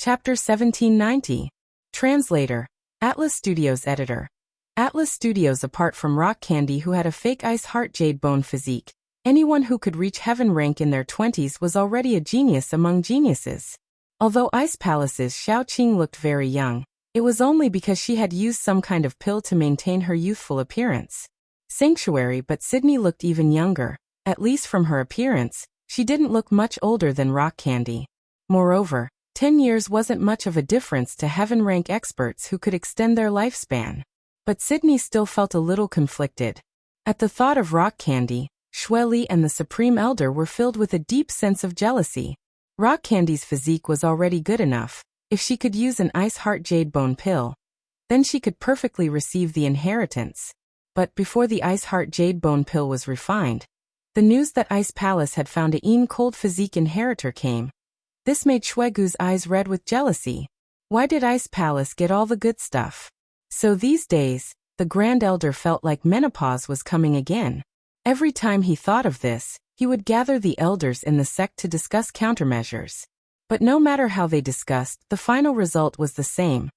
Chapter 1790. Translator. Atlas Studios Editor. Atlas Studios. Apart from Rock Candy, who had a fake ice heart jade bone physique, anyone who could reach heaven rank in their 20s was already a genius among geniuses. Although Ice Palace's Xiaoqing looked very young, it was only because she had used some kind of pill to maintain her youthful appearance. Sanctuary, but Sydney looked even younger. At least from her appearance, she didn't look much older than Rock Candy. Moreover, 10 years wasn't much of a difference to heaven rank experts who could extend their lifespan. But Sydney still felt a little conflicted. At the thought of Rock Candy, Xueli and the Supreme Elder were filled with a deep sense of jealousy. Rock Candy's physique was already good enough. If she could use an Ice Heart Jade Bone pill, then she could perfectly receive the inheritance. But before the Ice Heart Jade Bone pill was refined, the news that Ice Palace had found a cold physique inheritor came. This made Xuegu's eyes red with jealousy. Why did Ice Palace get all the good stuff? So these days, the Grand Elder felt like menopause was coming again. Every time he thought of this, he would gather the elders in the sect to discuss countermeasures. But no matter how they discussed, the final result was the same.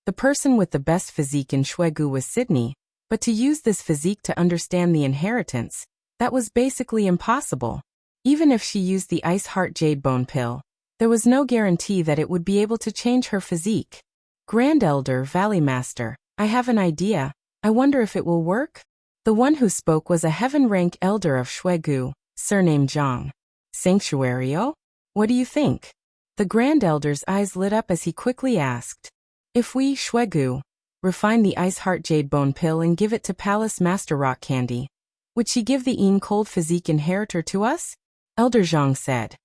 The person with the best physique in Xuegu was Sydney, but to use this physique to understand the inheritance, that was basically impossible. Even if she used the Ice Heart Jade Bone pill, there was no guarantee that it would be able to change her physique. Grand Elder, Valley Master, I have an idea. I wonder if it will work? The one who spoke was a heaven rank elder of Xuegu, surnamed Zhang. Sanctuario? What do you think? The Grand Elder's eyes lit up as he quickly asked. If we, Xuegu, refine the Ice Heart Jade Bone pill and give it to Palace Master Rock Candy, would she give the cold physique inheritor to us? Elder Zhang said.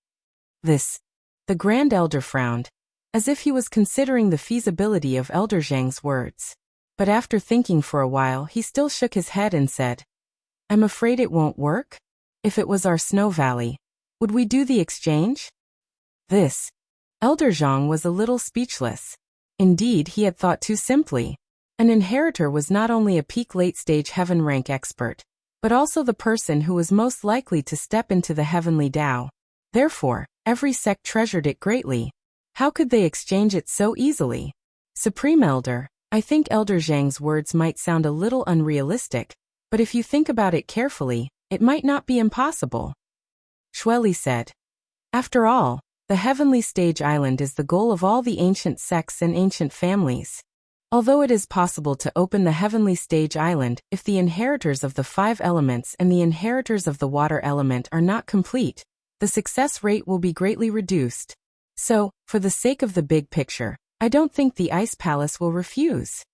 The Grand Elder frowned, as if he was considering the feasibility of Elder Zhang's words. But after thinking for a while, he still shook his head and said, I'm afraid it won't work. If it was our Snow Valley, would we do the exchange? Elder Zhang was a little speechless. Indeed, he had thought too simply. An inheritor was not only a peak late-stage heaven rank expert, but also the person who was most likely to step into the heavenly Tao. Therefore, every sect treasured it greatly. How could they exchange it so easily? Supreme Elder, I think Elder Zhang's words might sound a little unrealistic, but if you think about it carefully, it might not be impossible. Xueli said. After all, the heavenly stage island is the goal of all the ancient sects and ancient families. Although it is possible to open the heavenly stage island if the inheritors of the 5 elements and the inheritors of the water element are not complete, the success rate will be greatly reduced. So, for the sake of the big picture, I don't think the Ice Palace will refuse.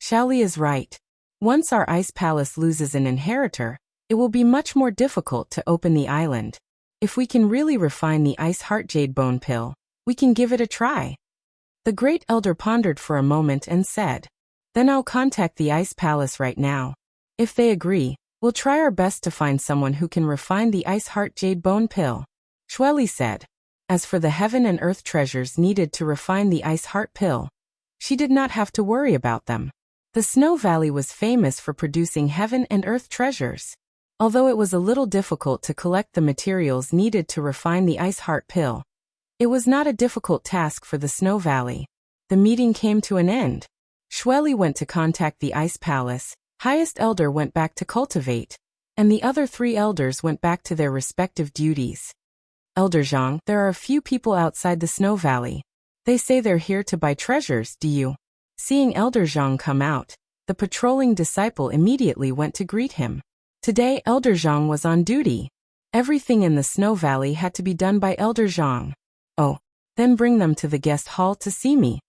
Xiaoli is right. Once our Ice Palace loses an inheritor, it will be much more difficult to open the island. If we can really refine the Ice Heart Jade Bone pill, we can give it a try. The Great Elder pondered for a moment and said, Then I'll contact the Ice Palace right now. If they agree, we'll try our best to find someone who can refine the Ice Heart Jade Bone pill. Xueli said. As for the heaven and earth treasures needed to refine the Ice Heart pill, she did not have to worry about them. The Snow Valley was famous for producing heaven and earth treasures. Although it was a little difficult to collect the materials needed to refine the Ice Heart pill, it was not a difficult task for the Snow Valley. The meeting came to an end. Xueli went to contact the Ice Palace, Highest Elder went back to cultivate, and the other 3 elders went back to their respective duties. Elder Zhang, there are a few people outside the Snow Valley. They say they're here to buy treasures, do you? Seeing Elder Zhang come out, the patrolling disciple immediately went to greet him. Today, Elder Zhang was on duty. Everything in the Snow Valley had to be done by Elder Zhang. Oh, then bring them to the guest hall to see me.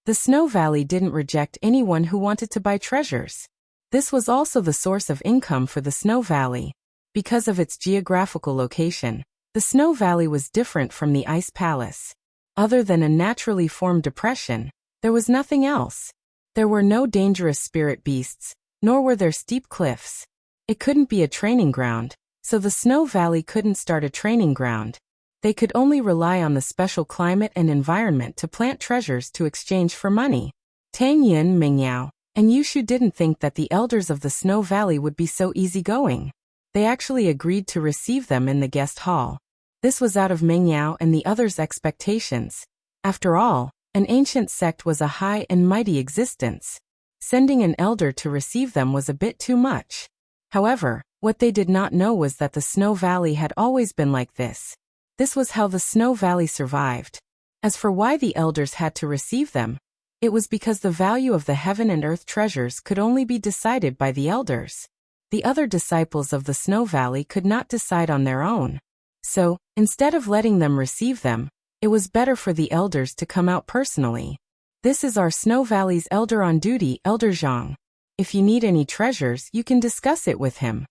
The Snow Valley didn't reject anyone who wanted to buy treasures. This was also the source of income for the Snow Valley. Because of its geographical location, the Snow Valley was different from the Ice Palace. Other than a naturally formed depression, there was nothing else. There were no dangerous spirit beasts, nor were there steep cliffs. It couldn't be a training ground, so the Snow Valley couldn't start a training ground. They could only rely on the special climate and environment to plant treasures to exchange for money. Tang Yin, Mingyao, and Yushu didn't think that the elders of the Snow Valley would be so easygoing. They actually agreed to receive them in the guest hall. This was out of Mingyao and the others' expectations. After all, An ancient sect was a high and mighty existence. Sending an elder to receive them was a bit too much. However, what they did not know was that the Snow Valley had always been like this. This was how the Snow Valley survived. As for why the elders had to receive them, it was because the value of the heaven and earth treasures could only be decided by the elders. The other disciples of the Snow Valley could not decide on their own. So, instead of letting them receive them, it was better for the elders to come out personally. This is our Snow Valley's elder on duty, Elder Zhang. If you need any treasures, you can discuss it with him.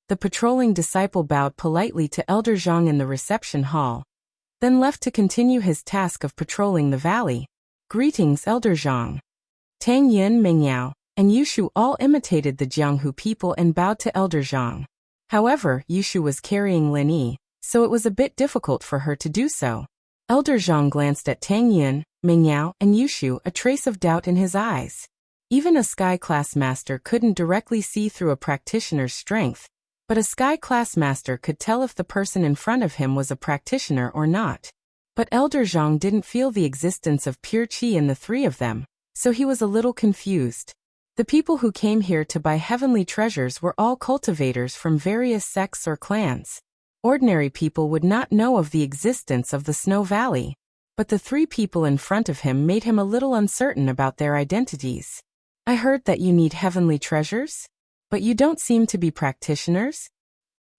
The patrolling disciple bowed politely to Elder Zhang in the reception hall, then left to continue his task of patrolling the valley. Greetings, Elder Zhang. Tang Yin, Mengyao, and Yushu all imitated the Jianghu people and bowed to Elder Zhang. However, Yushu was carrying Lin Yi, so it was a bit difficult for her to do so. Elder Zhang glanced at Tang Yin, Mengyao, and Yushu, a trace of doubt in his eyes. Even a Sky-class master couldn't directly see through a practitioner's strength, but a Sky-class master could tell if the person in front of him was a practitioner or not. But Elder Zhang didn't feel the existence of pure qi in the three of them, so he was a little confused. The people who came here to buy heavenly treasures were all cultivators from various sects or clans. Ordinary people would not know of the existence of the Snow Valley, but the three people in front of him made him a little uncertain about their identities. I heard that you need heavenly treasures? But you don't seem to be practitioners?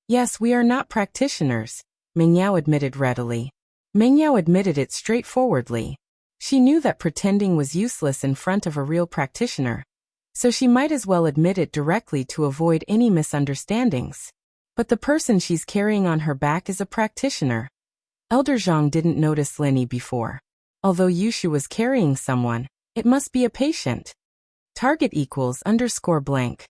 Yes, we are not practitioners, Mengyao admitted readily. Mengyao admitted it straightforwardly. She knew that pretending was useless in front of a real practitioner, so she might as well admit it directly to avoid any misunderstandings. But the person she's carrying on her back is a practitioner. Elder Zhang didn't notice Lin Yi before. Although Yushu was carrying someone, it must be a patient. Target =_ blank.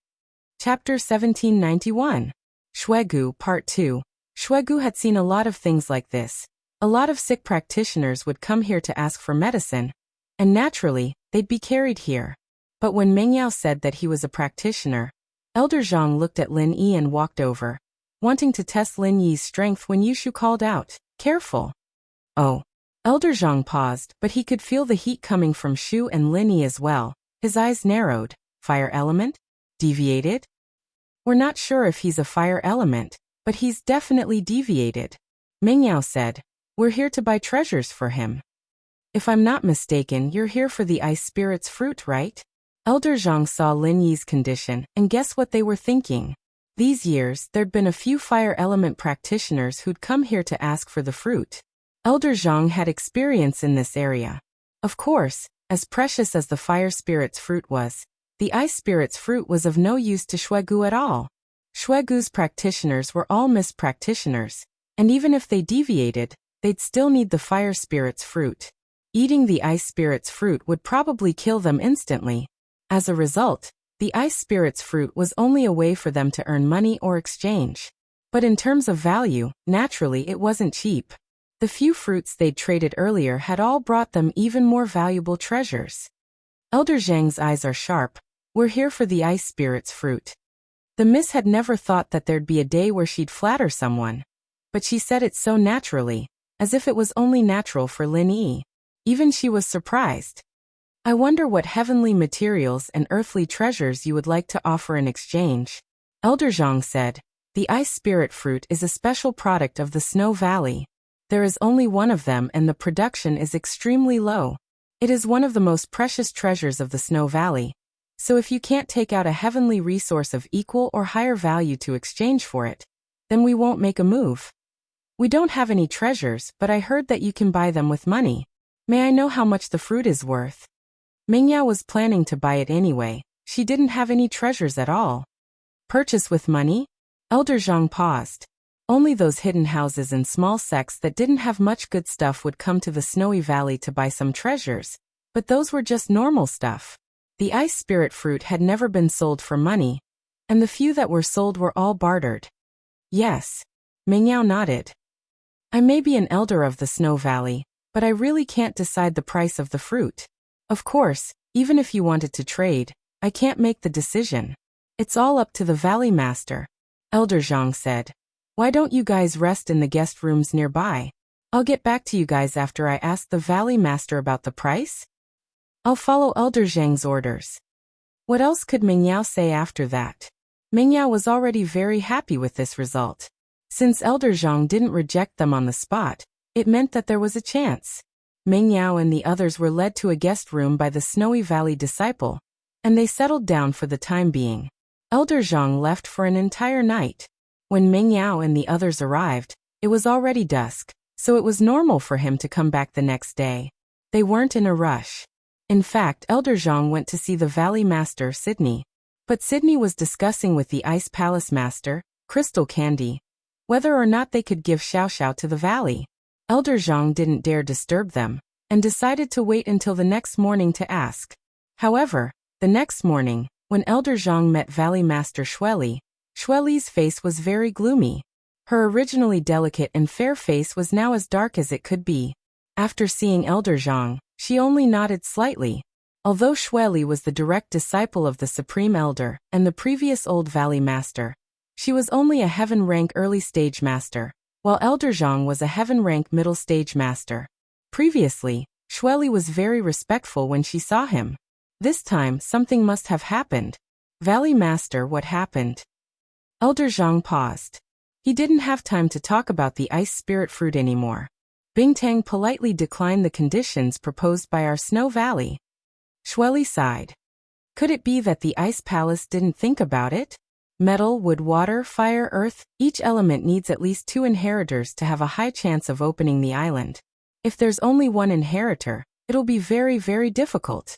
Chapter 1791. Shuegu, Part 2. Shuegu had seen a lot of things like this. A lot of sick practitioners would come here to ask for medicine, and naturally, they'd be carried here. But when Mengyao said that he was a practitioner, Elder Zhang looked at Lin Yi and walked over, wanting to test Lin Yi's strength when Yushu called out, "Careful." Oh. Elder Zhang paused, but he could feel the heat coming from Shu and Lin Yi as well. His eyes narrowed. Fire element? Deviated? We're not sure if he's a fire element, but he's definitely deviated. Mengyao said, "We're here to buy treasures for him." If I'm not mistaken, you're here for the ice spirit's fruit, right? Elder Zhang saw Lin Yi's condition, and guess what they were thinking? These years, there'd been a few fire element practitioners who'd come here to ask for the fruit. Elder Zhang had experience in this area. Of course, as precious as the fire spirit's fruit was, the ice spirit's fruit was of no use to Shuegu at all. Shuegu's practitioners were all mist practitioners, and even if they deviated, they'd still need the fire spirit's fruit. Eating the ice spirit's fruit would probably kill them instantly. As a result, the ice spirit's fruit was only a way for them to earn money or exchange. But in terms of value, naturally it wasn't cheap. The few fruits they'd traded earlier had all brought them even more valuable treasures. Elder Zhang's eyes are sharp. We're here for the ice spirit's fruit. The miss had never thought that there'd be a day where she'd flatter someone. But she said it so naturally, as if it was only natural for Lin Yi. Even she was surprised. I wonder what heavenly materials and earthly treasures you would like to offer in exchange. Elder Zhang said, the ice spirit fruit is a special product of the Snow Valley. There is only one of them and the production is extremely low. It is one of the most precious treasures of the Snow Valley. So if you can't take out a heavenly resource of equal or higher value to exchange for it, then we won't make a move. We don't have any treasures, but I heard that you can buy them with money. May I know how much the fruit is worth? Mengyao was planning to buy it anyway. She didn't have any treasures at all. Purchase with money? Elder Zhang paused. Only those hidden houses and small sects that didn't have much good stuff would come to the Snowy Valley to buy some treasures, but those were just normal stuff. The ice spirit fruit had never been sold for money, and the few that were sold were all bartered. Yes. Mengyao nodded. I may be an elder of the Snow Valley, but I really can't decide the price of the fruit. Of course, even if you wanted to trade, I can't make the decision. It's all up to the Valley Master. Elder Zhang said. Why don't you guys rest in the guest rooms nearby? I'll get back to you guys after I ask the Valley Master about the price. I'll follow Elder Zhang's orders. What else could Mingyao say after that? Mingyao was already very happy with this result. Since Elder Zhang didn't reject them on the spot, it meant that there was a chance. Mingyao and the others were led to a guest room by the Snowy Valley disciple, and they settled down for the time being. Elder Zhang left for an entire night. When Mingyao and the others arrived, it was already dusk, so it was normal for him to come back the next day. They weren't in a rush. In fact, Elder Zhang went to see the Valley Master, Sydney. But Sydney was discussing with the Ice Palace Master, Crystal Candy, whether or not they could give Xiao to the valley. Elder Zhang didn't dare disturb them, and decided to wait until the next morning to ask. However, the next morning, when Elder Zhang met Valley Master Xueli's face was very gloomy. Her originally delicate and fair face was now as dark as it could be. After seeing Elder Zhang, she only nodded slightly. Although Xueli was the direct disciple of the Supreme Elder and the previous Old Valley Master, she was only a Heaven Rank Early Stage Master, while Elder Zhang was a Heaven Rank Middle Stage Master. Previously, Xueli was very respectful when she saw him. This time, something must have happened. Valley Master, what happened? Elder Zhang paused. He didn't have time to talk about the ice spirit fruit anymore. Bingtang politely declined the conditions proposed by our Snow Valley. Xueli sighed. Could it be that the Ice Palace didn't think about it? Metal, wood, water, fire, earth, each element needs at least 2 inheritors to have a high chance of opening the island. If there's only 1 inheritor, it'll be very, very difficult.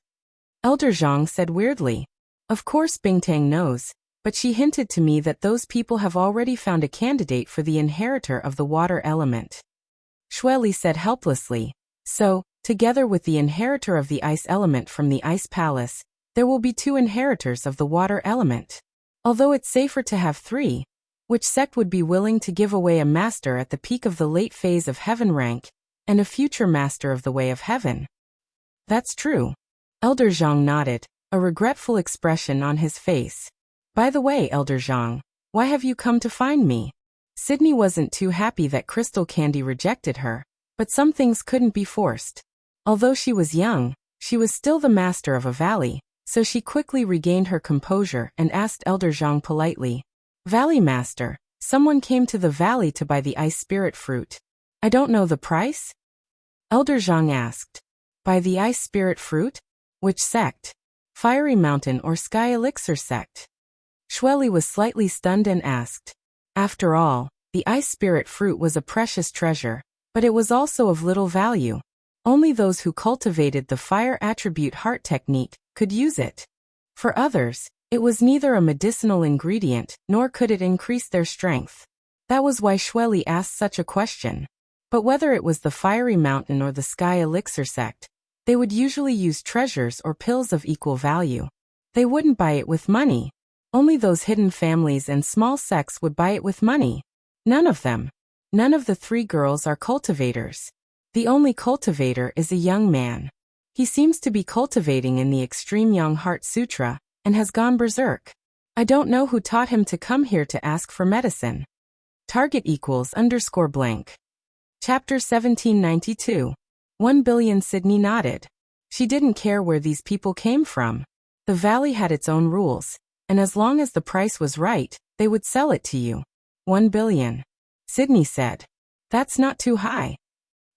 Elder Zhang said weirdly. Of course Bingtang knows, but she hinted to me that those people have already found a candidate for the inheritor of the water element. Xueli said helplessly. So, together with the inheritor of the ice element from the Ice Palace, there will be 2 inheritors of the water element. Although it's safer to have 3, which sect would be willing to give away a master at the peak of the late phase of Heaven rank, and a future master of the Way of Heaven? That's true. Elder Zhang nodded, a regretful expression on his face. By the way, Elder Zhang, why have you come to find me? Sydney wasn't too happy that Crystal Candy rejected her, but some things couldn't be forced. Although she was young, she was still the master of a valley, so she quickly regained her composure and asked Elder Zhang politely. Valley Master, someone came to the valley to buy the ice spirit fruit. I don't know the price? Elder Zhang asked. Buy the ice spirit fruit? Which sect? Fiery Mountain or Sky Elixir sect? Xueli was slightly stunned and asked. After all, the ice spirit fruit was a precious treasure, but it was also of little value. Only those who cultivated the fire attribute heart technique could use it. For others, it was neither a medicinal ingredient nor could it increase their strength. That was why Xueli asked such a question. But whether it was the Fiery Mountain or the Sky Elixir sect, they would usually use treasures or pills of equal value. They wouldn't buy it with money. Only those hidden families and small sects would buy it with money. None of them. None of the 3 girls are cultivators. The only cultivator is a young man. He seems to be cultivating in the Extreme Young Heart Sutra, and has gone berserk. I don't know who taught him to come here to ask for medicine. Target =_blank. Chapter 1792. 1 billion. Sydney nodded. She didn't care where these people came from. The valley had its own rules, and as long as the price was right, they would sell it to you. 1 billion. Sydney said. That's not too high.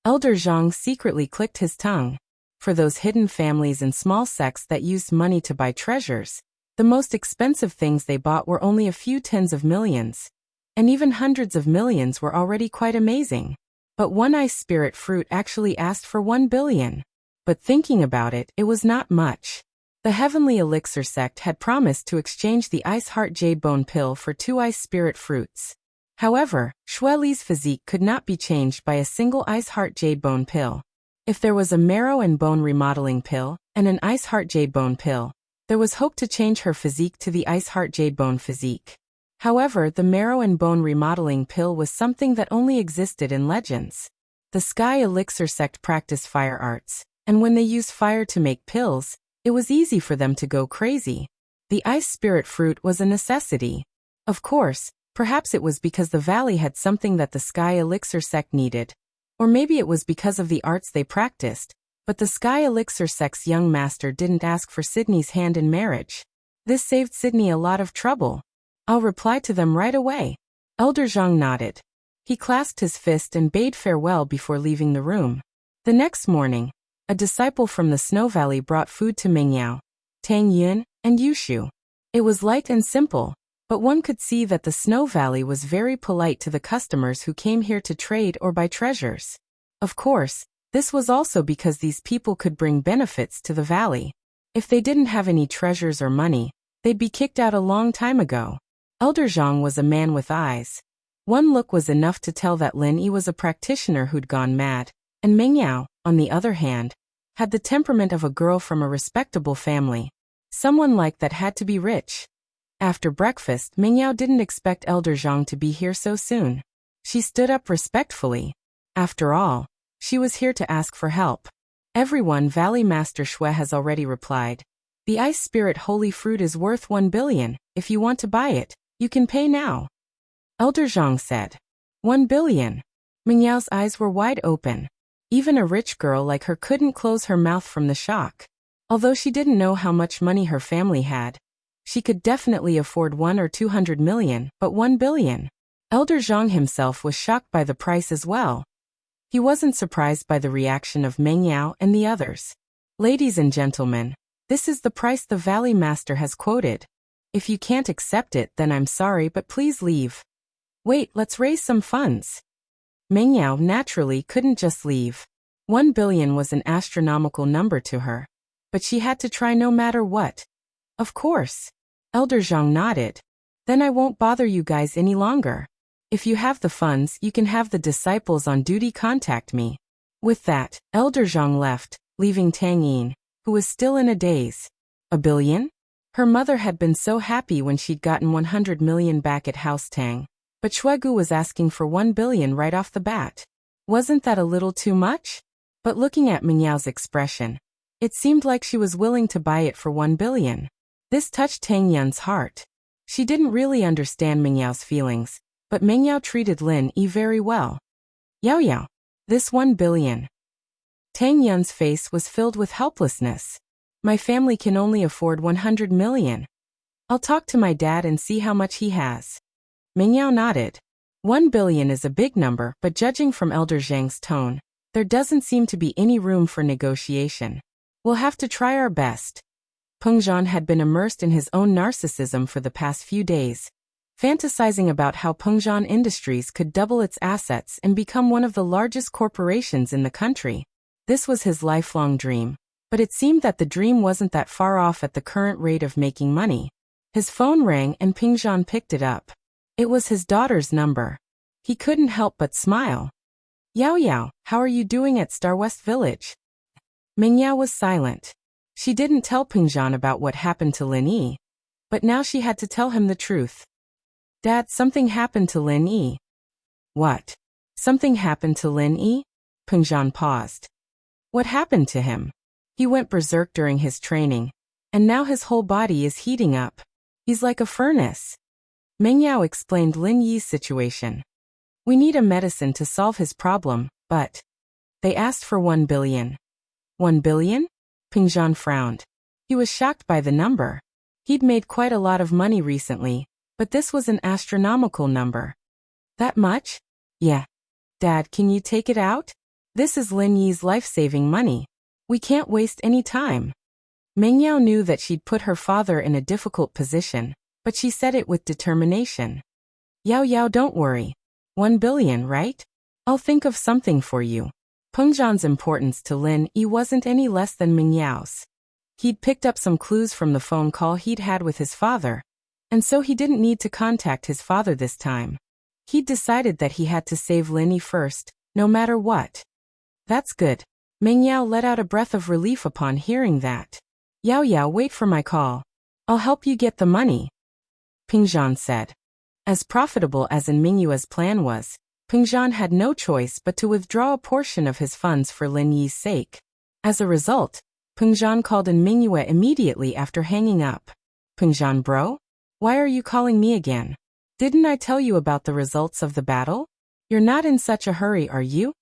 Elder Zhang secretly clicked his tongue. For those hidden families and small sects that used money to buy treasures, the most expensive things they bought were only a few tens of millions. And even hundreds of millions were already quite amazing. But one ice spirit fruit actually asked for 1 billion. But thinking about it, it was not much. The Heavenly Elixir sect had promised to exchange the Ice Heart Jade Bone Pill for 2 ice spirit fruits. However, Xueli's physique could not be changed by a single Ice Heart Jade Bone Pill. If there was a marrow and bone remodeling pill and an Ice Heart Jade Bone Pill, there was hope to change her physique to the Ice Heart Jade Bone physique. However, the marrow and bone remodeling pill was something that only existed in legends. The Sky Elixir sect practiced fire arts, and when they used fire to make pills, it was easy for them to go crazy. The ice spirit fruit was a necessity. Of course, perhaps it was because the valley had something that the Sky Elixir sect needed. Or maybe it was because of the arts they practiced, but the Sky Elixir Sect's young master didn't ask for Sydney's hand in marriage. This saved Sydney a lot of trouble. I'll reply to them right away. Elder Zhang nodded. He clasped his fist and bade farewell before leaving the room. The next morning, a disciple from the Snow Valley brought food to Mingyao, Tang Yun, and Yushu. It was light and simple, but one could see that the Snow Valley was very polite to the customers who came here to trade or buy treasures. Of course, this was also because these people could bring benefits to the valley. If they didn't have any treasures or money, they'd be kicked out a long time ago. Elder Zhang was a man with eyes. One look was enough to tell that Lin Yi was a practitioner who'd gone mad, and Mingyao, on the other hand, had the temperament of a girl from a respectable family. Someone like that had to be rich. After breakfast, Mingyao didn't expect Elder Zhang to be here so soon. She stood up respectfully. After all, she was here to ask for help. Everyone, Valley Master Shui has already replied. The Ice Spirit Holy Fruit is worth 1 billion. If you want to buy it, you can pay now. Elder Zhang said. 1 billion. Mingyao's eyes were wide open. Even a rich girl like her couldn't close her mouth from the shock. Although she didn't know how much money her family had, she could definitely afford 1 or 200 million, but 1 billion. Elder Zhang himself was shocked by the price as well. He wasn't surprised by the reaction of Mingyao and the others. Ladies and gentlemen, this is the price the Valley Master has quoted. If you can't accept it, then I'm sorry, but please leave. Wait, let's raise some funds. Mingyao naturally couldn't just leave. 1 billion was an astronomical number to her. But she had to try no matter what. Of course. Elder Zhang nodded. Then I won't bother you guys any longer. If you have the funds, you can have the disciples on duty contact me. With that, Elder Zhang left, leaving Tang Yin, who was still in a daze. 1 billion? Her mother had been so happy when she'd gotten 100 million back at House Tang. But Shuegu was asking for 1 billion right off the bat. Wasn't that a little too much? But looking at Mingyao's expression, it seemed like she was willing to buy it for 1 billion. This touched Tang Yun's heart. She didn't really understand Mingyao's feelings, but Mingyao treated Lin Yi very well. Yao Yao. This 1 billion. Tang Yun's face was filled with helplessness. My family can only afford 100 million. I'll talk to my dad and see how much he has. Mingyao nodded. 1 billion is a big number, but judging from Elder Zhang's tone, there doesn't seem to be any room for negotiation. We'll have to try our best. Peng Zhan had been immersed in his own narcissism for the past few days, fantasizing about how Peng Zhan Industries could double its assets and become one of the largest corporations in the country. This was his lifelong dream, but it seemed that the dream wasn't that far off at the current rate of making money. His phone rang and Peng Zhan picked it up. It was his daughter's number. He couldn't help but smile. Yao Yao, how are you doing at Star West Village? Mingyao was silent. She didn't tell Peng Zhan about what happened to Lin Yi, but now she had to tell him the truth. Dad, something happened to Lin Yi. What? Something happened to Lin Yi? Peng Zhan paused. What happened to him? He went berserk during his training, and now his whole body is heating up. He's like a furnace. Mingyao explained Lin Yi's situation. We need a medicine to solve his problem, but they asked for 1 billion. 1 billion? Peng Zhan frowned. He was shocked by the number. He'd made quite a lot of money recently, but this was an astronomical number. That much? Yeah. Dad, can you take it out? This is Lin Yi's life-saving money. We can't waste any time. Mingyao knew that she'd put her father in a difficult position, but she said it with determination. Yao Yao, don't worry. 1 billion, right? I'll think of something for you. Peng Zhan's importance to Lin Yi wasn't any less than Mingyao's. He'd picked up some clues from the phone call he'd had with his father, and so he didn't need to contact his father this time. He'd decided that he had to save Lin Yi first, no matter what. That's good. Mingyao let out a breath of relief upon hearing that. Yao Yao, wait for my call. I'll help you get the money. Peng Zhan said. As profitable as in Mingyue's plan was, Peng Zhan had no choice but to withdraw a portion of his funds for Lin Yi's sake. As a result, Peng Zhan called in Mingyue immediately after hanging up. Peng Zhan, bro? Why are you calling me again? Didn't I tell you about the results of the battle? You're not in such a hurry, are you?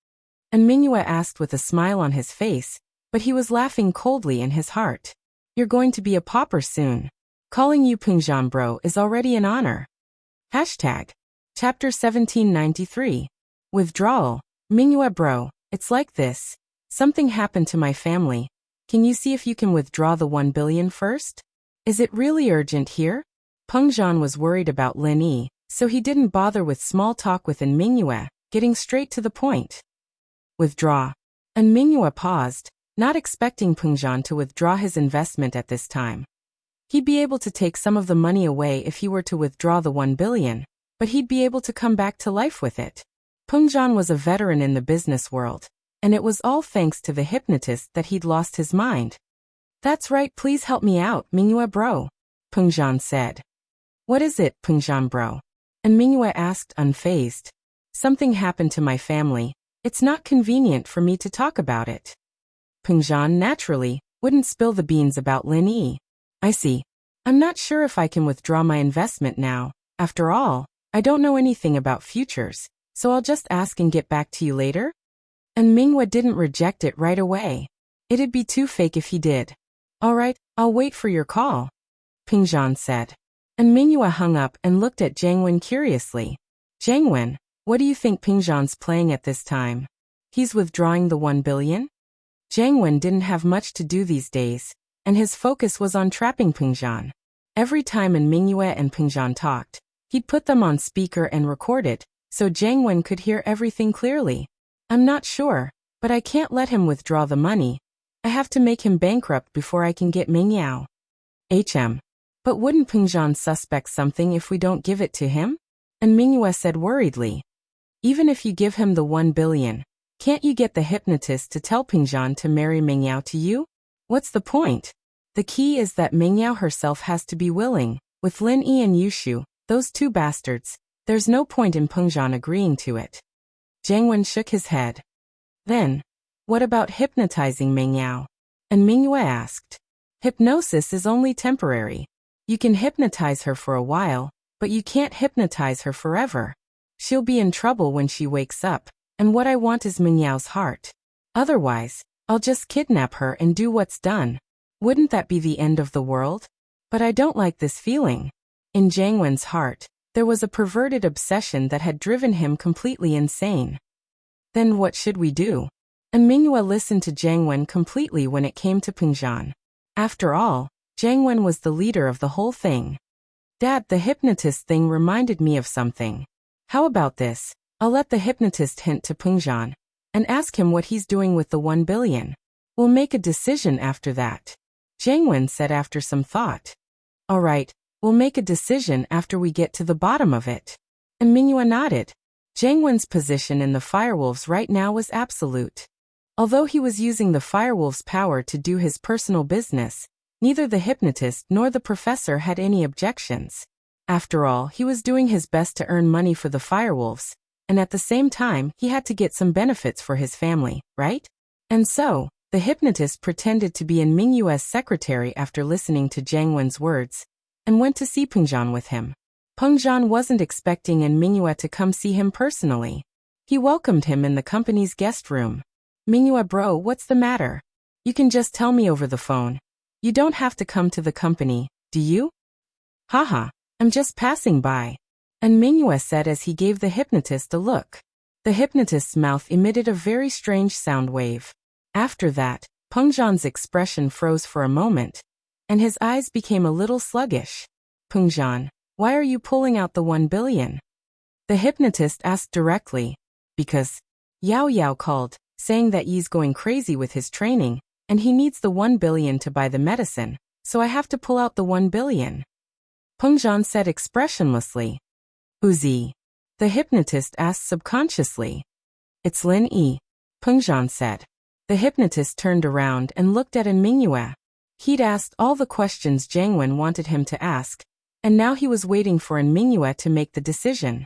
And Mingyue asked with a smile on his face, but he was laughing coldly in his heart. You're going to be a pauper soon. Calling you Pengzhan bro is already an honor. Hashtag. Chapter 1793. Withdrawal. Mingyue bro, it's like this. Something happened to my family. Can you see if you can withdraw the 1 billion first? Is it really urgent here? Pengzhan was worried about Lin Yi, so he didn't bother with small talk with Mingyue, getting straight to the point. Withdraw. And Mingyue paused, not expecting Pengzhan to withdraw his investment at this time. He'd be able to take some of the money away if he were to withdraw the 1 billion, but he'd be able to come back to life with it. Pengzhan was a veteran in the business world, and it was all thanks to the hypnotist that he'd lost his mind. That's right, please help me out, Mingyue bro, Pengzhan said. What is it, Pengzhan bro? And Mingyue asked unfazed. Something happened to my family. It's not convenient for me to talk about it. Pengzhan naturally wouldn't spill the beans about Lin Yi. I see. I'm not sure if I can withdraw my investment now. After all, I don't know anything about futures, so I'll just ask and get back to you later. And Mingyue didn't reject it right away. It'd be too fake if he did. All right, I'll wait for your call, Pengzhan said. And Mingyue hung up and looked at Jiang Wen curiously. Jiang Wen, what do you think Pengzhan's playing at this time? He's withdrawing the 1 billion? Jiang Wen didn't have much to do these days, and his focus was on trapping Pengzhan. Every time Mingyue and Pengzhan talked, he'd put them on speaker and record it, so Jiang Wen could hear everything clearly. I'm not sure, but I can't let him withdraw the money. I have to make him bankrupt before I can get Mingyao. But wouldn't Pengzhan suspect something if we don't give it to him? And Mingyue said worriedly. Even if you give him the 1 billion, can't you get the hypnotist to tell Pengzhan to marry Mingyao to you? What's the point? The key is that Mingyao herself has to be willing. With Lin Yi and Yushu, those two bastards, there's no point in Pengzhan agreeing to it. Jiang Wen shook his head. Then, what about hypnotizing Mingyao? And Mingyue asked. Hypnosis is only temporary. You can hypnotize her for a while, but you can't hypnotize her forever. She'll be in trouble when she wakes up, and what I want is Mingyao's heart. Otherwise, I'll just kidnap her and do what's done. Wouldn't that be the end of the world? But I don't like this feeling. In Jiang Wen's heart, there was a perverted obsession that had driven him completely insane. Then what should we do? And Mingyue listened to Jiang Wen completely when it came to Pengzhan. After all, Jiang Wen was the leader of the whole thing. Dad, the hypnotist thing reminded me of something. How about this? I'll let the hypnotist hint to Pengzhan and ask him what he's doing with the 1 billion. We'll make a decision after that, Jiang Wen said after some thought. All right, we'll make a decision after we get to the bottom of it. And Mingyue nodded. Jiang Wen's position in the Firewolves right now was absolute. Although he was using the Firewolves' power to do his personal business, neither the hypnotist nor the professor had any objections. After all, he was doing his best to earn money for the Firewolves, and at the same time, he had to get some benefits for his family, right? And so, the hypnotist pretended to be Mingyue's secretary after listening to Jiang Wen's words, and went to see Pengzhan with him. Pengzhan wasn't expecting Mingyue to come see him personally. He welcomed him in the company's guest room. Mingyue bro, what's the matter? You can just tell me over the phone. You don't have to come to the company, do you? Haha, I'm just passing by. And Mingyue said as he gave the hypnotist a look. The hypnotist's mouth emitted a very strange sound wave. After that, Pengzhan's expression froze for a moment, and his eyes became a little sluggish. Pengzhan, why are you pulling out the 1 billion? The hypnotist asked directly. Because Yao Yao called, saying that Yi's going crazy with his training, and he needs the 1 billion to buy the medicine, so I have to pull out the 1 billion. Pengzhan said expressionlessly. Uzi? The hypnotist asked subconsciously. It's Lin Yi, Pengzhan said. The hypnotist turned around and looked at Mingyue. He'd asked all the questions Jiang Wen wanted him to ask, and now he was waiting for Mingyue to make the decision.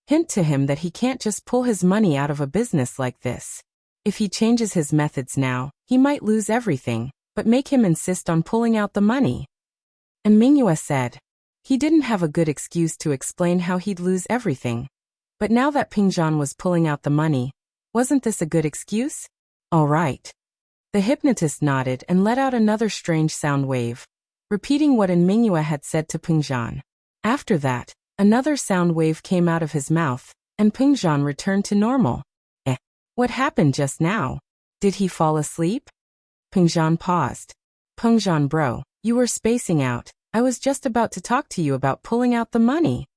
Hint to him that he can't just pull his money out of a business like this. If he changes his methods now, he might lose everything, but make him insist on pulling out the money. And Mingyue said. He didn't have a good excuse to explain how he'd lose everything. But now that Pengzhan was pulling out the money, Wasn't this a good excuse? All right. The hypnotist nodded and let out another strange sound wave, repeating what Mingyue had said to Pengzhan. After that, another sound wave came out of his mouth, and Pengzhan returned to normal. What happened just now? Did he fall asleep? Pengzhan paused. Pengzhan bro, you were spacing out. I was just about to talk to you about pulling out the money.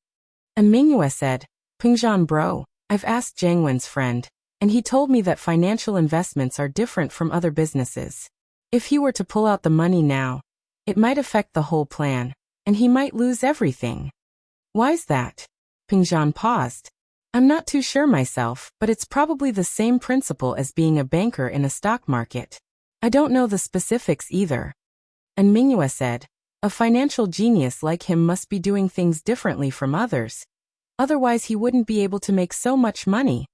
And Mingyue said, Pengzhan bro, I've asked Jiang Wen's friend, and he told me that financial investments are different from other businesses. If he were to pull out the money now, it might affect the whole plan, and he might lose everything. Why's that? Pengzhan paused. I'm not too sure myself, but it's probably the same principle as being a banker in a stock market. I don't know the specifics either. And Mingyue said, a financial genius like him must be doing things differently from others. Otherwise he wouldn't be able to make so much money.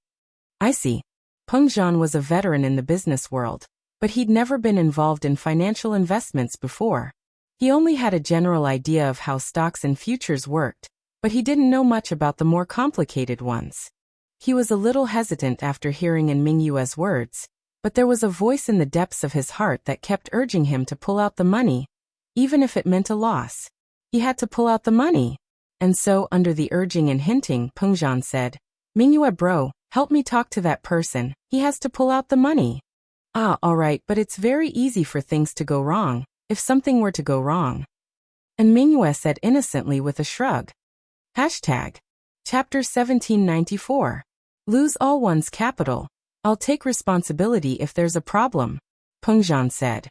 I see. Pengzhan was a veteran in the business world, but he'd never been involved in financial investments before. He only had a general idea of how stocks and futures worked, but he didn't know much about the more complicated ones. He was a little hesitant after hearing Mingyue's words, but there was a voice in the depths of his heart that kept urging him to pull out the money, even if it meant a loss. He had to pull out the money. And so, under the urging and hinting, Pengzhan said, Mingyue bro, help me talk to that person, he has to pull out the money. Alright, but it's very easy for things to go wrong, if something were to go wrong. And Mingyue said innocently with a shrug. Chapter 1794. Lose all one's capital. I'll take responsibility if there's a problem, Pengzhan said.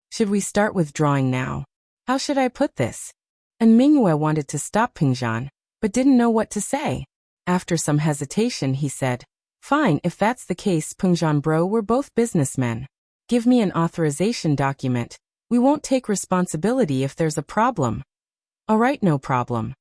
Should we start withdrawing now? How should I put this? And Mingyue wanted to stop Pengzhan, but didn't know what to say. After some hesitation he said, Fine, if that's the case, Pengzhan bro, we're both businessmen. Give me an authorization document. We won't take responsibility if there's a problem. Alright, no problem.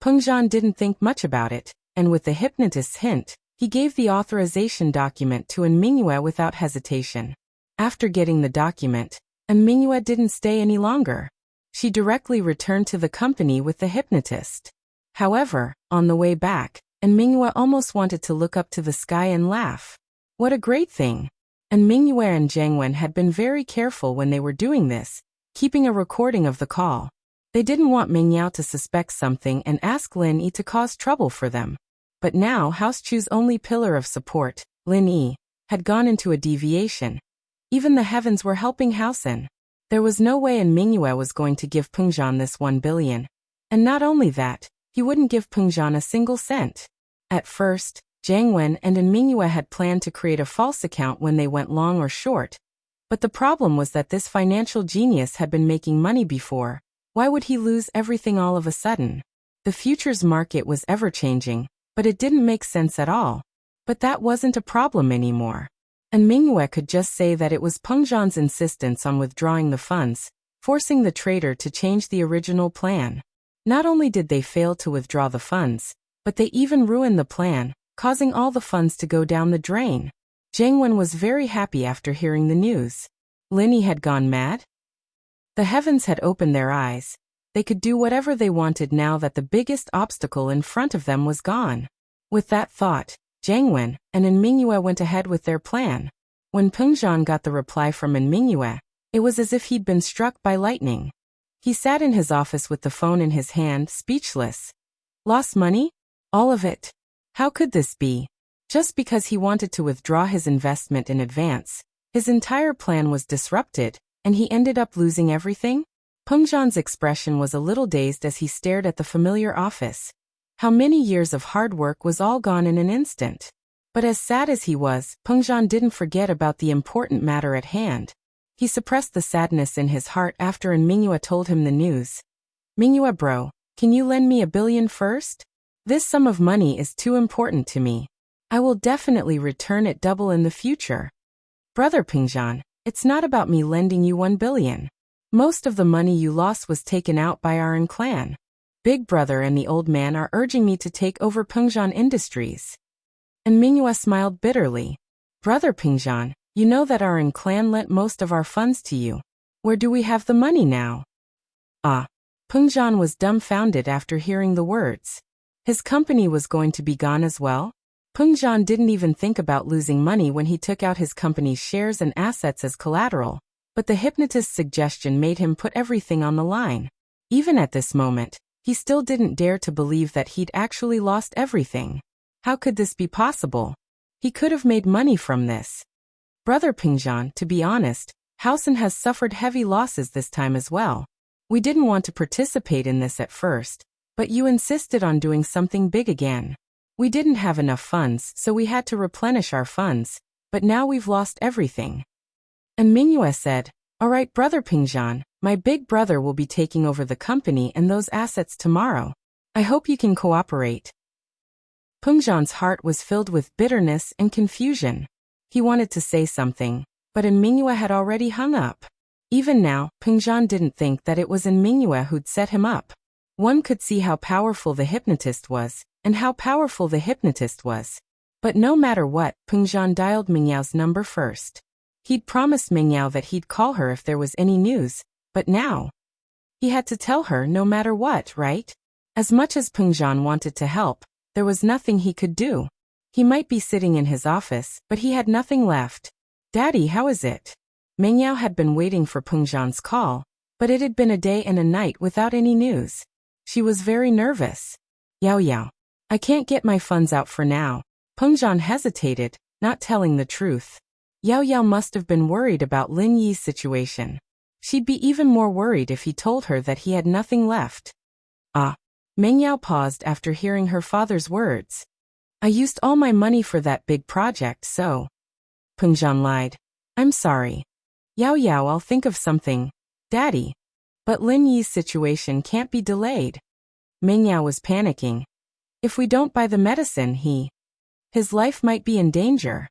Pengzhan didn't think much about it, and with the hypnotist's hint, he gave the authorization document to Mingyue without hesitation. After getting the document, Mingyue didn't stay any longer. She directly returned to the company with the hypnotist. However, on the way back, Mingyue almost wanted to look up to the sky and laugh. What a great thing! Mingyue and Jiang Wen had been very careful when they were doing this, keeping a recording of the call. They didn't want Mingyue to suspect something and ask Lin Yi to cause trouble for them. But now House Chu's only pillar of support, Lin Yi, had gone into a deviation. Even the heavens were helping Housen. There was no way Mingyue was going to give Pengzhan this 1 billion. And not only that, he wouldn't give Pengzhan a single cent. At first, Jiang Wen and Mingyue had planned to create a false account when they went long or short. But the problem was that this financial genius had been making money before. Why would he lose everything all of a sudden? The futures market was ever-changing, but it didn't make sense at all. But that wasn't a problem anymore. Mingyue could just say that it was Pengzhan's insistence on withdrawing the funds, forcing the trader to change the original plan. Not only did they fail to withdraw the funds, but they even ruined the plan, causing all the funds to go down the drain. Jiang Wen was very happy after hearing the news. Lin Yi had gone mad? The heavens had opened their eyes. They could do whatever they wanted now that the biggest obstacle in front of them was gone. With that thought, Jiang Wen and Mingyue went ahead with their plan. When Pengzhan got the reply from Mingyue, it was as if he'd been struck by lightning. He sat in his office with the phone in his hand, speechless. Lost money? All of it. How could this be? Just because he wanted to withdraw his investment in advance, his entire plan was disrupted, and he ended up losing everything? Pengzhan's expression was a little dazed as he stared at the familiar office. How many years of hard work was all gone in an instant? But as sad as he was, Pengzhan didn't forget about the important matter at hand. He suppressed the sadness in his heart after Mingyue told him the news. Mingyue bro, can you lend me 1 billion first? This sum of money is too important to me. I will definitely return it double in the future. Brother Pengzhan, it's not about me lending you 1 billion. Most of the money you lost was taken out by our clan. Big brother and the old man are urging me to take over Pengzhan Industries. Mingyue smiled bitterly. Brother Pengzhan, you know that our clan lent most of our funds to you. Where do we have the money now? Pengzhan was dumbfounded after hearing the words. His company was going to be gone as well? Peng Zhan didn't even think about losing money when he took out his company's shares and assets as collateral, but the hypnotist's suggestion made him put everything on the line. Even at this moment, he still didn't dare to believe that he'd actually lost everything. How could this be possible? He could have made money from this. Brother Peng Zhan, to be honest, Housen has suffered heavy losses this time as well. We didn't want to participate in this at first, but you insisted on doing something big again. We didn't have enough funds, so we had to replenish our funds, but now we've lost everything. And Mingyue said, "All right, Brother Peng Zhan, my big brother will be taking over the company and those assets tomorrow. I hope you can cooperate." Peng Zhan's heart was filled with bitterness and confusion. He wanted to say something, but Mingyue had already hung up. Even now, Peng Zhan didn't think that it was Mingyue who'd set him up. One could see how powerful the hypnotist was, and how powerful the hypnotist was. But no matter what, Peng Zhan dialed Mingyue's number first. He'd promised Mingyue that he'd call her if there was any news, but now he had to tell her no matter what, right? As much as Peng Zhan wanted to help, there was nothing he could do. He might be sitting in his office, but he had nothing left. "Daddy, how is it?" Mingyue had been waiting for Peng Zhan's call, but it had been a day and a night without any news. She was very nervous. Yao, I can't get my funds out for now." Peng Zhan hesitated, not telling the truth. Yao must have been worried about Lin Yi's situation. She'd be even more worried if he told her that he had nothing left. Mingyue paused after hearing her father's words. "I used all my money for that big project, so..." Peng Zhan lied. "I'm sorry. Yao, I'll think of something, Daddy. But Lin Yi's situation can't be delayed." Mingyue was panicking. "If we don't buy the medicine, his life might be in danger."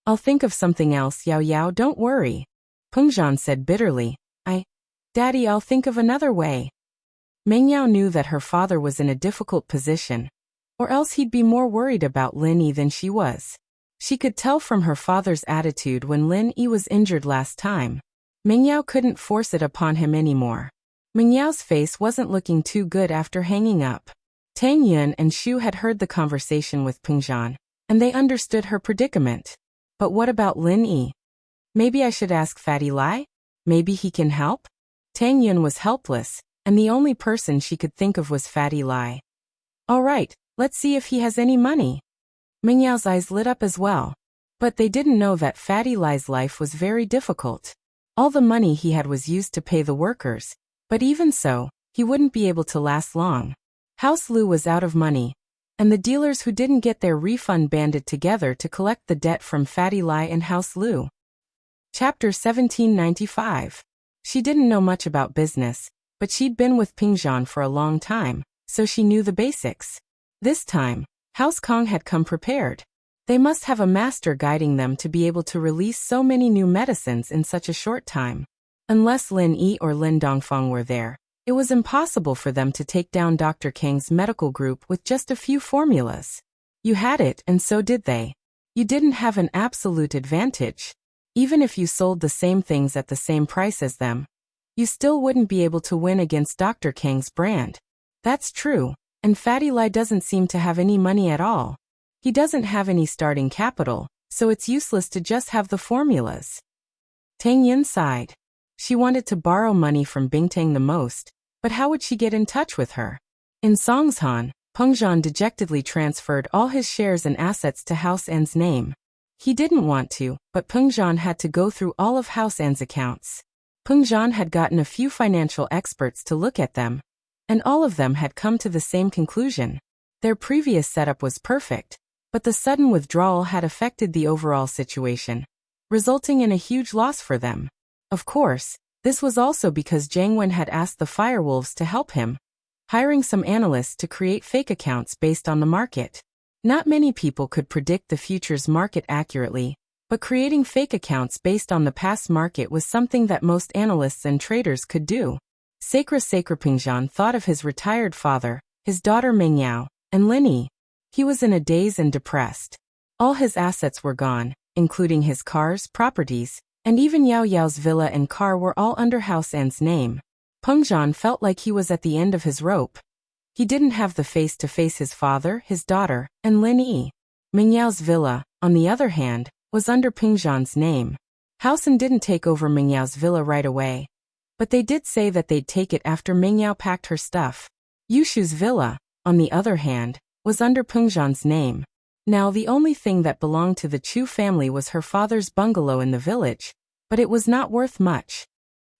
"I'll think of something else, Yao, don't worry," Peng Zhan said bitterly. Daddy, I'll think of another way." Mingyue knew that her father was in a difficult position, or else he'd be more worried about Lin Yi than she was. She could tell from her father's attitude when Lin Yi was injured last time. Mingyue couldn't force it upon him anymore. Mingyue's face wasn't looking too good after hanging up. Tang Yun and Shu had heard the conversation with Peng Zhan, and they understood her predicament. But what about Lin Yi? Maybe I should ask Fatty Lai? Maybe he can help? Tang Yun was helpless, and the only person she could think of was Fatty Lai. "All right, let's see if he has any money." Mingyue's eyes lit up as well. But they didn't know that Fatty Lai's life was very difficult. All the money he had was used to pay the workers, but even so, he wouldn't be able to last long. House Lu was out of money, and the dealers who didn't get their refund banded together to collect the debt from Fatty Lai and House Lu. Chapter 1795. She didn't know much about business, but she'd been with Peng Zhan for a long time, so she knew the basics. This time, House Kong had come prepared. They must have a master guiding them to be able to release so many new medicines in such a short time. Unless Lin Yi or Lin Dongfang were there, it was impossible for them to take down Dr. Kang's medical group with just a few formulas. You had it, and so did they. You didn't have an absolute advantage. Even if you sold the same things at the same price as them, you still wouldn't be able to win against Dr. Kang's brand. That's true, and Fatty Lai doesn't seem to have any money at all. He doesn't have any starting capital, so it's useless to just have the formulas. Tang Yin sighed. She wanted to borrow money from Bingtang the most, but how would she get in touch with her? In Songshan, Peng Zhan dejectedly transferred all his shares and assets to House N's name. He didn't want to, but Peng Zhan had to go through all of House N's accounts. Peng Zhan had gotten a few financial experts to look at them, and all of them had come to the same conclusion. Their previous setup was perfect, but the sudden withdrawal had affected the overall situation, resulting in a huge loss for them. Of course, this was also because Jiang Wen had asked the Firewolves to help him, hiring some analysts to create fake accounts based on the market. Not many people could predict the future's market accurately, but creating fake accounts based on the past market was something that most analysts and traders could do. Sacre Peng Zhan thought of his retired father, his daughter Mingyue, and Lin Yi. He was in a daze and depressed. All his assets were gone, including his cars, properties, and even Yao Yao's villa and car were all under House N's name. Peng Zhan felt like he was at the end of his rope. He didn't have the face to face his father, his daughter, and Lin Yi. Mingyao's villa, on the other hand, was under Pingzhan's name. Housen didn't take over Mingyao's villa right away, but they did say that they'd take it after Mingyao packed her stuff. Yushu's villa, on the other hand, was under Pingzhan's name. Now the only thing that belonged to the Chu family was her father's bungalow in the village, but it was not worth much.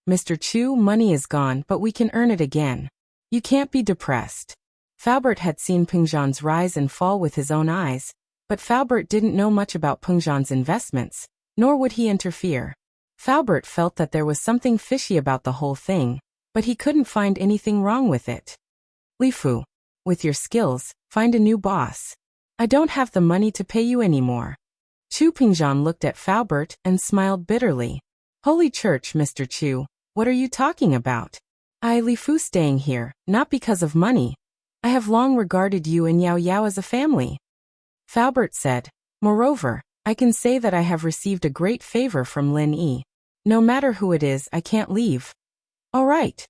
Mr. Chu, money is gone, but we can earn it again. You can't be depressed. Faubert had seen Pingzhan's rise and fall with his own eyes, but Faubert didn't know much about Pingzhan's investments, nor would he interfere. Faubert felt that there was something fishy about the whole thing, but he couldn't find anything wrong with it. Li Fu, with your skills, find a new boss. I don't have the money to pay you anymore. Chu Pingzhan looked at Faubert and smiled bitterly. Holy Church, Mr. Chu, what are you talking about? Li Fu staying here, not because of money. I have long regarded you and Yao Yao as a family. Faubert said, moreover, I can say that I have received a great favor from Lin Yi. No matter who it is, I can't leave. All right.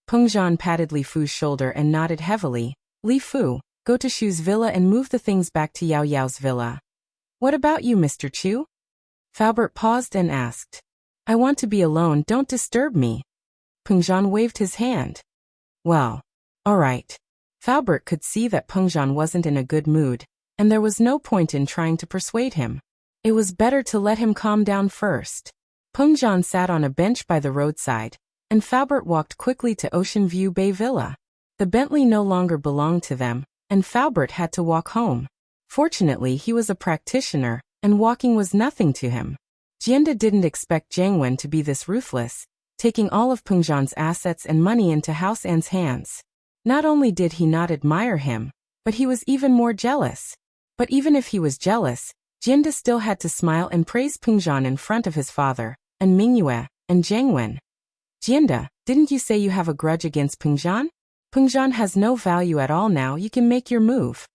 Pingzhan patted Li Fu's shoulder and nodded heavily. Li Fu, go to Shu's villa and move the things back to Yao Yao's villa. What about you, Mr. Chu? Faubert paused and asked. I want to be alone, don't disturb me. Pingzhan waved his hand. Well, all right. Faubert could see that Pingzhan wasn't in a good mood, and there was no point in trying to persuade him. It was better to let him calm down first. Pingzhan sat on a bench by the roadside, and Faubert walked quickly to Ocean View Bay Villa. The Bentley no longer belonged to them, and Faubert had to walk home. Fortunately, he was a practitioner, and walking was nothing to him. Jianda didn't expect Jiang Wen to be this ruthless, taking all of Pingzhan's assets and money into House An's hands. Not only did he not admire him, but he was even more jealous. But even if he was jealous, Jianda still had to smile and praise Pingzhan in front of his father, and Mingyue, and Jiang Wen. Jianda, didn't you say you have a grudge against Pingzhan? Pingzhan has no value at all now, you can make your move.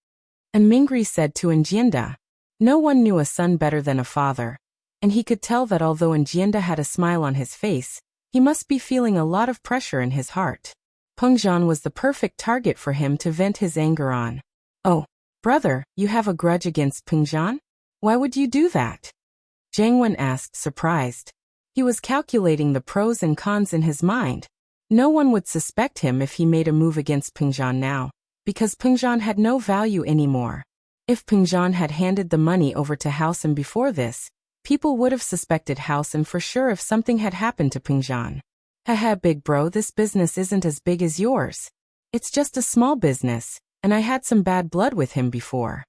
And Mingri said to Jianda. No one knew a son better than a father, and he could tell that although Jianda had a smile on his face, he must be feeling a lot of pressure in his heart. Pingzhan was the perfect target for him to vent his anger on. Oh, brother, you have a grudge against Pingzhan? Why would you do that? Jiang Wen asked, surprised. He was calculating the pros and cons in his mind. No one would suspect him if he made a move against Pingzhan now, because Pingzhan had no value anymore. If Pingzhan had handed the money over to Housen before this, people would have suspected Housen for sure if something had happened to Pingzhan. Haha, big bro, this business isn't as big as yours. It's just a small business, and I had some bad blood with him before.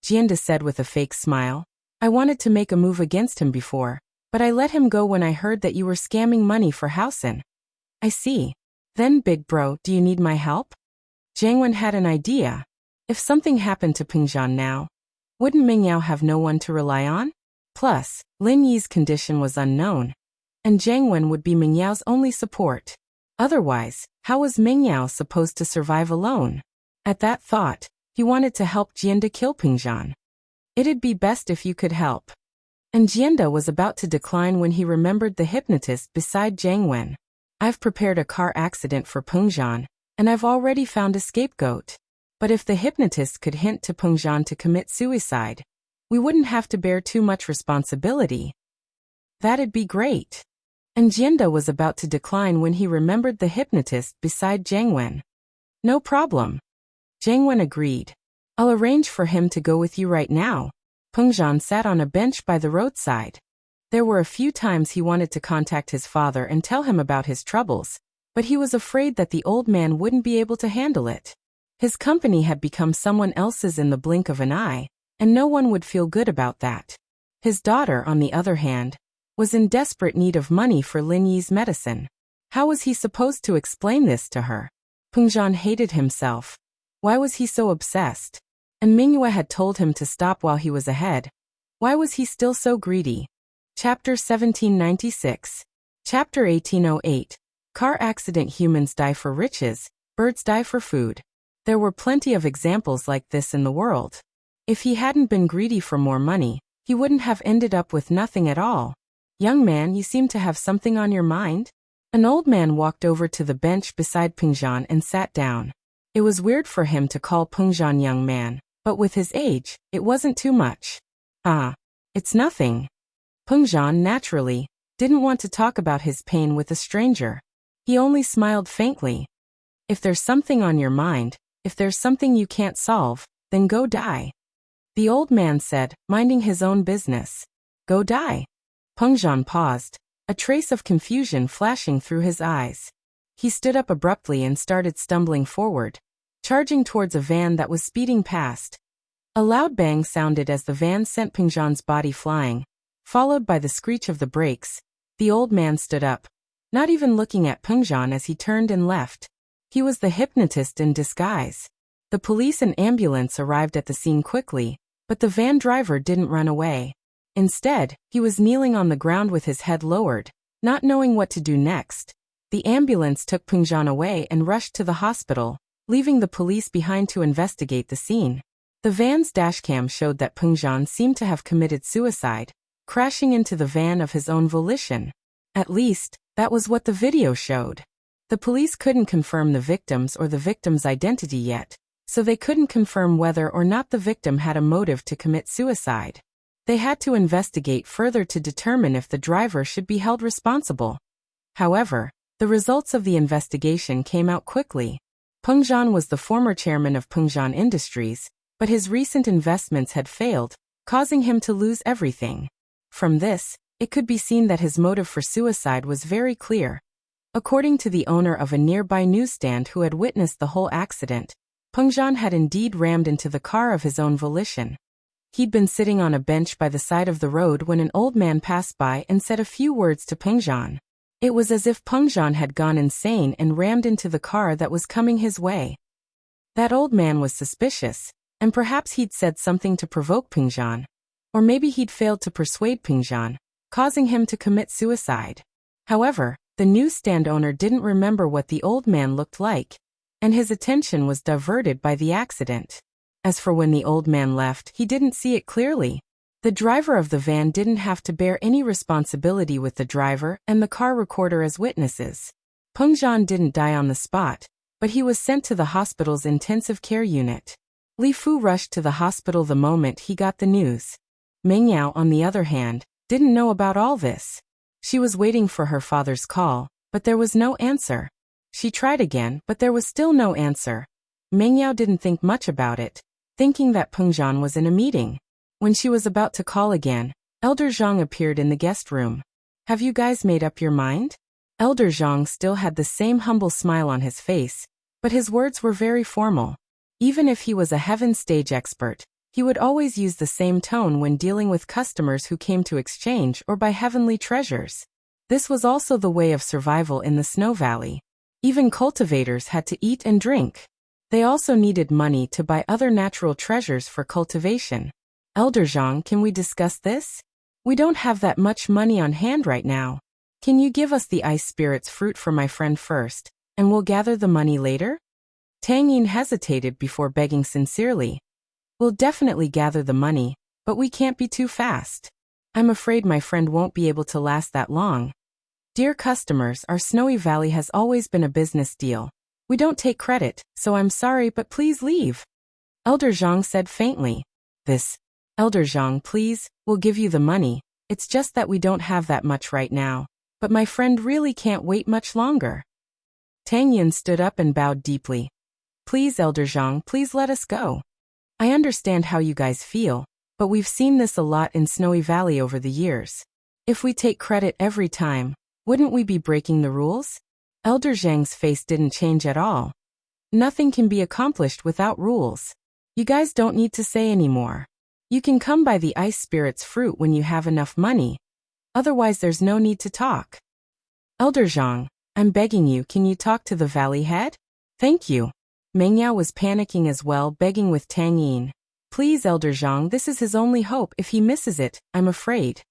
Jianda said with a fake smile. I wanted to make a move against him before, but I let him go when I heard that you were scamming money for Housen. I see. Then, big bro, do you need my help? Jiang Wen had an idea. If something happened to Pingzhan now, wouldn't Mingyao have no one to rely on? Plus, Lin Yi's condition was unknown, and Jiang Wen would be Mingyao's only support. Otherwise, how was Mingyao supposed to survive alone? At that thought, he wanted to help Jianda kill Pingzhan. It'd be best if you could help. And Jianda was about to decline when he remembered the hypnotist beside Jiang Wen. I've prepared a car accident for Pingzhan, and I've already found a scapegoat. But if the hypnotist could hint to Pingzhan to commit suicide, we wouldn't have to bear too much responsibility. That'd be great. And Jianda was about to decline when he remembered the hypnotist beside Jiang Wen. No problem. Jiang Wen agreed. I'll arrange for him to go with you right now. Pingzhan sat on a bench by the roadside. There were a few times he wanted to contact his father and tell him about his troubles, but he was afraid that the old man wouldn't be able to handle it. His company had become someone else's in the blink of an eye, and no one would feel good about that. His daughter, on the other hand, was in desperate need of money for Lin Yi's medicine. How was he supposed to explain this to her? Pingzhan hated himself. Why was he so obsessed? And Mingyue had told him to stop while he was ahead. Why was he still so greedy? Chapter 1796. Chapter 1808. Car accident. Humans die for riches, birds die for food. There were plenty of examples like this in the world. If he hadn't been greedy for more money, he wouldn't have ended up with nothing at all. Young man, you seem to have something on your mind? An old man walked over to the bench beside Pingzhan and sat down. It was weird for him to call Pingzhan young man, But with his age, it wasn't too much. Ah, it's nothing. Peng Zhan, naturally, didn't want to talk about his pain with a stranger. He only smiled faintly. If there's something on your mind, if there's something you can't solve, then go die. The old man said, minding his own business. Go die. Peng Zhan paused, a trace of confusion flashing through his eyes. He stood up abruptly and started stumbling forward, charging towards a van that was speeding past. A loud bang sounded as the van sent Peng Zhan's body flying, followed by the screech of the brakes. The old man stood up, not even looking at Peng Zhan as he turned and left. He was the hypnotist in disguise. The police and ambulance arrived at the scene quickly, but the van driver didn't run away. Instead, he was kneeling on the ground with his head lowered, not knowing what to do next. The ambulance took Peng Zhan away and rushed to the hospital, leaving the police behind to investigate the scene. The van's dashcam showed that Peng Zhan seemed to have committed suicide, crashing into the van of his own volition. At least, that was what the video showed. The police couldn't confirm the victim's or the victim's identity yet, so they couldn't confirm whether or not the victim had a motive to commit suicide. They had to investigate further to determine if the driver should be held responsible. However, the results of the investigation came out quickly. Peng Zhan was the former chairman of Peng Zhan Industries, but his recent investments had failed, causing him to lose everything. From this, it could be seen that his motive for suicide was very clear. According to the owner of a nearby newsstand who had witnessed the whole accident, Peng Zhan had indeed rammed into the car of his own volition. He'd been sitting on a bench by the side of the road when an old man passed by and said a few words to Peng Zhan. It was as if Peng Zhan had gone insane and rammed into the car that was coming his way. That old man was suspicious, and perhaps he'd said something to provoke Peng Zhan. Or maybe he'd failed to persuade Peng Zhan, causing him to commit suicide. However, the newsstand owner didn't remember what the old man looked like, and his attention was diverted by the accident. As for when the old man left, he didn't see it clearly. The driver of the van didn't have to bear any responsibility with the driver and the car recorder as witnesses. Peng Zhan didn't die on the spot, but he was sent to the hospital's intensive care unit. Li Fu rushed to the hospital the moment he got the news. Meng Yao, on the other hand, didn't know about all this. She was waiting for her father's call, but there was no answer. She tried again, but there was still no answer. Meng Yao didn't think much about it, thinking that Peng Zhan was in a meeting. When she was about to call again, Elder Zhang appeared in the guest room. Have you guys made up your mind? Elder Zhang still had the same humble smile on his face, but his words were very formal. Even if he was a heaven stage expert, he would always use the same tone when dealing with customers who came to exchange or buy heavenly treasures. This was also the way of survival in the Snow Valley. Even cultivators had to eat and drink. They also needed money to buy other natural treasures for cultivation. Elder Zhang, can we discuss this? We don't have that much money on hand right now. Can you give us the ice spirit's fruit for my friend first, and we'll gather the money later? Tang Yin hesitated before begging sincerely. We'll definitely gather the money, but we can't be too fast. I'm afraid my friend won't be able to last that long. Dear customers, our Snowy Valley has always been a business deal. We don't take credit, so I'm sorry, but please leave. Elder Zhang said faintly. Elder Zhang, please, we'll give you the money. It's just that we don't have that much right now. But my friend really can't wait much longer. Tang Yin stood up and bowed deeply. Please, Elder Zhang, please let us go. I understand how you guys feel, but we've seen this a lot in Snowy Valley over the years. If we take credit every time, wouldn't we be breaking the rules? Elder Zhang's face didn't change at all. Nothing can be accomplished without rules. You guys don't need to say anymore. You can come by the ice spirit's fruit when you have enough money. Otherwise there's no need to talk. Elder Zhang, I'm begging you, can you talk to the valley head? Thank you. Meng Yao was panicking as well, begging with Tang Yin. Please, Elder Zhang, this is his only hope. If he misses it, I'm afraid.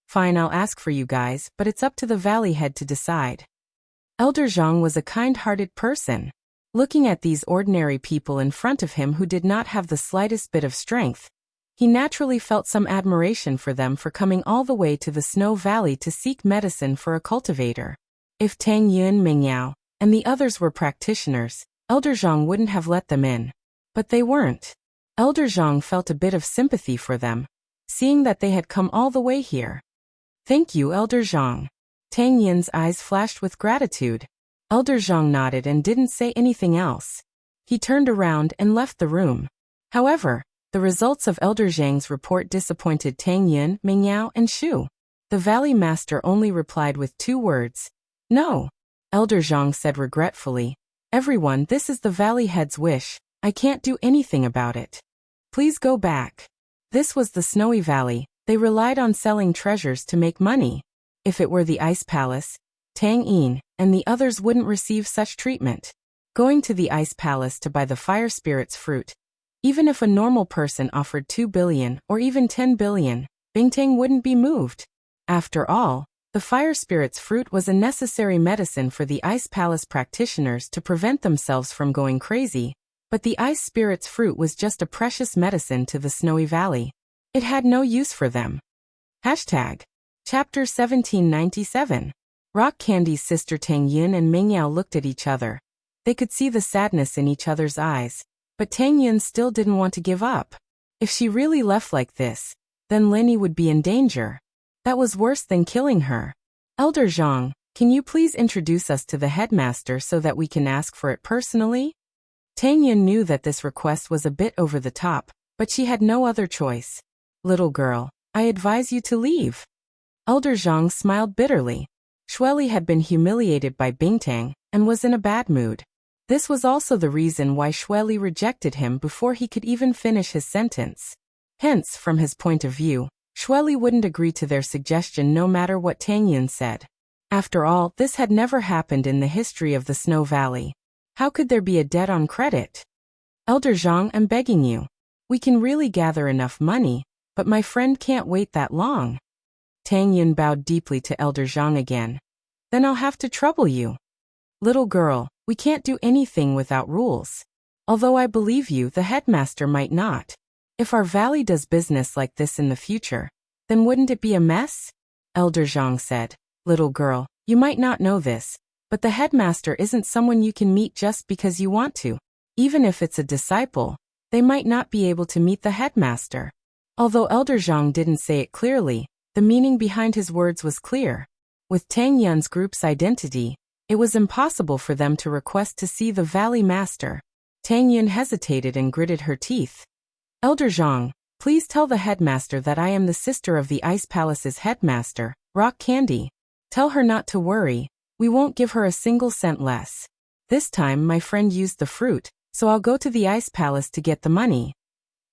Fine, I'll ask for you guys, but it's up to the valley head to decide. Elder Zhang was a kind-hearted person. Looking at these ordinary people in front of him who did not have the slightest bit of strength, he naturally felt some admiration for them for coming all the way to the Snow Valley to seek medicine for a cultivator. If Tang Yun, Meng Yao, and the others were practitioners, Elder Zhang wouldn't have let them in. But they weren't. Elder Zhang felt a bit of sympathy for them, seeing that they had come all the way here. Thank you, Elder Zhang. Tang Yin's eyes flashed with gratitude. Elder Zhang nodded and didn't say anything else. He turned around and left the room. However, the results of Elder Zhang's report disappointed Tang Yin, Mingyao, and Shu. The Valley Master only replied with 2 words. No. Elder Zhang said regretfully. Everyone, this is the Valley Head's wish. I can't do anything about it. Please go back. This was the Snowy Valley. They relied on selling treasures to make money. If it were the Ice Palace, Tang Yin and the others wouldn't receive such treatment. Going to the Ice Palace to buy the Fire Spirit's fruit. Even if a normal person offered 2 billion or even 10 billion, Bingtang wouldn't be moved. After all, the Fire Spirit's fruit was a necessary medicine for the Ice Palace practitioners to prevent themselves from going crazy, but the Ice Spirit's fruit was just a precious medicine to the Snowy Valley. It had no use for them. Hashtag. Chapter 1797. Rock Candy's sister Tang Yin and Mingyao looked at each other. They could see the sadness in each other's eyes, but Tang Yin still didn't want to give up. If she really left like this, then Lenny would be in danger. That was worse than killing her. Elder Zhang, can you please introduce us to the headmaster so that we can ask for it personally? Tang Yin knew that this request was a bit over the top, but she had no other choice. Little girl, I advise you to leave. Elder Zhang smiled bitterly. Shueli had been humiliated by Bingtang and was in a bad mood. This was also the reason why Shueli rejected him before he could even finish his sentence. Hence, from his point of view, Shueli wouldn't agree to their suggestion no matter what Tang Yin said. After all, this had never happened in the history of the Snow Valley. How could there be a debt on credit? Elder Zhang, I'm begging you. We can really gather enough money, but my friend can't wait that long. Tang Yin bowed deeply to Elder Zhang again. Then I'll have to trouble you. Little girl, we can't do anything without rules. Although I believe you, the headmaster might not. If our valley does business like this in the future, then wouldn't it be a mess? Elder Zhang said. Little girl, you might not know this, but the headmaster isn't someone you can meet just because you want to. Even if it's a disciple, they might not be able to meet the headmaster. Although Elder Zhang didn't say it clearly, the meaning behind his words was clear. With Tang Yun's group's identity, it was impossible for them to request to see the Valley Master. Tang Yun hesitated and gritted her teeth. Elder Zhang, please tell the headmaster that I am the sister of the Ice Palace's headmaster, Rock Candy. Tell her not to worry, we won't give her a single cent less. This time my friend used the fruit, so I'll go to the Ice Palace to get the money.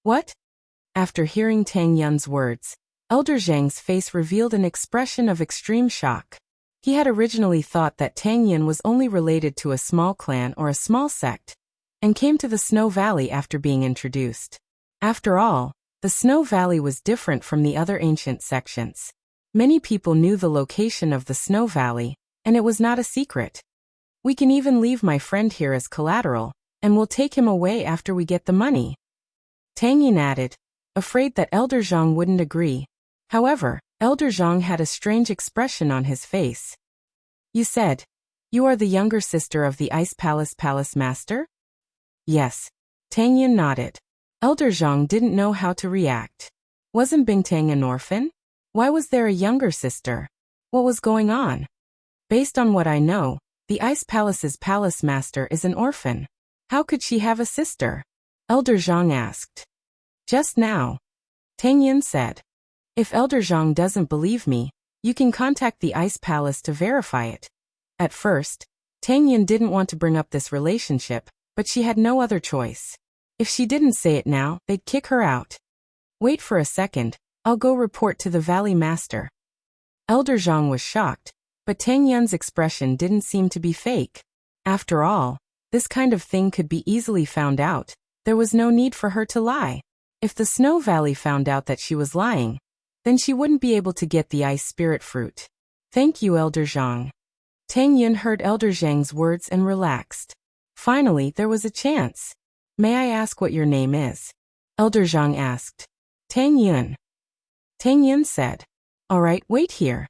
What? After hearing Tang Yun's words, Elder Zhang's face revealed an expression of extreme shock. He had originally thought that Tang Yun was only related to a small clan or a small sect, and came to the Snow Valley after being introduced. After all, the Snow Valley was different from the other ancient sections. Many people knew the location of the Snow Valley, and it was not a secret. We can even leave my friend here as collateral, and we'll take him away after we get the money. Tang Yin added, afraid that Elder Zhang wouldn't agree. However, Elder Zhang had a strange expression on his face. You said, you are the younger sister of the Ice Palace Palace Master? Yes. Tang Yin nodded. Elder Zhang didn't know how to react. Wasn't Bingtang an orphan? Why was there a younger sister? What was going on? Based on what I know, the Ice Palace's Palace Master is an orphan. How could she have a sister? Elder Zhang asked. Just now. Tang Yin said. If Elder Zhang doesn't believe me, you can contact the Ice Palace to verify it. At first, Tang Yin didn't want to bring up this relationship, but she had no other choice. If she didn't say it now, they'd kick her out. Wait for a second, I'll go report to the Valley Master. Elder Zhang was shocked, but Tang Yun's expression didn't seem to be fake. After all, this kind of thing could be easily found out. There was no need for her to lie. If the Snow Valley found out that she was lying, then she wouldn't be able to get the ice spirit fruit. Thank you, Elder Zhang. Tang Yun heard Elder Zhang's words and relaxed. Finally, there was a chance. May I ask what your name is? Elder Zhang asked. Tang Yun. Tang Yun said. All right, wait here.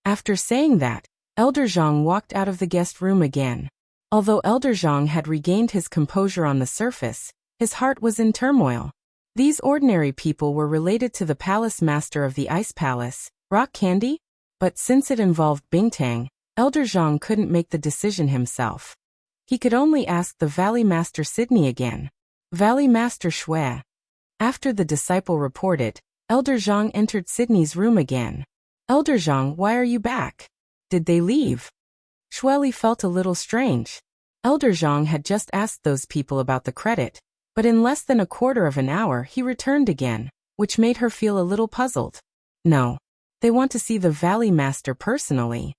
After saying that, Elder Zhang walked out of the guest room again. Although Elder Zhang had regained his composure on the surface, his heart was in turmoil. These ordinary people were related to the palace master of the Ice Palace, Rock Candy? But since it involved Bingtang, Elder Zhang couldn't make the decision himself. He could only ask the Valley Master Sydney again. Valley Master Shui. After the disciple reported, Elder Zhang entered Sydney's room again. Elder Zhang, why are you back? Did they leave? Shui felt a little strange. Elder Zhang had just asked those people about the credit, but in less than a quarter of an hour he returned again, which made her feel a little puzzled. No. They want to see the Valley Master personally.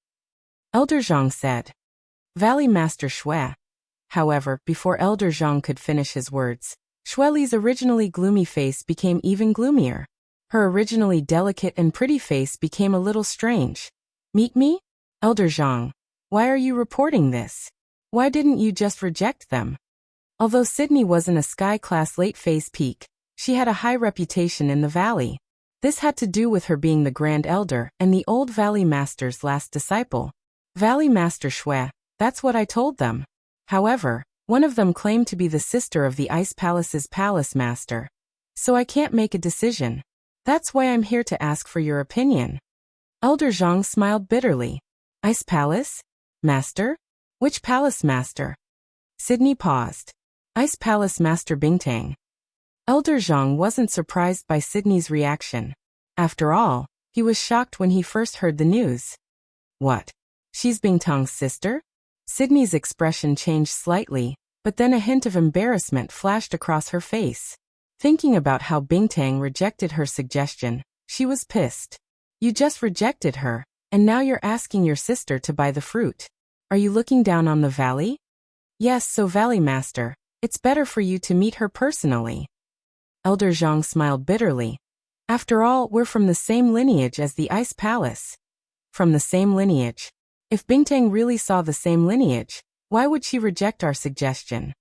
Elder Zhang said. Valley Master Shui. However, before Elder Zhang could finish his words, Shui's originally gloomy face became even gloomier. Her originally delicate and pretty face became a little strange. Meet me? Elder Zhang. Why are you reporting this? Why didn't you just reject them? Although Sydney wasn't a sky-class late-phase peak, she had a high reputation in the valley. This had to do with her being the Grand Elder and the old Valley Master's last disciple. Valley Master Shui, that's what I told them. However, one of them claimed to be the sister of the Ice Palace's palace master. So I can't make a decision. That's why I'm here to ask for your opinion. Elder Zhang smiled bitterly. Ice Palace? Master? Which palace master? Sydney paused. Ice Palace Master Bingtang. Elder Zhang wasn't surprised by Sydney's reaction. After all, he was shocked when he first heard the news. What? She's Bingtang's sister? Sydney's expression changed slightly, but then a hint of embarrassment flashed across her face. Thinking about how Bingtang rejected her suggestion, she was pissed. You just rejected her, and now you're asking your sister to buy the fruit. Are you looking down on the valley? Yes, so Valley Master, it's better for you to meet her personally. Elder Zhang smiled bitterly. After all, we're from the same lineage as the Ice Palace. From the same lineage. If Bingtang really saw the same lineage, why would she reject our suggestion?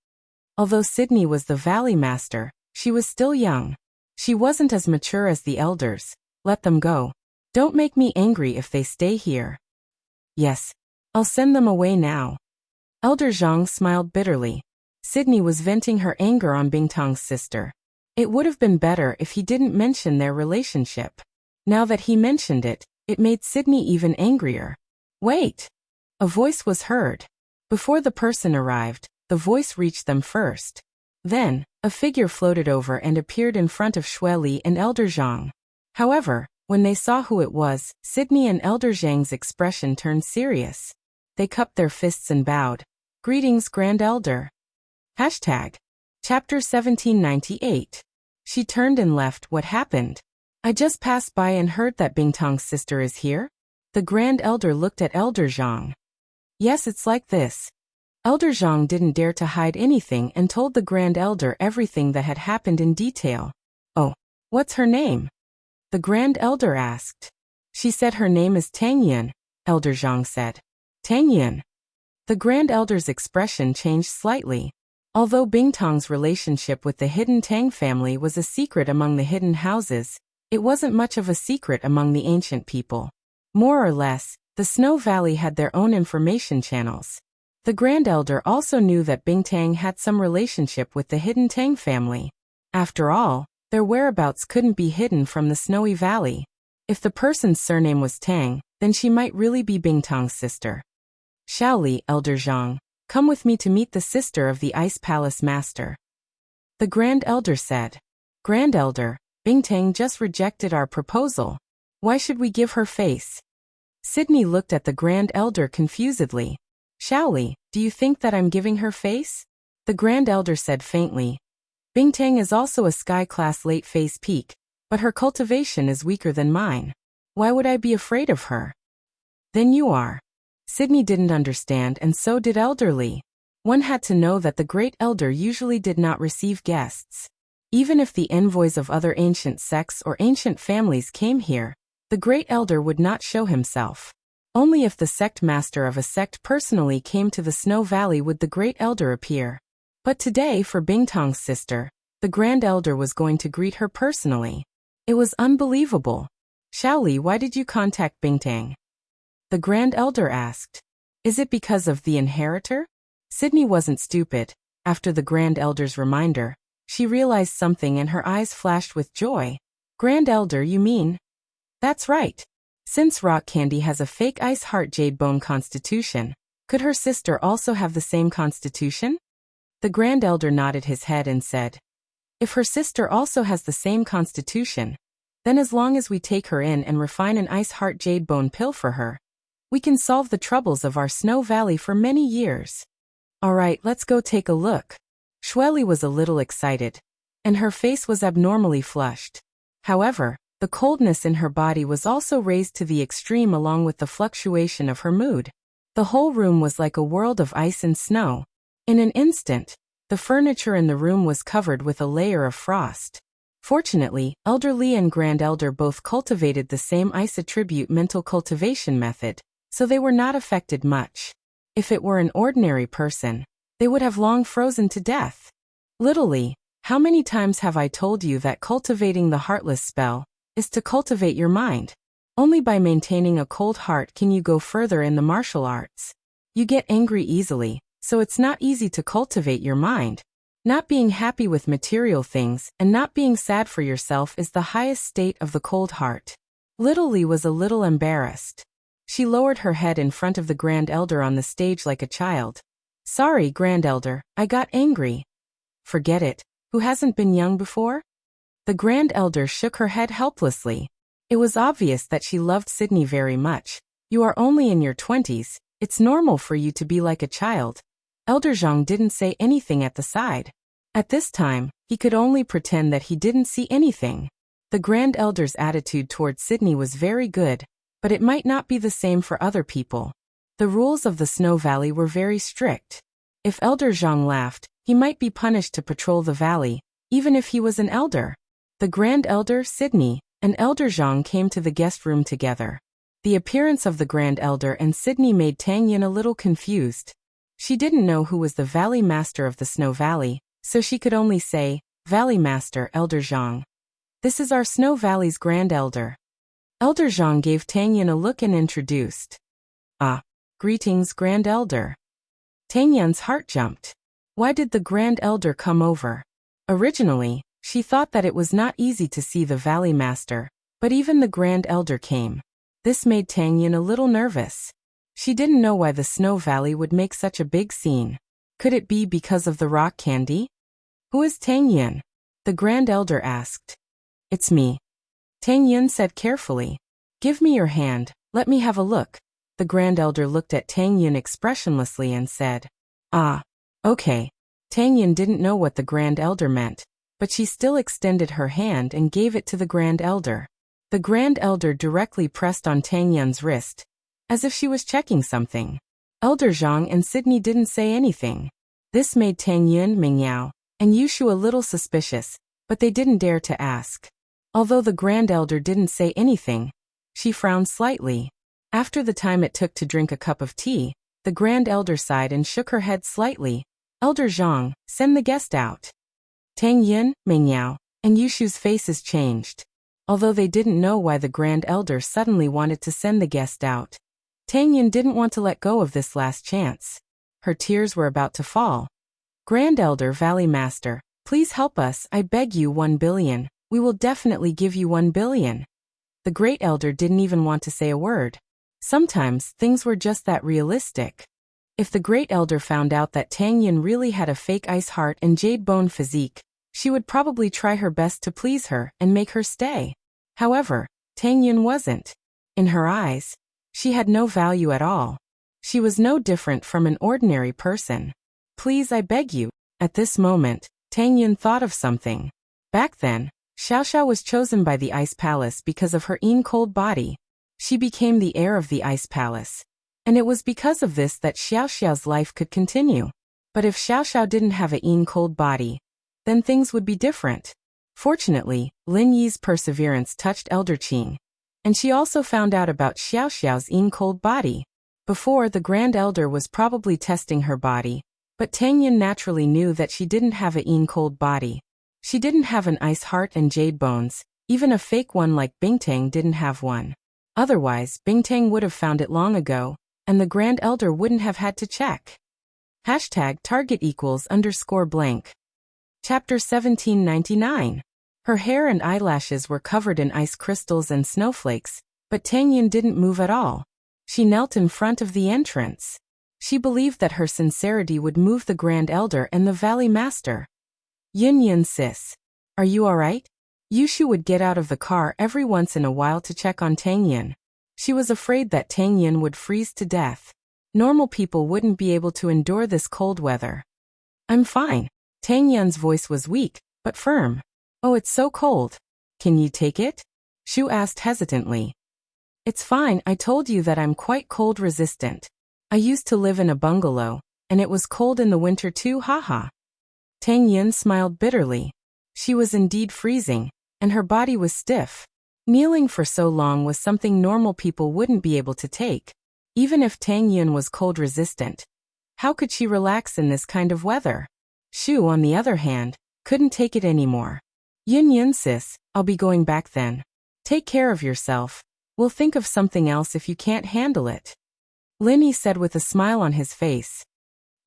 Although Sydney was the Valley Master, she was still young. She wasn't as mature as the elders. Let them go. Don't make me angry if they stay here. Yes. I'll send them away now. Elder Zhang smiled bitterly. Sydney was venting her anger on Bingtang's sister. It would have been better if he didn't mention their relationship. Now that he mentioned it, it made Sydney even angrier. Wait! A voice was heard. Before the person arrived, the voice reached them first. Then, a figure floated over and appeared in front of Shui and Elder Zhang. However, when they saw who it was, Sydney and Elder Zhang's expression turned serious. They cupped their fists and bowed. Greetings, Grand Elder. Hashtag. Chapter 1798. She turned and left. What happened? I just passed by and heard that Bingtang's sister is here. The Grand Elder looked at Elder Zhang. Yes, it's like this. Elder Zhang didn't dare to hide anything and told the Grand Elder everything that had happened in detail. Oh, what's her name? The Grand Elder asked. She said her name is Tang Yun, Elder Zhang said. Tang Yun. The Grand Elder's expression changed slightly. Although Bingtang's relationship with the hidden Tang family was a secret among the hidden houses, it wasn't much of a secret among the ancient people. More or less, the Snow Valley had their own information channels. The Grand Elder also knew that Bingtang had some relationship with the hidden Tang family. After all, their whereabouts couldn't be hidden from the Snowy Valley. If the person's surname was Tang, then she might really be Bingtang's sister. Shaoli, Elder Zhang, come with me to meet the sister of the Ice Palace Master. The Grand Elder said. Grand Elder, Bingtang just rejected our proposal. Why should we give her face? Sydney looked at the Grand Elder confusedly. Shaoli, do you think that I'm giving her face? The Grand Elder said faintly. Bingtang is also a sky-class late-phase peak, but her cultivation is weaker than mine. Why would I be afraid of her? Then you are. Sydney didn't understand, and so did Elder Li. One had to know that the Great Elder usually did not receive guests. Even if the envoys of other ancient sects or ancient families came here, the Great Elder would not show himself. Only if the sect master of a sect personally came to the Snow Valley would the Great Elder appear. But today, for Bingtang's sister, the Grand Elder was going to greet her personally. It was unbelievable. Shaoli, why did you contact Bingtang? The Grand Elder asked. Is it because of the inheritor? Sydney wasn't stupid. After the Grand Elder's reminder, She realized something and her eyes flashed with joy. Grand Elder, you mean? That's right. Since Rock Candy has a fake ice heart jade bone constitution, could her sister also have the same constitution? The Grand Elder nodded his head and said, if her sister also has the same constitution, then as long as we take her in and refine an ice heart jade bone pill for her, we can solve the troubles of our Snow Valley for many years. All right, let's go take a look. Shueli was a little excited, and her face was abnormally flushed. However, the coldness in her body was also raised to the extreme along with the fluctuation of her mood. The whole room was like a world of ice and snow. In an instant, the furniture in the room was covered with a layer of frost. Fortunately, Elder Lee and Grand Elder both cultivated the same ice attribute mental cultivation method, so they were not affected much. If it were an ordinary person, they would have long frozen to death. Little Lee, how many times have I told you that cultivating the Heartless spell is to cultivate your mind? Only by maintaining a cold heart can you go further in the martial arts. You get angry easily, so it's not easy to cultivate your mind. Not being happy with material things and not being sad for yourself is the highest state of the cold heart. Little Lee was a little embarrassed. She lowered her head in front of the Grand Elder on the stage like a child. Sorry, Grand Elder, I got angry. Forget it. Who hasn't been young before? The Grand Elder shook her head helplessly. It was obvious that she loved Sydney very much. You are only in your 20s, it's normal for you to be like a child. Elder Zhang didn't say anything at the side. At this time, he could only pretend that he didn't see anything. The Grand Elder's attitude toward Sydney was very good, but it might not be the same for other people. The rules of the Snow Valley were very strict. If Elder Zhang laughed, he might be punished to patrol the valley, even if he was an elder. The Grand Elder, Sydney, and Elder Zhang came to the guest room together. The appearance of the Grand Elder and Sydney made Tang Yin a little confused. She didn't know who was the Valley Master of the Snow Valley, so she could only say, Valley Master, Elder Zhang. This is our Snow Valley's Grand Elder. Elder Zhang gave Tang Yin a look and introduced. Greetings, Grand Elder. Tang Yin's heart jumped. Why did the Grand Elder come over? Originally, she thought that it was not easy to see the Valley Master, but even the Grand Elder came. This made Tang Yin a little nervous. She didn't know why the Snow Valley would make such a big scene. Could it be because of the rock candy? Who is Tang Yin? The Grand Elder asked. It's me. Tang Yin said carefully. Give me your hand, let me have a look. The Grand Elder looked at Tang Yin expressionlessly and said, okay. Tang Yin didn't know what the Grand Elder meant, but she still extended her hand and gave it to the Grand Elder. The Grand Elder directly pressed on Tang Yin's wrist, as if she was checking something. Elder Zhang and Sydney didn't say anything. This made Tang Yin, Mingyao, and Yushu a little suspicious, but they didn't dare to ask. Although the Grand Elder didn't say anything, she frowned slightly. After the time it took to drink a cup of tea, the Grand Elder sighed and shook her head slightly. Elder Zhang, send the guest out. Tang Yin, Mingyao, and Yushu's faces changed. Although they didn't know why the Grand Elder suddenly wanted to send the guest out, Tang Yin didn't want to let go of this last chance. Her tears were about to fall. Grand Elder, Valley Master, please help us, I beg you, 1 billion. We will definitely give you 1 billion. The Great Elder didn't even want to say a word. Sometimes, things were just that realistic. If the Great Elder found out that Tang Yin really had a fake ice heart and jade bone physique, she would probably try her best to please her and make her stay. However, Tang Yin wasn't. In her eyes, she had no value at all. She was no different from an ordinary person. Please, I beg you. At this moment, Tang Yin thought of something. Back then, Xiaoxiao was chosen by the Ice Palace because of her cold body. She became the heir of the Ice Palace. And it was because of this that Xiaoxiao's life could continue. But if Xiaoxiao didn't have a cold body, then things would be different. Fortunately, Lin Yi's perseverance touched Elder Qing, and she also found out about Xiaoxiao's cold body. Before, the Grand Elder was probably testing her body, but Tang Yin naturally knew that she didn't have a cold body. She didn't have an ice heart and jade bones, even a fake one like Bingtang didn't have one. Otherwise, Bingtang would have found it long ago, and the Grand Elder wouldn't have had to check. #target=_blank. Chapter 1799. Her hair and eyelashes were covered in ice crystals and snowflakes, but Tang Yun didn't move at all. She knelt in front of the entrance. She believed that her sincerity would move the Grand Elder and the Valley Master. Yun sis. Are you alright? Yushu would get out of the car every once in a while to check on Tang Yun. She was afraid that Tang Yun would freeze to death. Normal people wouldn't be able to endure this cold weather. I'm fine. Tang Yun's voice was weak, but firm. Oh, it's so cold. Can you take it? Shu asked hesitantly. It's fine, I told you that I'm quite cold resistant. I used to live in a bungalow, and it was cold in the winter too, haha. Tang Yun smiled bitterly. She was indeed freezing, and her body was stiff. Kneeling for so long was something normal people wouldn't be able to take. Even if Tang Yun was cold resistant, how could she relax in this kind of weather? Shu, on the other hand, couldn't take it anymore. Yun sis, I'll be going back then. Take care of yourself. We'll think of something else if you can't handle it. Linny said with a smile on his face.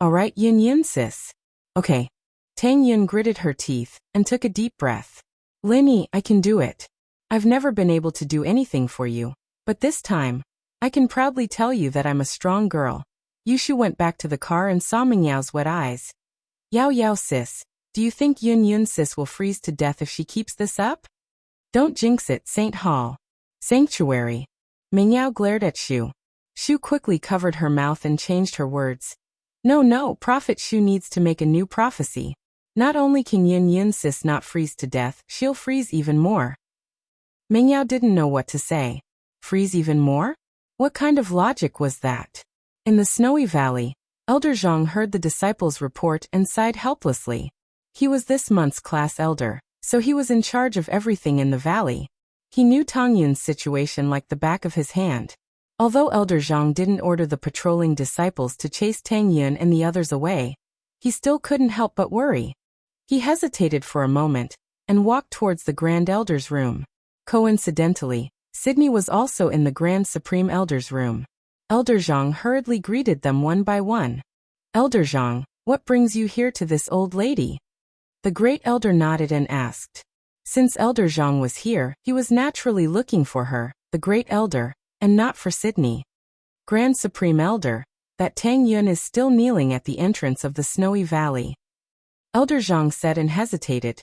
Alright Yun sis. Okay. Tang Yun gritted her teeth and took a deep breath. Linny, I can do it. I've never been able to do anything for you, but this time, I can proudly tell you that I'm a strong girl. Yushu went back to the car and saw Ming Yao's wet eyes. Yao sis, do you think Yun sis will freeze to death if she keeps this up? Don't jinx it, St. Hall. Sanctuary. Ming Yao glared at Shu. Shu quickly covered her mouth and changed her words. No, Prophet Shu needs to make a new prophecy. Not only can Yun sis not freeze to death, she'll freeze even more. Ming Yao didn't know what to say. Freeze even more? What kind of logic was that? In the snowy valley, Elder Zhang heard the disciples' report and sighed helplessly. He was this month's class elder, so he was in charge of everything in the valley. He knew Tang Yun's situation like the back of his hand. Although Elder Zhang didn't order the patrolling disciples to chase Tang Yun and the others away, he still couldn't help but worry. He hesitated for a moment and walked towards the Grand Elder's room. Coincidentally, Sydney was also in the Grand Supreme Elder's room. Elder Zhang hurriedly greeted them one by one. Elder Zhang, what brings you here to this old lady? The Great Elder nodded and asked. Since Elder Zhang was here, he was naturally looking for her, the Great Elder, and not for Sydney. Grand Supreme Elder, that Tang Yun is still kneeling at the entrance of the snowy valley. Elder Zhang said and hesitated.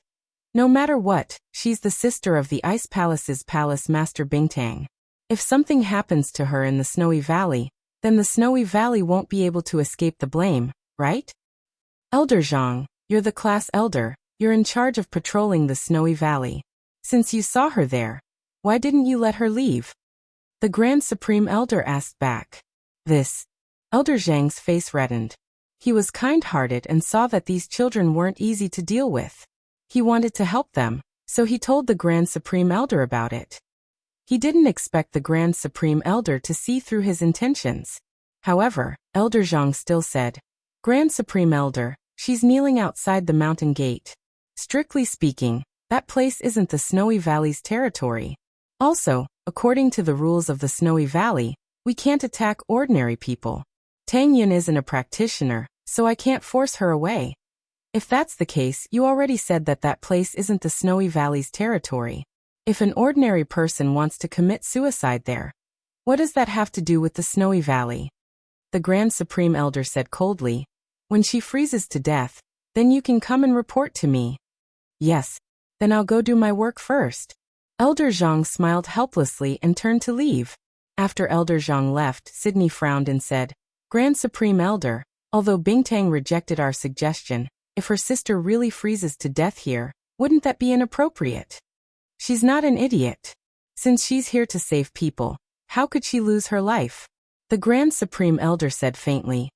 No matter what, she's the sister of the Ice Palace's Palace Master Bingtang. If something happens to her in the Snowy Valley, then the Snowy Valley won't be able to escape the blame, right? Elder Zhang, you're the class elder, you're in charge of patrolling the Snowy Valley. Since you saw her there, why didn't you let her leave? The Grand Supreme Elder asked back. This. Elder Zhang's face reddened. He was kind-hearted and saw that these children weren't easy to deal with. He wanted to help them, so he told the Grand Supreme Elder about it. He didn't expect the Grand Supreme Elder to see through his intentions. However, Elder Zhang still said, Grand Supreme Elder, she's kneeling outside the mountain gate. Strictly speaking, that place isn't the Snowy Valley's territory. Also, according to the rules of the Snowy Valley, we can't attack ordinary people. Tang Yun isn't a practitioner, so I can't force her away. If that's the case, you already said that that place isn't the Snowy Valley's territory. If an ordinary person wants to commit suicide there, what does that have to do with the Snowy Valley? The Grand Supreme Elder said coldly, when she freezes to death, then you can come and report to me. Yes, then I'll go do my work first. Elder Zhang smiled helplessly and turned to leave. After Elder Zhang left, Sydney frowned and said, Grand Supreme Elder, although Bingtang rejected our suggestion, if her sister really freezes to death here, wouldn't that be inappropriate? She's not an idiot. Since she's here to save people, how could she lose her life? The Grand Supreme Elder said faintly.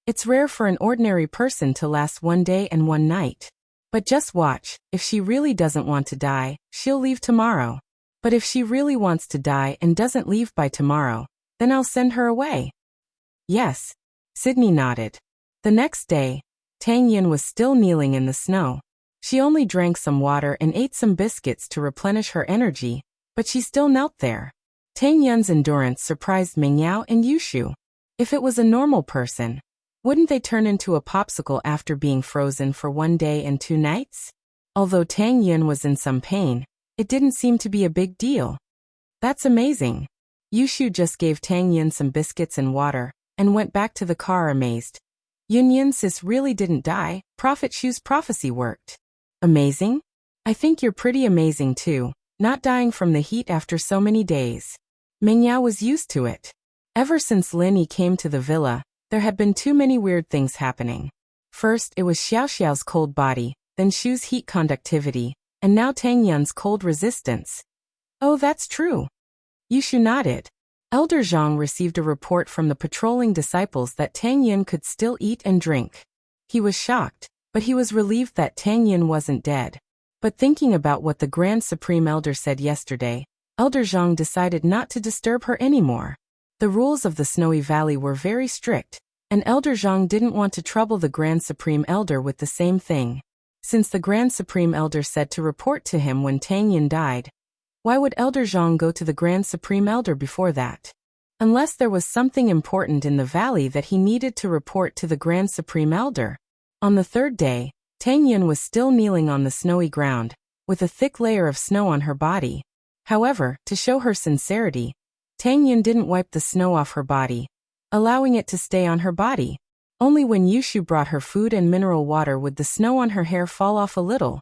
It's rare for an ordinary person to last one day and one night. But just watch, if she really doesn't want to die, she'll leave tomorrow. But if she really wants to die and doesn't leave by tomorrow, then I'll send her away. Yes. Sydney nodded. The next day, Tang Yun was still kneeling in the snow. She only drank some water and ate some biscuits to replenish her energy, but she still knelt there. Tang Yun's endurance surprised Ming Yao and Yushu. If it was a normal person, Wouldn't they turn into a popsicle after being frozen for 1 day and 2 nights? Although Tang Yun was in some pain, it didn't seem to be a big deal. That's amazing. Yushu just gave Tang Yun some biscuits and water, and went back to the car amazed. Yun sis really didn't die. Prophet Shu's prophecy worked. Amazing? I think you're pretty amazing too, not dying from the heat after so many days. Mengyao was used to it. Ever since Lin Yi came to the villa, there had been too many weird things happening. First, it was Xiaoxiao's cold body, then Shu's heat conductivity, and now Tang Yun's cold resistance. Oh, that's true. Yushu nodded. Elder Zhang received a report from the patrolling disciples that Tang Yun could still eat and drink. He was shocked, but he was relieved that Tang Yun wasn't dead. But thinking about what the Grand Supreme Elder said yesterday, Elder Zhang decided not to disturb her anymore. The rules of the Snowy Valley were very strict, and Elder Zhang didn't want to trouble the Grand Supreme Elder with the same thing. Since the Grand Supreme Elder said to report to him when Tang Yun died, why would Elder Zhang go to the Grand Supreme Elder before that? Unless there was something important in the valley that he needed to report to the Grand Supreme Elder. On the third day, Tang Yun was still kneeling on the snowy ground, with a thick layer of snow on her body. However, to show her sincerity, Tang Yun didn't wipe the snow off her body, allowing it to stay on her body. Only when Yushu brought her food and mineral water would the snow on her hair fall off a little.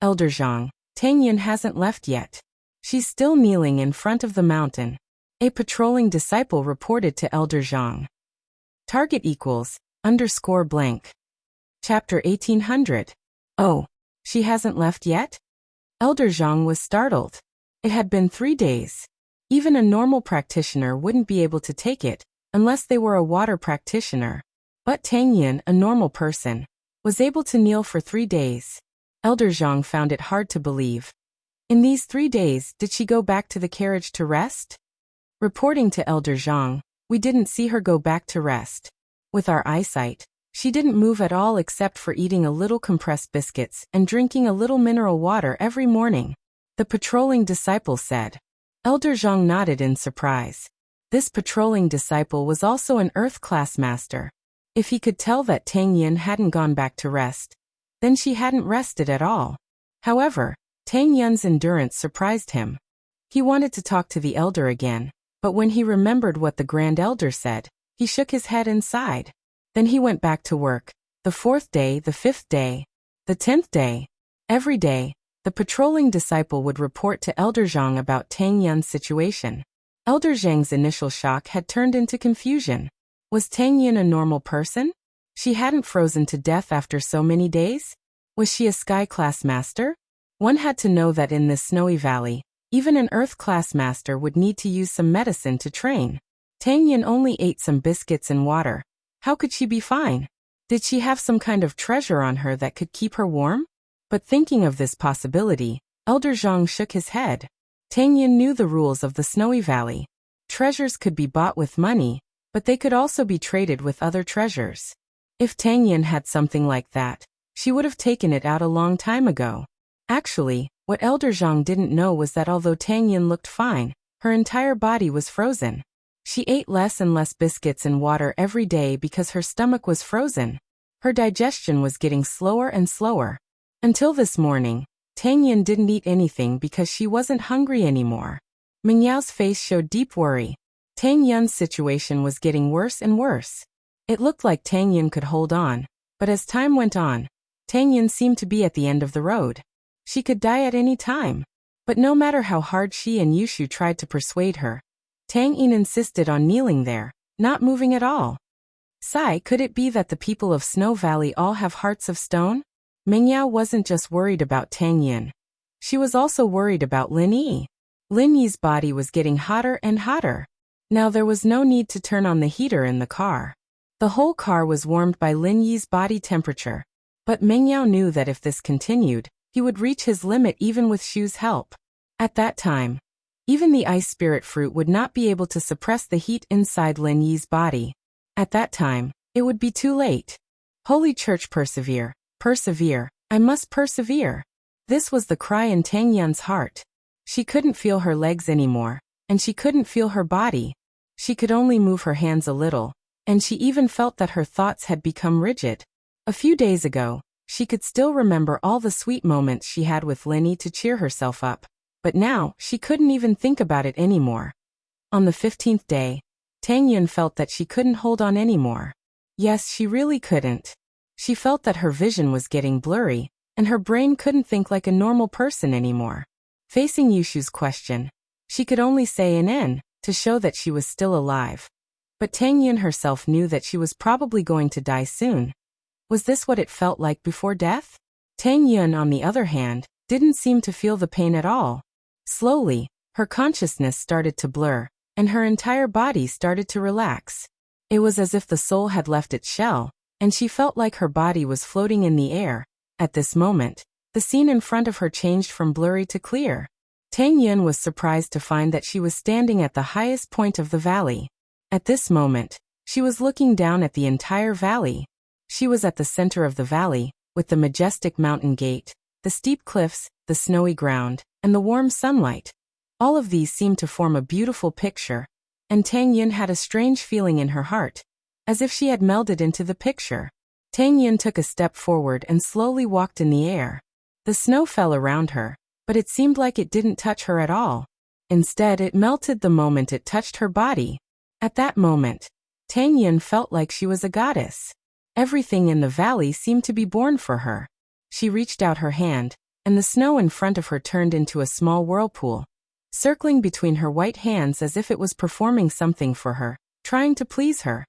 Elder Zhang, Tang Yun hasn't left yet. She's still kneeling in front of the mountain. A patrolling disciple reported to Elder Zhang. Target =_ blank. Chapter 1800. Oh, she hasn't left yet? Elder Zhang was startled. It had been 3 days. Even a normal practitioner wouldn't be able to take it, unless they were a water practitioner. But Tang Yun, a normal person, was able to kneel for 3 days. Elder Zhang found it hard to believe. In these 3 days, did she go back to the carriage to rest? Reporting to Elder Zhang, we didn't see her go back to rest. With our eyesight, she didn't move at all except for eating a little compressed biscuits and drinking a little mineral water every morning, the patrolling disciple said. Elder Zhang nodded in surprise. This patrolling disciple was also an Earth class master. If he could tell that Tang Yun hadn't gone back to rest, then she hadn't rested at all. However, Tang Yun's endurance surprised him. He wanted to talk to the elder again, but when he remembered what the Grand Elder said, he shook his head and sighed. Then he went back to work. The 4th day, the 5th day, the 10th day. Every day, the patrolling disciple would report to Elder Zhang about Tang Yun's situation. Elder Zhang's initial shock had turned into confusion. Was Tang Yun a normal person? She hadn't frozen to death after so many days? Was she a sky-class master? One had to know that in this snowy valley, even an Earth-class master would need to use some medicine to train. Tang Yun only ate some biscuits and water. How could she be fine? Did she have some kind of treasure on her that could keep her warm? But thinking of this possibility, Elder Zhang shook his head. Tang Yun knew the rules of the snowy valley. Treasures could be bought with money, but they could also be traded with other treasures. If Tang Yun had something like that, she would have taken it out a long time ago. Actually, what Elder Zhang didn't know was that although Tang Yun looked fine, her entire body was frozen. She ate less and less biscuits and water every day because her stomach was frozen. Her digestion was getting slower and slower. Until this morning, Tang Yun didn't eat anything because she wasn't hungry anymore. Mingyao's face showed deep worry. Tang Yun's situation was getting worse and worse. It looked like Tang Yun could hold on, but as time went on, Tang Yun seemed to be at the end of the road. She could die at any time. But no matter how hard she and Yushu tried to persuade her, Tang Yin insisted on kneeling there, not moving at all. Sai, could it be that the people of Snow Valley all have hearts of stone? Mingyao wasn't just worried about Tang Yin. She was also worried about Lin Yi. Lin Yi's body was getting hotter and hotter. Now there was no need to turn on the heater in the car. The whole car was warmed by Lin Yi's body temperature. But Mingyao knew that if this continued, he would reach his limit even with Shu's help. At that time, even the ice spirit fruit would not be able to suppress the heat inside Lin Yi's body. At that time, it would be too late. Holy Church, persevere, persevere, I must persevere. This was the cry in Tang Yun's heart. She couldn't feel her legs anymore, and she couldn't feel her body. She could only move her hands a little, and she even felt that her thoughts had become rigid. A few days ago, she could still remember all the sweet moments she had with Lenny to cheer herself up, but now she couldn't even think about it anymore. On the 15th day, Tang Yun felt that she couldn't hold on anymore. Yes, she really couldn't. She felt that her vision was getting blurry, and her brain couldn't think like a normal person anymore. Facing Yushu's question, she could only say an N to show that she was still alive. But Tang Yun herself knew that she was probably going to die soon. Was this what it felt like before death? Tang Yun, on the other hand, didn't seem to feel the pain at all. Slowly, her consciousness started to blur, and her entire body started to relax. It was as if the soul had left its shell, and she felt like her body was floating in the air. At this moment, the scene in front of her changed from blurry to clear. Tang Yun was surprised to find that she was standing at the highest point of the valley. At this moment, she was looking down at the entire valley. She was at the center of the valley, with the majestic mountain gate, the steep cliffs, the snowy ground, and the warm sunlight. All of these seemed to form a beautiful picture, and Tang Yun had a strange feeling in her heart, as if she had melded into the picture. Tang Yun took a step forward and slowly walked in the air. The snow fell around her, but it seemed like it didn't touch her at all. Instead, it melted the moment it touched her body. At that moment, Tang Yun felt like she was a goddess. Everything in the valley seemed to be born for her. She reached out her hand, and the snow in front of her turned into a small whirlpool, circling between her white hands as if it was performing something for her, trying to please her.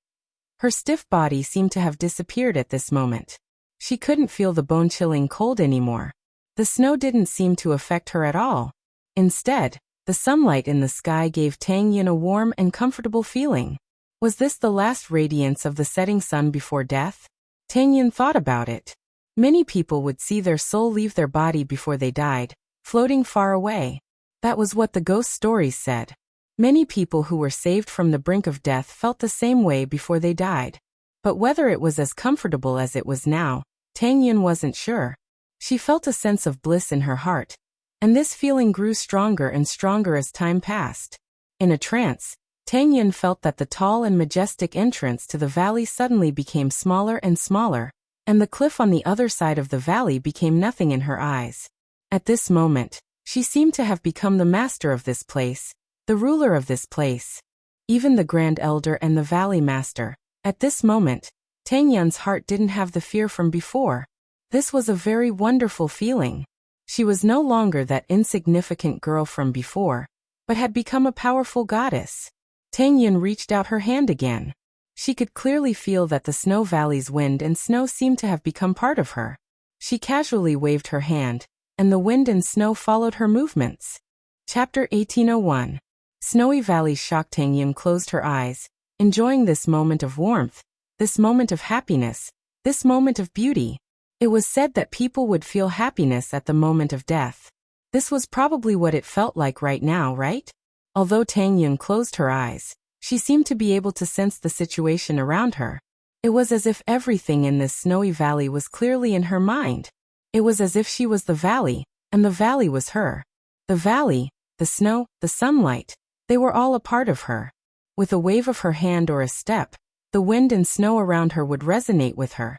Her stiff body seemed to have disappeared at this moment. She couldn't feel the bone-chilling cold anymore. The snow didn't seem to affect her at all. Instead, the sunlight in the sky gave Tang Yun a warm and comfortable feeling. Was this the last radiance of the setting sun before death? Tang Yun thought about it. Many people would see their soul leave their body before they died, floating far away. That was what the ghost stories said. Many people who were saved from the brink of death felt the same way before they died. But whether it was as comfortable as it was now, Tang Yun wasn't sure. She felt a sense of bliss in her heart, and this feeling grew stronger and stronger as time passed. In a trance, Tang Yun felt that the tall and majestic entrance to the valley suddenly became smaller and smaller, and the cliff on the other side of the valley became nothing in her eyes. At this moment, she seemed to have become the master of this place, the ruler of this place. Even the Grand Elder and the Valley Master. At this moment, Tang Yun's heart didn't have the fear from before. This was a very wonderful feeling. She was no longer that insignificant girl from before, but had become a powerful goddess. Tang Yun reached out her hand again. She could clearly feel that the snow valley's wind and snow seemed to have become part of her. She casually waved her hand, and the wind and snow followed her movements. Chapter 1801. Snowy Valley. Shocked, Tang Yun closed her eyes, enjoying this moment of warmth, this moment of happiness, this moment of beauty. It was said that people would feel happiness at the moment of death. This was probably what it felt like right now, right? Although Tang Yun closed her eyes, she seemed to be able to sense the situation around her. It was as if everything in this snowy valley was clearly in her mind. It was as if she was the valley, and the valley was her. The valley, the snow, the sunlight, they were all a part of her. With a wave of her hand or a step, the wind and snow around her would resonate with her.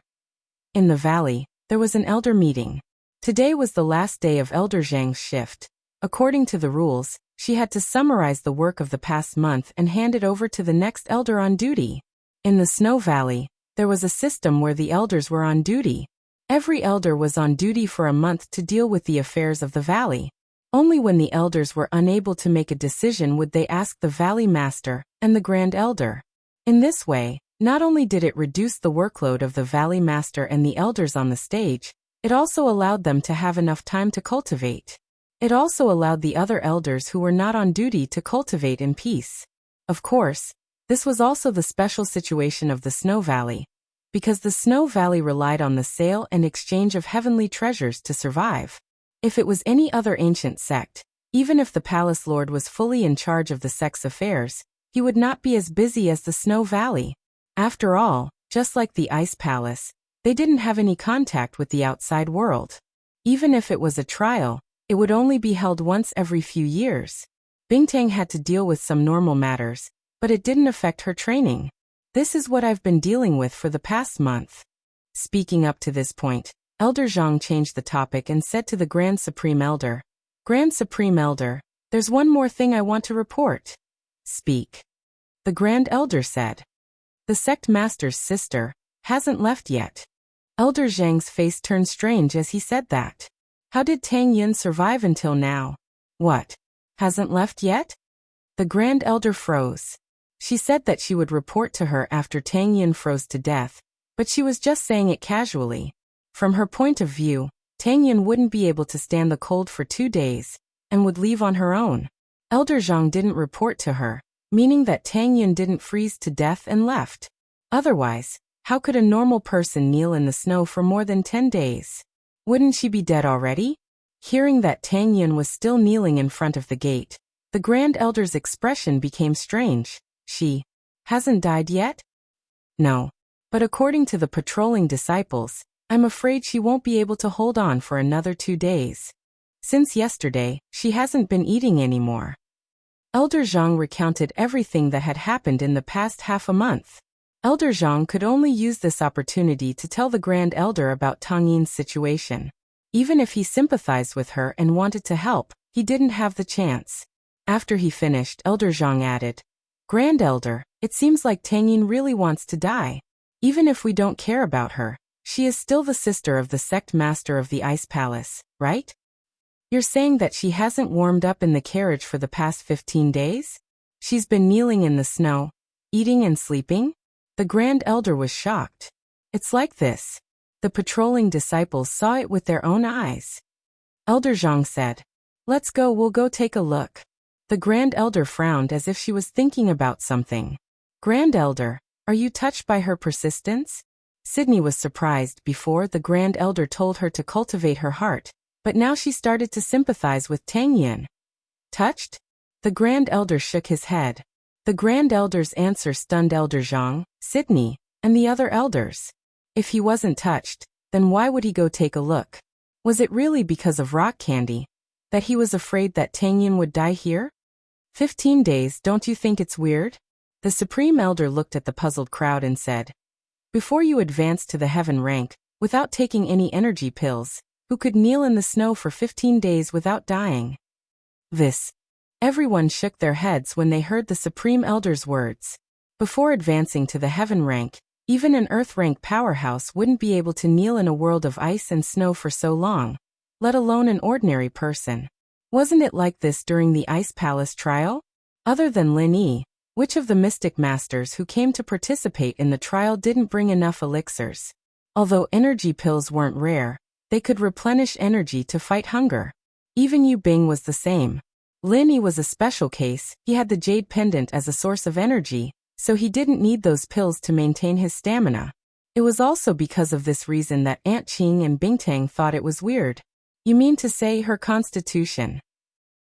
In the valley, there was an elder meeting. Today was the last day of Elder Zhang's shift. According to the rules, she had to summarize the work of the past month and hand it over to the next elder on duty. In the Snow Valley, there was a system where the elders were on duty. Every elder was on duty for a month to deal with the affairs of the valley. Only when the elders were unable to make a decision would they ask the Valley Master and the Grand Elder. In this way, not only did it reduce the workload of the Valley Master and the elders on the stage, it also allowed them to have enough time to cultivate. It also allowed the other elders who were not on duty to cultivate in peace. Of course, this was also the special situation of the Snow Valley, because the Snow Valley relied on the sale and exchange of heavenly treasures to survive. If it was any other ancient sect, even if the Palace Lord was fully in charge of the sect's affairs, he would not be as busy as the Snow Valley. After all, just like the Ice Palace, they didn't have any contact with the outside world. Even if it was a trial, it would only be held once every few years. Bingtang had to deal with some normal matters, but it didn't affect her training. This is what I've been dealing with for the past month. Speaking up to this point, Elder Zhang changed the topic and said to the Grand Supreme Elder, Grand Supreme Elder, there's one more thing I want to report. Speak. The Grand Elder said. The sect master's sister hasn't left yet. Elder Zhang's face turned strange as he said that. How did Tang Yin survive until now? What? Hasn't left yet? The Grand Elder froze. She said that she would report to her after Tang Yin froze to death, but she was just saying it casually. From her point of view, Tang Yin wouldn't be able to stand the cold for 2 days, and would leave on her own. Elder Zhang didn't report to her, meaning that Tang Yin didn't freeze to death and left. Otherwise, how could a normal person kneel in the snow for more than 10 days? Wouldn't she be dead already? Hearing that Tang Yin was still kneeling in front of the gate, the Grand Elder's expression became strange. She hasn't died yet? No. But according to the patrolling disciples, I'm afraid she won't be able to hold on for another 2 days. Since yesterday, she hasn't been eating anymore. Elder Zhang recounted everything that had happened in the past half a month. Elder Zhang could only use this opportunity to tell the Grand Elder about Tang Yin's situation. Even if he sympathized with her and wanted to help, he didn't have the chance. After he finished, Elder Zhang added, Grand Elder, it seems like Tang Yin really wants to die. Even if we don't care about her, she is still the sister of the sect master of the Ice Palace, right? You're saying that she hasn't warmed up in the carriage for the past 15 days? She's been kneeling in the snow, eating and sleeping? The Grand Elder was shocked. It's like this. The patrolling disciples saw it with their own eyes. Elder Zhang said, Let's go, we'll go take a look. The Grand Elder frowned as if she was thinking about something. Grand Elder, are you touched by her persistence? Sydney was surprised. Before, the Grand Elder told her to cultivate her heart, but now she started to sympathize with Tang Yin. Touched? The Grand Elder shook his head. The Grand Elder's answer stunned Elder Zhang, Sydney, and the other elders. If he wasn't touched, then why would he go take a look? Was it really because of rock candy? That he was afraid that Tang Yin would die here? 15 days, don't you think it's weird? The Supreme Elder looked at the puzzled crowd and said, Before you advance to the heaven rank, without taking any energy pills, who could kneel in the snow for 15 days without dying? Everyone shook their heads when they heard the Supreme Elder's words. Before advancing to the heaven rank, even an earth rank powerhouse wouldn't be able to kneel in a world of ice and snow for so long, let alone an ordinary person. Wasn't it like this during the Ice Palace trial? Other than Lin Yi, which of the mystic masters who came to participate in the trial didn't bring enough elixirs? Although energy pills weren't rare, they could replenish energy to fight hunger. Even Yu Bing was the same. Lin Yi was a special case. He had the jade pendant as a source of energy, so he didn't need those pills to maintain his stamina. It was also because of this reason that Aunt Qing and Bingtang thought it was weird. You mean to say her constitution?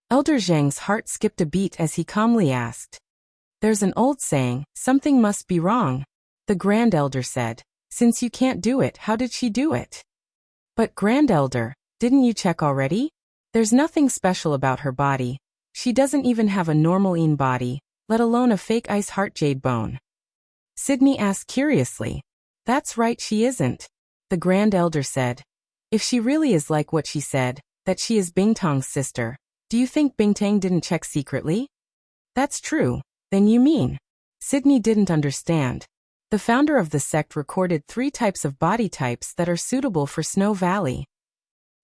Elder Zhang's heart skipped a beat as he calmly asked. There's an old saying, something must be wrong. The Grand Elder said, Since you can't do it, how did she do it? But Grand Elder, didn't you check already? There's nothing special about her body. She doesn't even have a normal Yin body, let alone a fake ice heart jade bone. Sydney asked curiously. That's right, she isn't. The Grand Elder said. If she really is like what she said, that she is Bingtang's sister, do you think Bingtang didn't check secretly? That's true. Then you mean? Sydney didn't understand. The founder of the sect recorded 3 types of body types that are suitable for Snow Valley.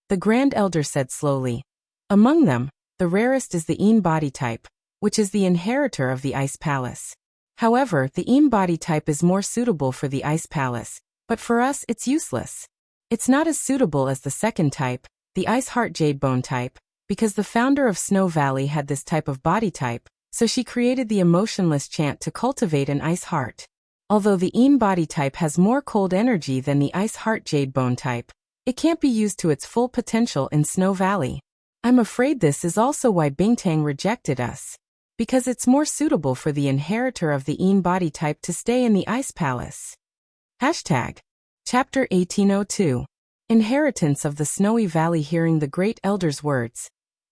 The Grand Elder said slowly. Among them, the rarest is the Yin body type, which is the inheritor of the Ice Palace. However, the Yin body type is more suitable for the Ice Palace, but for us it's useless. It's not as suitable as the second type, the Ice Heart Jade Bone type, because the founder of Snow Valley had this type of body type, so she created the emotionless chant to cultivate an ice heart. Although the Yin body type has more cold energy than the Ice Heart Jade Bone type, it can't be used to its full potential in Snow Valley. I'm afraid this is also why Bingtang rejected us. Because it's more suitable for the inheritor of the Yin body type to stay in the Ice Palace. Hashtag. Chapter 1802. Inheritance of the Snowy Valley. Hearing the Great Elder's words,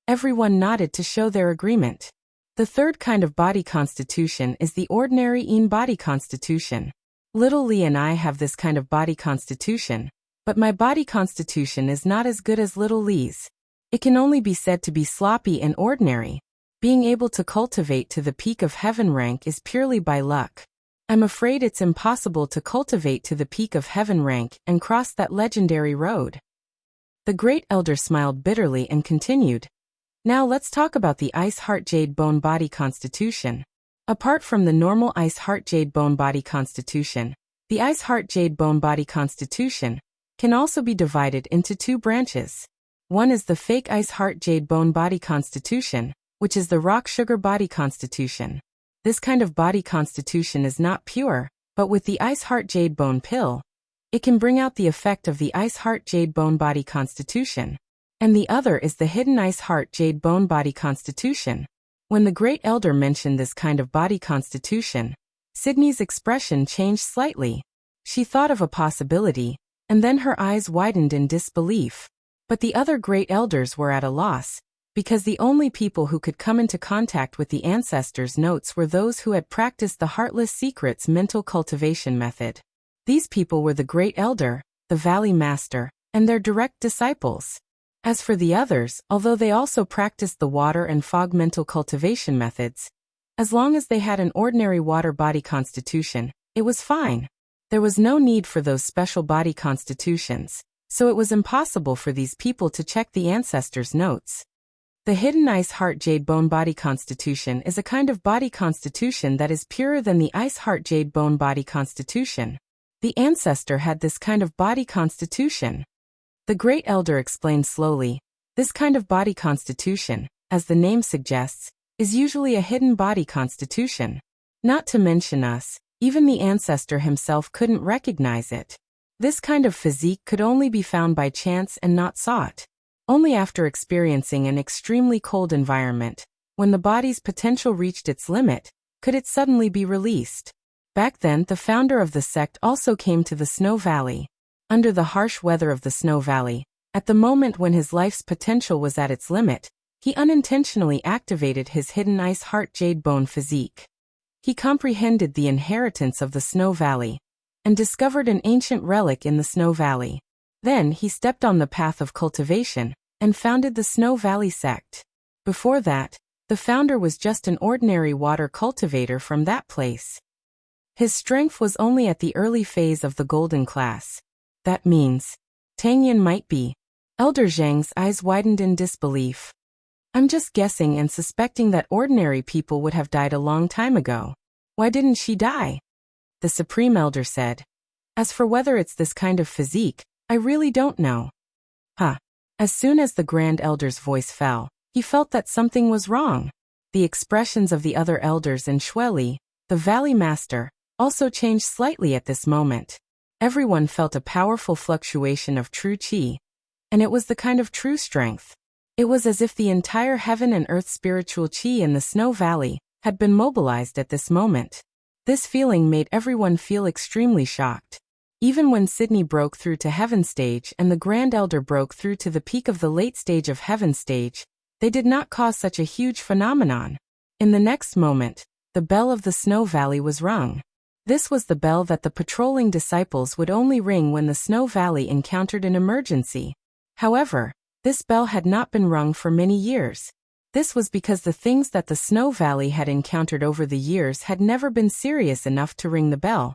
everyone nodded to show their agreement. The third kind of body constitution is the ordinary yin body constitution. Little Li and I have this kind of body constitution, but my body constitution is not as good as Little Li's. It can only be said to be sloppy and ordinary. Being able to cultivate to the peak of heaven rank is purely by luck. I'm afraid it's impossible to cultivate to the peak of heaven rank and cross that legendary road. The Great Elder smiled bitterly and continued. Now let's talk about the Ice Heart Jade Bone Body Constitution. Apart from the normal Ice Heart Jade Bone Body Constitution, the Ice Heart Jade Bone Body Constitution can also be divided into two branches. One is the fake Ice Heart Jade Bone Body Constitution, which is the Rock Sugar Body Constitution. This kind of body constitution is not pure, but with the Ice Heart Jade Bone Pill, it can bring out the effect of the Ice Heart Jade Bone Body Constitution. And the other is the hidden Ice Heart Jade Bone Body Constitution. When the Great Elder mentioned this kind of body constitution, Sydney's expression changed slightly. She thought of a possibility, and then her eyes widened in disbelief. But the other Great Elders were at a loss, because the only people who could come into contact with the ancestors' notes were those who had practiced the Heartless Secrets mental cultivation method. These people were the Great Elder, the Valley Master, and their direct disciples. As for the others, although they also practiced the water and fog mental cultivation methods, as long as they had an ordinary water body constitution, it was fine. There was no need for those special body constitutions, so it was impossible for these people to check the ancestors' notes. The hidden Ice Heart Jade Bone Body Constitution is a kind of body constitution that is purer than the Ice Heart Jade Bone Body Constitution. The ancestor had this kind of body constitution. The Great Elder explained slowly. This kind of body constitution, as the name suggests, is usually a hidden body constitution. Not to mention us, even the ancestor himself couldn't recognize it. This kind of physique could only be found by chance and not sought. Only after experiencing an extremely cold environment, when the body's potential reached its limit, could it suddenly be released. Back then, the founder of the sect also came to the Snow Valley. Under the harsh weather of the Snow Valley, at the moment when his life's potential was at its limit, he unintentionally activated his hidden Ice Heart Jade Bone physique. He comprehended the inheritance of the Snow Valley and discovered an ancient relic in the Snow Valley. Then he stepped on the path of cultivation and founded the Snow Valley sect. Before that, the founder was just an ordinary water cultivator from that place. His strength was only at the early phase of the golden class. That means, Tang Yin might be. Elder Zhang's eyes widened in disbelief. I'm just guessing and suspecting that ordinary people would have died a long time ago. Why didn't she die? The Supreme Elder said. As for whether it's this kind of physique, I really don't know. As soon as the Grand Elder's voice fell, he felt that something was wrong. The expressions of the other elders and Xueli, the Valley Master, also changed slightly at this moment. Everyone felt a powerful fluctuation of true qi, and it was the kind of true strength. It was as if the entire heaven and earth spiritual qi in the Snow Valley had been mobilized at this moment. This feeling made everyone feel extremely shocked. Even when Sydney broke through to Heaven stage and the Grand Elder broke through to the peak of the late stage of Heaven stage, they did not cause such a huge phenomenon. In the next moment, the bell of the Snow Valley was rung. This was the bell that the patrolling disciples would only ring when the Snow Valley encountered an emergency. However, this bell had not been rung for many years. This was because the things that the Snow Valley had encountered over the years had never been serious enough to ring the bell.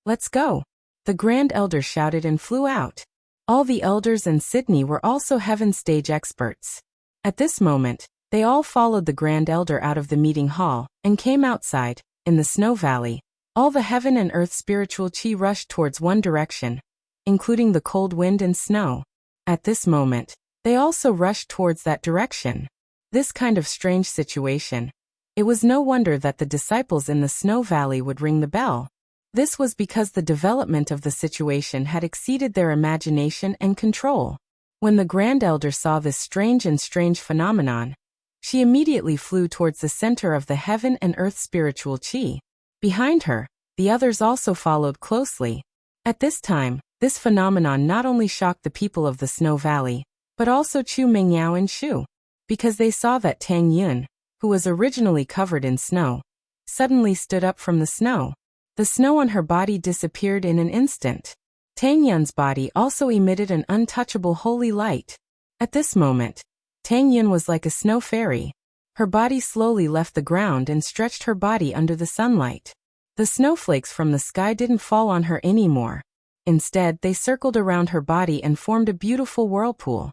Let's go. The Grand Elder shouted and flew out. All the elders and Sydney were also Heaven stage experts. At this moment, they all followed the Grand Elder out of the meeting hall and came outside, in the Snow Valley. All the heaven and earth spiritual qi rushed towards one direction, including the cold wind and snow. At this moment, they also rushed towards that direction. This kind of strange situation. It was no wonder that the disciples in the Snow Valley would ring the bell. This was because the development of the situation had exceeded their imagination and control. When the Grand Elder saw this strange phenomenon, she immediately flew towards the center of the heaven and earth spiritual qi. Behind her, the others also followed closely. At this time, this phenomenon not only shocked the people of the Snow Valley, but also Chu Mingyao and Shu, because they saw that Tang Yun, who was originally covered in snow, suddenly stood up from the snow. The snow on her body disappeared in an instant. Tang Yun's body also emitted an untouchable holy light. At this moment, Tang Yun was like a snow fairy. Her body slowly left the ground and stretched her body under the sunlight. The snowflakes from the sky didn't fall on her anymore. Instead, they circled around her body and formed a beautiful whirlpool.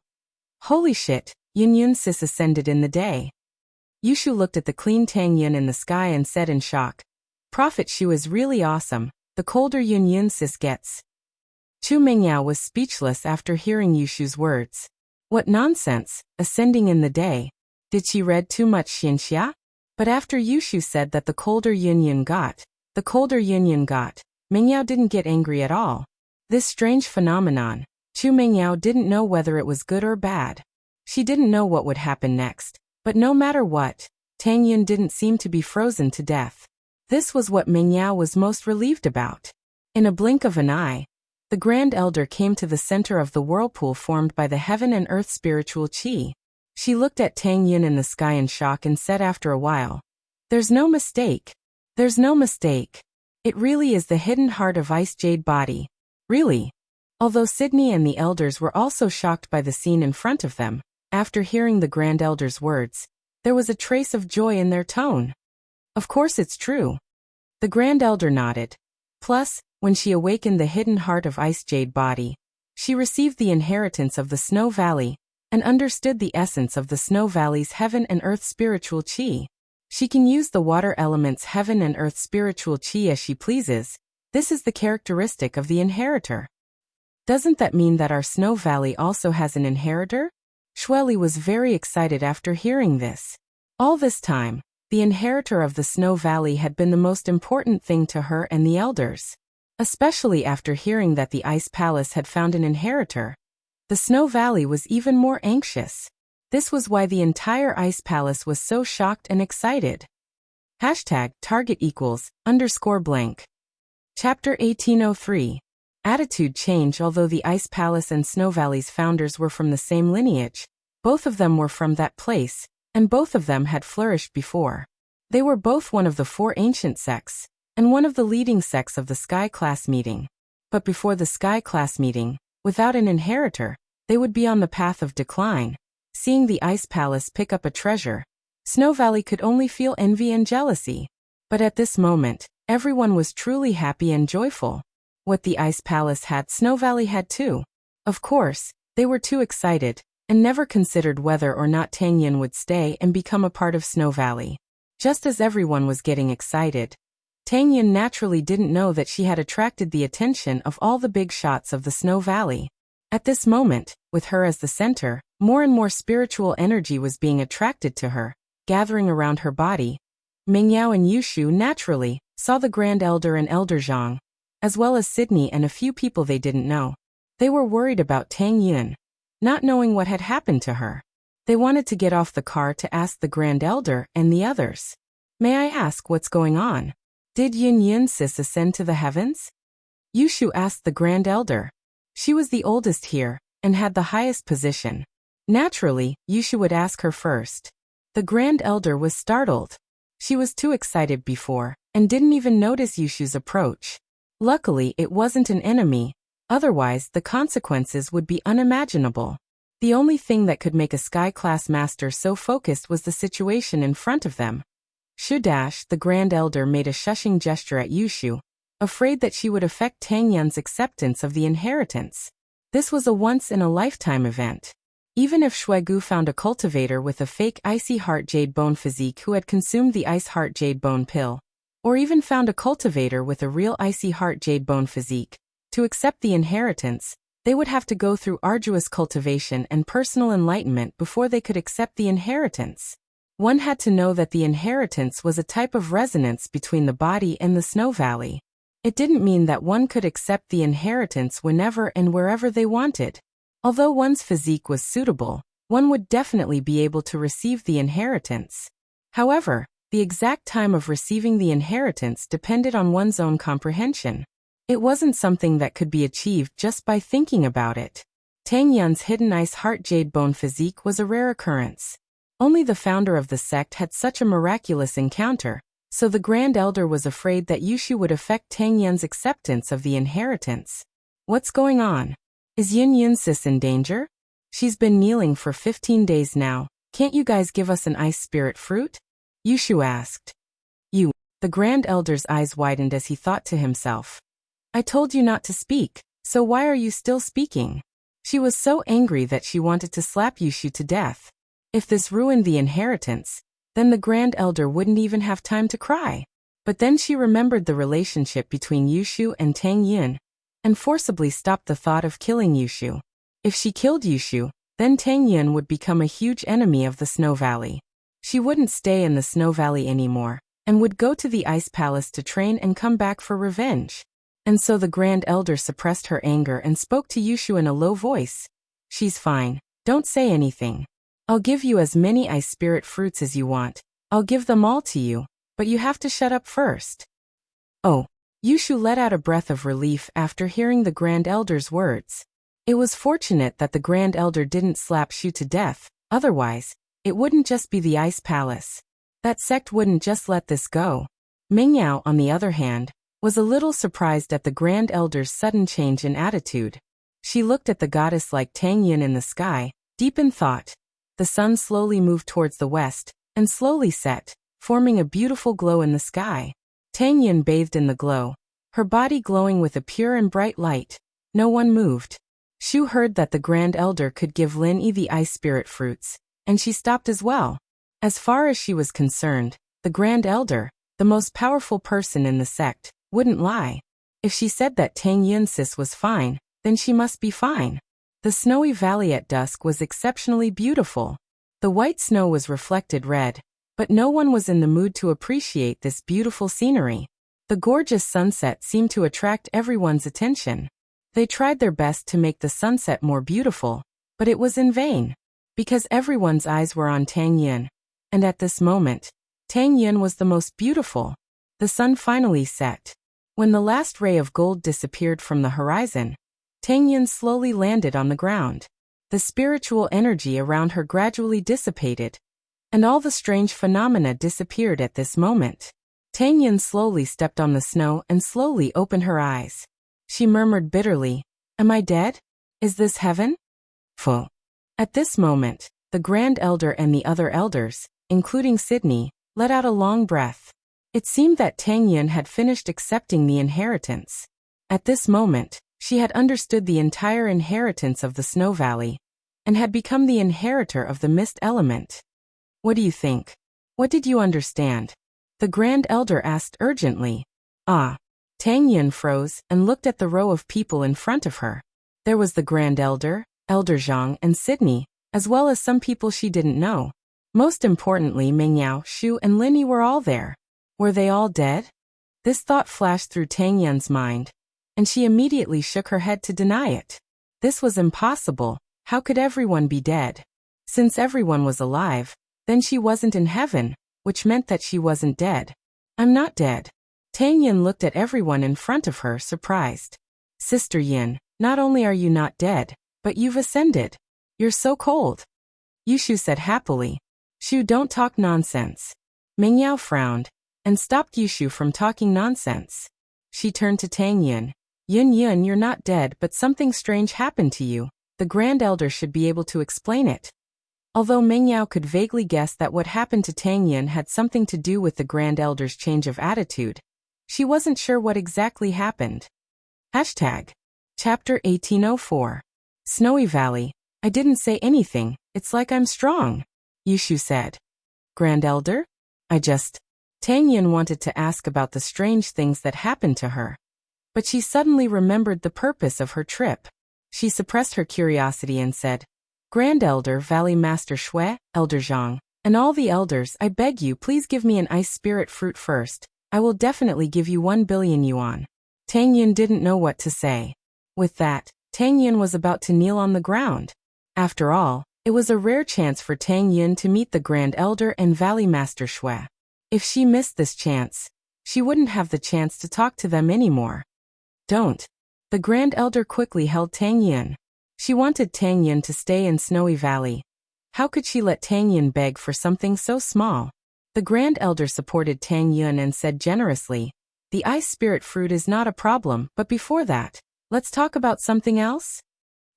Holy shit, Yun sis ascended in the day. Yushu looked at the clean Tang Yun in the sky and said in shock, Prophet Shu is really awesome, the colder Yun sis gets. Chu Mingyao was speechless after hearing Yushu's words. What nonsense, ascending in the day. Did she read too much Xinxia? But after Yushu said that the colder Yun got, Mingyao didn't get angry at all. This strange phenomenon, Chu Mingyao didn't know whether it was good or bad. She didn't know what would happen next, but no matter what, Tang Yun didn't seem to be frozen to death. This was what Mingyao was most relieved about. In a blink of an eye, the Grand Elder came to the center of the whirlpool formed by the heaven and earth spiritual qi. She looked at Tang Yun in the sky in shock and said after a while, There's no mistake. There's no mistake. It really is the hidden heart of Ice Jade body. Really. Although Sydney and the elders were also shocked by the scene in front of them, after hearing the Grand Elder's words, there was a trace of joy in their tone. Of course it's true. The Grand Elder nodded. Plus, when she awakened the hidden heart of Ice Jade body, she received the inheritance of the Snow Valley, and understood the essence of the Snow Valley's heaven and earth spiritual qi. She can use the water element's heaven and earth spiritual qi as she pleases. This is the characteristic of the inheritor. Doesn't that mean that our Snow Valley also has an inheritor? Shueli was very excited after hearing this. All this time, the inheritor of the Snow Valley had been the most important thing to her and the elders. Especially after hearing that the Ice Palace had found an inheritor. The Snow Valley was even more anxious. This was why the entire Ice Palace was so shocked and excited. #target=_blank. Chapter 1803. Attitude change. Although the Ice Palace and Snow Valley's founders were from the same lineage, both of them were from that place, and both of them had flourished before. They were both one of the 4 ancient sects, and one of the leading sects of the Sky Class meeting. But before the Sky Class meeting, without an inheritor, they would be on the path of decline. Seeing the Ice Palace pick up a treasure, Snow Valley could only feel envy and jealousy. But at this moment, everyone was truly happy and joyful. What the Ice Palace had, Snow Valley had too. Of course, they were too excited, and never considered whether or not Tang Yun would stay and become a part of Snow Valley. Just as everyone was getting excited, Tang Yun naturally didn't know that she had attracted the attention of all the big shots of the Snow Valley. At this moment, with her as the center, more and more spiritual energy was being attracted to her, gathering around her body. Mingyao and Yushu naturally saw the Grand Elder and Elder Zhang, as well as Sydney and a few people they didn't know. They were worried about Tang Yun, not knowing what had happened to her. They wanted to get off the car to ask the Grand Elder and the others. May I ask what's going on? Did Yun sis ascend to the heavens? Yushu asked the Grand Elder. She was the oldest here, and had the highest position. Naturally, Yushu would ask her first. The Grand Elder was startled. She was too excited before, and didn't even notice Yushu's approach. Luckily, it wasn't an enemy, otherwise the consequences would be unimaginable. The only thing that could make a Sky Class master so focused was the situation in front of them. The Grand Elder made a shushing gesture at Yushu, afraid that she would affect Tang Yun's acceptance of the inheritance. This was a once-in-a-lifetime event. Even if Shuegu found a cultivator with a fake icy heart jade bone physique who had consumed the ice heart jade bone pill, or even found a cultivator with a real icy heart jade bone physique, to accept the inheritance, they would have to go through arduous cultivation and personal enlightenment before they could accept the inheritance. One had to know that the inheritance was a type of resonance between the body and the Snow Valley. It didn't mean that one could accept the inheritance whenever and wherever they wanted. Although one's physique was suitable, one would definitely be able to receive the inheritance. However, the exact time of receiving the inheritance depended on one's own comprehension. It wasn't something that could be achieved just by thinking about it. Tang Yun's hidden ice heart jade bone physique was a rare occurrence. Only the founder of the sect had such a miraculous encounter, so the Grand Elder was afraid that Yushu would affect Tang Yun's acceptance of the inheritance. What's going on? Is Yun sis in danger? She's been kneeling for 15 days now. Can't you guys give us an ice spirit fruit? Yushu asked. The Grand Elder's eyes widened as he thought to himself. I told you not to speak, so why are you still speaking? She was so angry that she wanted to slap Yushu to death. If this ruined the inheritance, then the Grand Elder wouldn't even have time to cry. But then she remembered the relationship between Yushu and Tang Yun, and forcibly stopped the thought of killing Yushu. If she killed Yushu, then Tang Yun would become a huge enemy of the Snow Valley. She wouldn't stay in the Snow Valley anymore, and would go to the Ice Palace to train and come back for revenge. And so the Grand Elder suppressed her anger and spoke to Yushu in a low voice. She's fine. Don't say anything. I'll give you as many ice spirit fruits as you want. I'll give them all to you, but you have to shut up first. Oh. Yushu let out a breath of relief after hearing the Grand Elder's words. It was fortunate that the Grand Elder didn't slap Shu to death, otherwise, it wouldn't just be the Ice Palace. That sect wouldn't just let this go. Mengyao, on the other hand, was a little surprised at the Grand Elder's sudden change in attitude. She looked at the goddess like Tang Yun in the sky, deep in thought. The sun slowly moved towards the west, and slowly set, forming a beautiful glow in the sky. Tang Yun bathed in the glow, her body glowing with a pure and bright light. No one moved. Shu heard that the Grand Elder could give Lin Yi the ice spirit fruits, and she stopped as well. As far as she was concerned, the Grand Elder, the most powerful person in the sect, wouldn't lie. If she said that Tang Yun sis was fine, then she must be fine. The snowy valley at dusk was exceptionally beautiful. The white snow was reflected red, but no one was in the mood to appreciate this beautiful scenery. The gorgeous sunset seemed to attract everyone's attention. They tried their best to make the sunset more beautiful, but it was in vain, because everyone's eyes were on Tang Yun. And at this moment, Tang Yun was the most beautiful. The sun finally set. When the last ray of gold disappeared from the horizon, Tang Yun slowly landed on the ground. The spiritual energy around her gradually dissipated, and all the strange phenomena disappeared at this moment. Tang Yun slowly stepped on the snow and slowly opened her eyes. She murmured bitterly, "Am I dead? Is this heaven?" Pho. At this moment, the Grand Elder and the other elders, including Sydney, let out a long breath. It seemed that Tang Yun had finished accepting the inheritance. At this moment, she had understood the entire inheritance of the Snow Valley, and had become the inheritor of the Mist Element. What do you think? What did you understand? The Grand Elder asked urgently. Tang Yun froze and looked at the row of people in front of her. There was the Grand Elder, Elder Zhang and Sydney, as well as some people she didn't know. Most importantly, Mengyao, Shu and Lin Yi were all there. Were they all dead? This thought flashed through Tang Yun's mind, and she immediately shook her head to deny it. This was impossible. How could everyone be dead? Since everyone was alive, then she wasn't in heaven, which meant that she wasn't dead. I'm not dead. Tang Yun looked at everyone in front of her, surprised. Sister Yin, not only are you not dead, but you've ascended. You're so cold. Yushu said happily. Shu, don't talk nonsense. Mengyao frowned, and stopped Yushu from talking nonsense. She turned to Tang Yun. Yun, you're not dead, but something strange happened to you. The Grand Elder should be able to explain it. Although Mengyao could vaguely guess that what happened to Tang Yun had something to do with the Grand Elder's change of attitude, she wasn't sure what exactly happened. Chapter 1804. Snowy Valley. I didn't say anything, it's like I'm strong, Yushu said. Grand Elder? Tang Yun wanted to ask about the strange things that happened to her, but she suddenly remembered the purpose of her trip. She suppressed her curiosity and said, Grand Elder, Valley Master Shui, Elder Zhang, and all the elders, I beg you, please give me an ice spirit fruit first. I will definitely give you 1 billion yuan. Tang Yun didn't know what to say. With that, Tang Yun was about to kneel on the ground. After all, it was a rare chance for Tang Yun to meet the Grand Elder and Valley Master Shui. If she missed this chance, she wouldn't have the chance to talk to them anymore. Don't. The Grand Elder quickly held Tang Yun. She wanted Tang Yun to stay in Snowy Valley. How could she let Tang Yun beg for something so small? The Grand Elder supported Tang Yun and said generously, "The ice spirit fruit is not a problem, but before that, let's talk about something else?"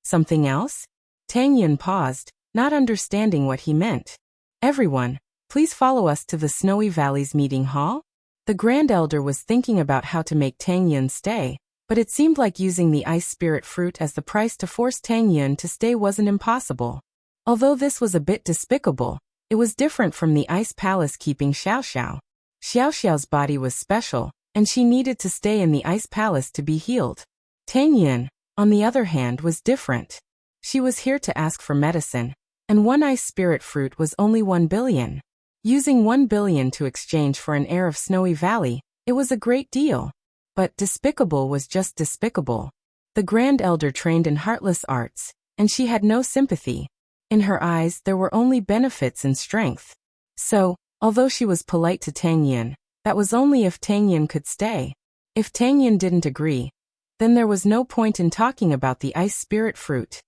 Something else? Tang Yun paused, not understanding what he meant. "Everyone, please follow us to the Snowy Valley's meeting hall." The Grand Elder was thinking about how to make Tang Yun stay, but it seemed like using the ice spirit fruit as the price to force Tang Yun to stay wasn't impossible. Although this was a bit despicable, it was different from the ice palace keeping Xiao Xiao. Xiao Xiao's body was special, and she needed to stay in the ice palace to be healed. Tang Yun, on the other hand, was different. She was here to ask for medicine, and one ice spirit fruit was only 1 billion. Using 1 billion to exchange for an heir of Snowy Valley, it was a great deal. But despicable was just despicable. The Grand Elder trained in heartless arts, and she had no sympathy. In her eyes, there were only benefits and strength. So, although she was polite to Tang Yun, that was only if Tang Yun could stay. If Tang Yun didn't agree, then there was no point in talking about the ice spirit fruit.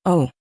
Oh.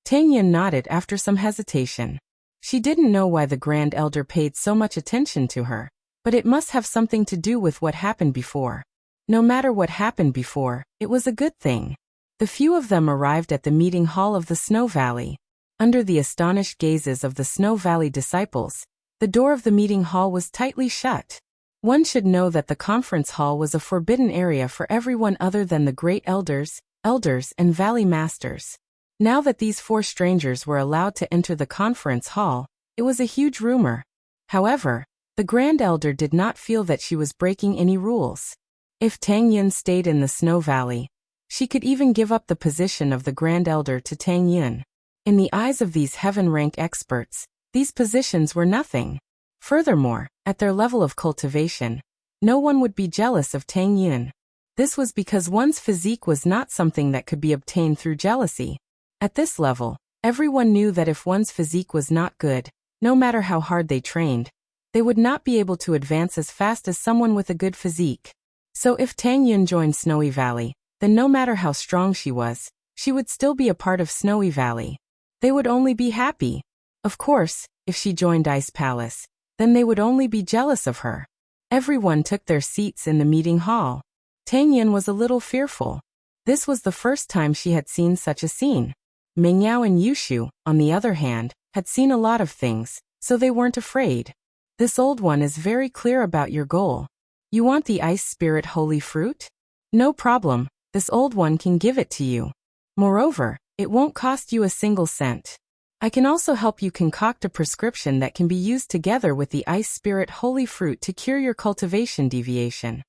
Tang Yun nodded after some hesitation. She didn't know why the Grand Elder paid so much attention to her, but it must have something to do with what happened before. No matter what happened before, it was a good thing. The few of them arrived at the meeting hall of the Snow Valley. Under the astonished gazes of the Snow Valley disciples, the door of the meeting hall was tightly shut. One should know that the conference hall was a forbidden area for everyone other than the great elders, and valley masters. Now that these 4 strangers were allowed to enter the conference hall, it was a huge rumor. However, the Grand Elder did not feel that she was breaking any rules. If Tang Yun stayed in the Snow Valley, she could even give up the position of the Grand Elder to Tang Yun. In the eyes of these heaven-rank experts, these positions were nothing. Furthermore, at their level of cultivation, no one would be jealous of Tang Yun. This was because one's physique was not something that could be obtained through jealousy. At this level, everyone knew that if one's physique was not good, no matter how hard they trained, they would not be able to advance as fast as someone with a good physique. So if Tang Yun joined Snowy Valley, then no matter how strong she was, she would still be a part of Snowy Valley. They would only be happy. Of course, if she joined Ice Palace, then they would only be jealous of her. Everyone took their seats in the meeting hall. Tang Yun was a little fearful. This was the first time she had seen such a scene. Mingyao and Yushu, on the other hand, had seen a lot of things, so they weren't afraid. This old one is very clear about your goal. You want the ice spirit holy fruit? No problem, this old one can give it to you. Moreover, it won't cost you a single cent. I can also help you concoct a prescription that can be used together with the ice spirit holy fruit to cure your cultivation deviation.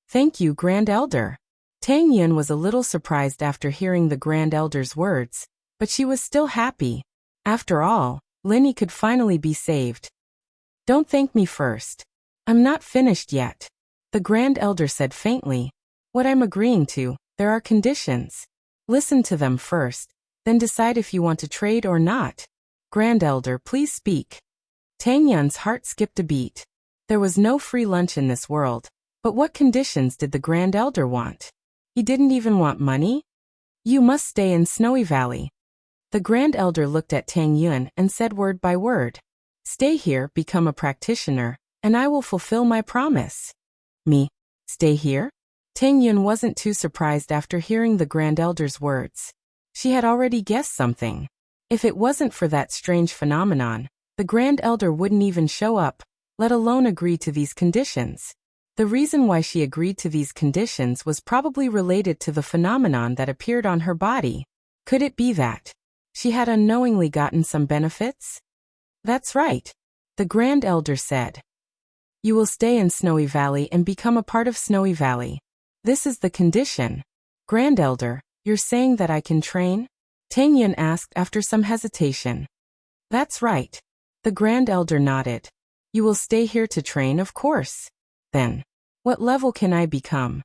Thank you, Grand Elder. Tang Yun was a little surprised after hearing the Grand Elder's words, but she was still happy. After all, Linny could finally be saved. Don't thank me first. I'm not finished yet. The Grand Elder said faintly. What I'm agreeing to, there are conditions. Listen to them first, then decide if you want to trade or not. Grand Elder, please speak. Tang Yun's heart skipped a beat. There was no free lunch in this world, but what conditions did the Grand Elder want? He didn't even want money? You must stay in Snowy Valley. The Grand Elder looked at Tang Yun and said word by word. Stay here, become a practitioner, and I will fulfill my promise. Me? Stay here? Tang Yun wasn't too surprised after hearing the Grand Elder's words. She had already guessed something. If it wasn't for that strange phenomenon, the Grand Elder wouldn't even show up, let alone agree to these conditions. The reason why she agreed to these conditions was probably related to the phenomenon that appeared on her body. Could it be that she had unknowingly gotten some benefits? That's right, the Grand Elder said. You will stay in Snowy Valley and become a part of Snowy Valley. This is the condition. Grand Elder, you're saying that I can train? Tang Yun asked after some hesitation. That's right. The Grand Elder nodded. You will stay here to train, of course. Then, what level can I become?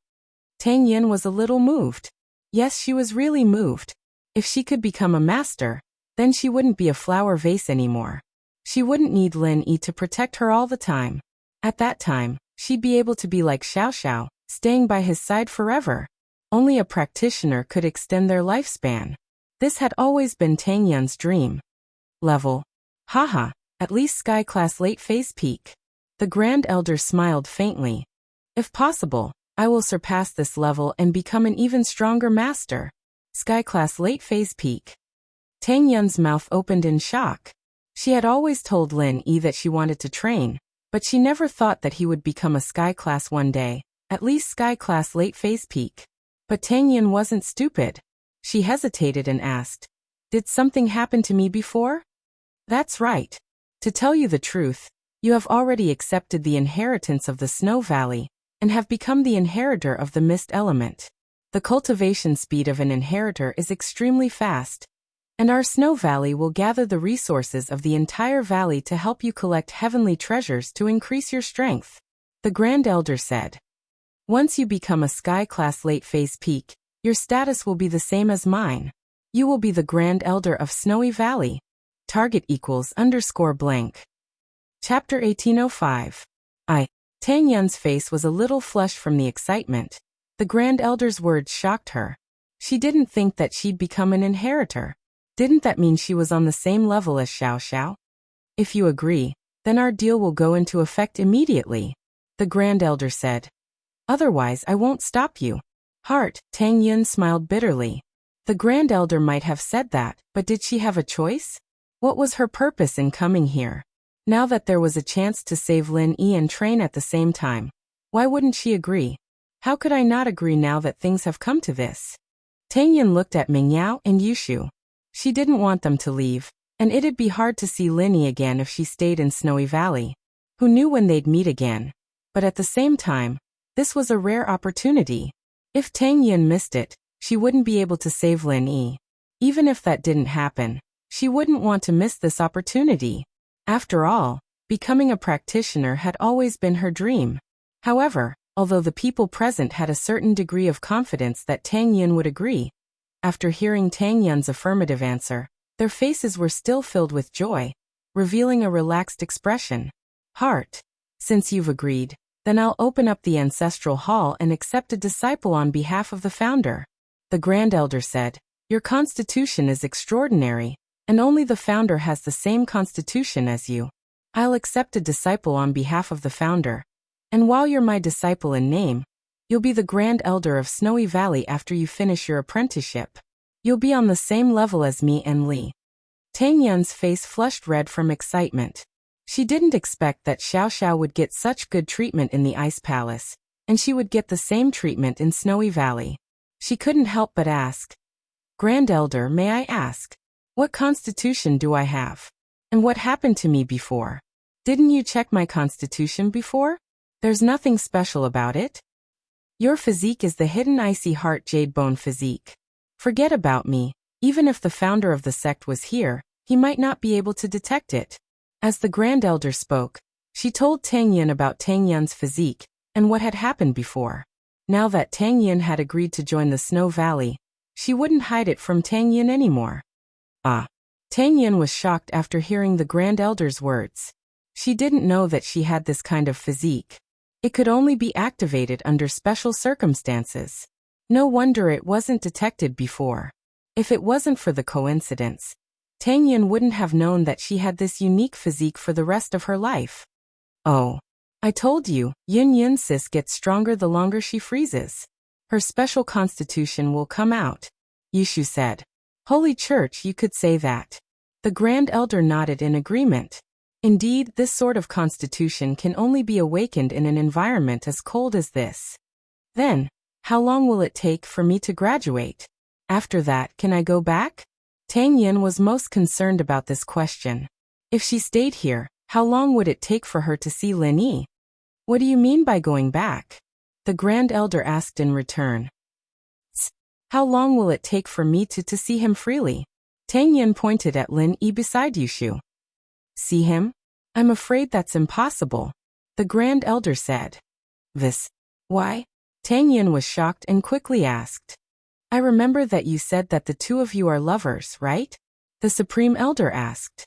Tang Yun was a little moved. Yes, she was really moved. If she could become a master, then she wouldn't be a flower vase anymore. She wouldn't need Lin Yi to protect her all the time. At that time, she'd be able to be like Xiao Xiao, staying by his side forever. Only a practitioner could extend their lifespan. This had always been Tang Yun's dream. Level. Haha, at least Sky Class Late Phase Peak. The Grand Elder smiled faintly. If possible, I will surpass this level and become an even stronger master. Sky Class Late Phase Peak. Tang Yun's mouth opened in shock. She had always told Lin Yi that she wanted to train, but she never thought that he would become a Sky Class one day, at least Sky Class Late Phase Peak. But Tang Yun wasn't stupid. She hesitated and asked, "Did something happen to me before?" "That's right. To tell you the truth, you have already accepted the inheritance of the Snow Valley, and have become the inheritor of the Mist Element. The cultivation speed of an inheritor is extremely fast, and our Snow Valley will gather the resources of the entire valley to help you collect heavenly treasures to increase your strength," the Grand Elder said. "Once you become a Sky Class Late Phase Peak, your status will be the same as mine. You will be the Grand Elder of Snowy Valley. Target =_blank. Chapter 1805. Tang Yun's face was a little flushed from the excitement. The Grand Elder's words shocked her. She didn't think that she'd become an inheritor. Didn't that mean she was on the same level as Xiao Xiao? "If you agree, then our deal will go into effect immediately," the Grand Elder said. "Otherwise I won't stop you." Heart, Tang Yun smiled bitterly. The Grand Elder might have said that, but did she have a choice? What was her purpose in coming here? Now that there was a chance to save Lin Yi and train at the same time, why wouldn't she agree? How could I not agree now that things have come to this? Tang Yun looked at Ming Yao and Yushu. She didn't want them to leave, and it'd be hard to see Lin Yi again if she stayed in Snowy Valley. Who knew when they'd meet again? But at the same time, this was a rare opportunity. If Tang Yun missed it, she wouldn't be able to save Lin Yi. Even if that didn't happen, she wouldn't want to miss this opportunity. After all, becoming a practitioner had always been her dream. However, although the people present had a certain degree of confidence that Tang Yun would agree, after hearing Tang Yun's affirmative answer, their faces were still filled with joy, revealing a relaxed expression. "Heart, since you've agreed, then I'll open up the ancestral hall and accept a disciple on behalf of the founder," the Grand Elder said. "Your constitution is extraordinary, and only the founder has the same constitution as you. I'll accept a disciple on behalf of the founder, and while you're my disciple in name, you'll be the Grand Elder of Snowy Valley after you finish your apprenticeship. You'll be on the same level as me and Li." Tang Yun's face flushed red from excitement. She didn't expect that Xiao Xiao would get such good treatment in the Ice Palace, and she would get the same treatment in Snowy Valley. She couldn't help but ask, "Grand Elder, may I ask, what constitution do I have? And what happened to me before? Didn't you check my constitution before? There's nothing special about it. Your physique is the hidden icy heart jade bone physique. Forget about me. Even if the founder of the sect was here, he might not be able to detect it." As the Grand Elder spoke, she told Tang Yun about Tang Yun's physique and what had happened before. Now that Tang Yun had agreed to join the Snow Valley, she wouldn't hide it from Tang Yun anymore. Tang Yun was shocked after hearing the Grand Elder's words. She didn't know that she had this kind of physique. It could only be activated under special circumstances. No wonder it wasn't detected before. If it wasn't for the coincidence, Tang Yun wouldn't have known that she had this unique physique for the rest of her life. "Oh, I told you, Yun sis gets stronger the longer she freezes. Her special constitution will come out," Yushu said. "Holy Church, you could say that." The Grand Elder nodded in agreement. Indeed, this sort of constitution can only be awakened in an environment as cold as this. "Then, how long will it take for me to graduate? After that, can I go back?" Tang Yun was most concerned about this question. If she stayed here, how long would it take for her to see Lin Yi? "What do you mean by going back?" the Grand Elder asked in return. "How long will it take for me to see him freely?" Tang Yun pointed at Lin Yi beside Yushu. "See him? I'm afraid that's impossible," the Grand Elder said. Why?" Tang Yun was shocked and quickly asked. "I remember that you said that the two of you are lovers, right?" the Supreme Elder asked.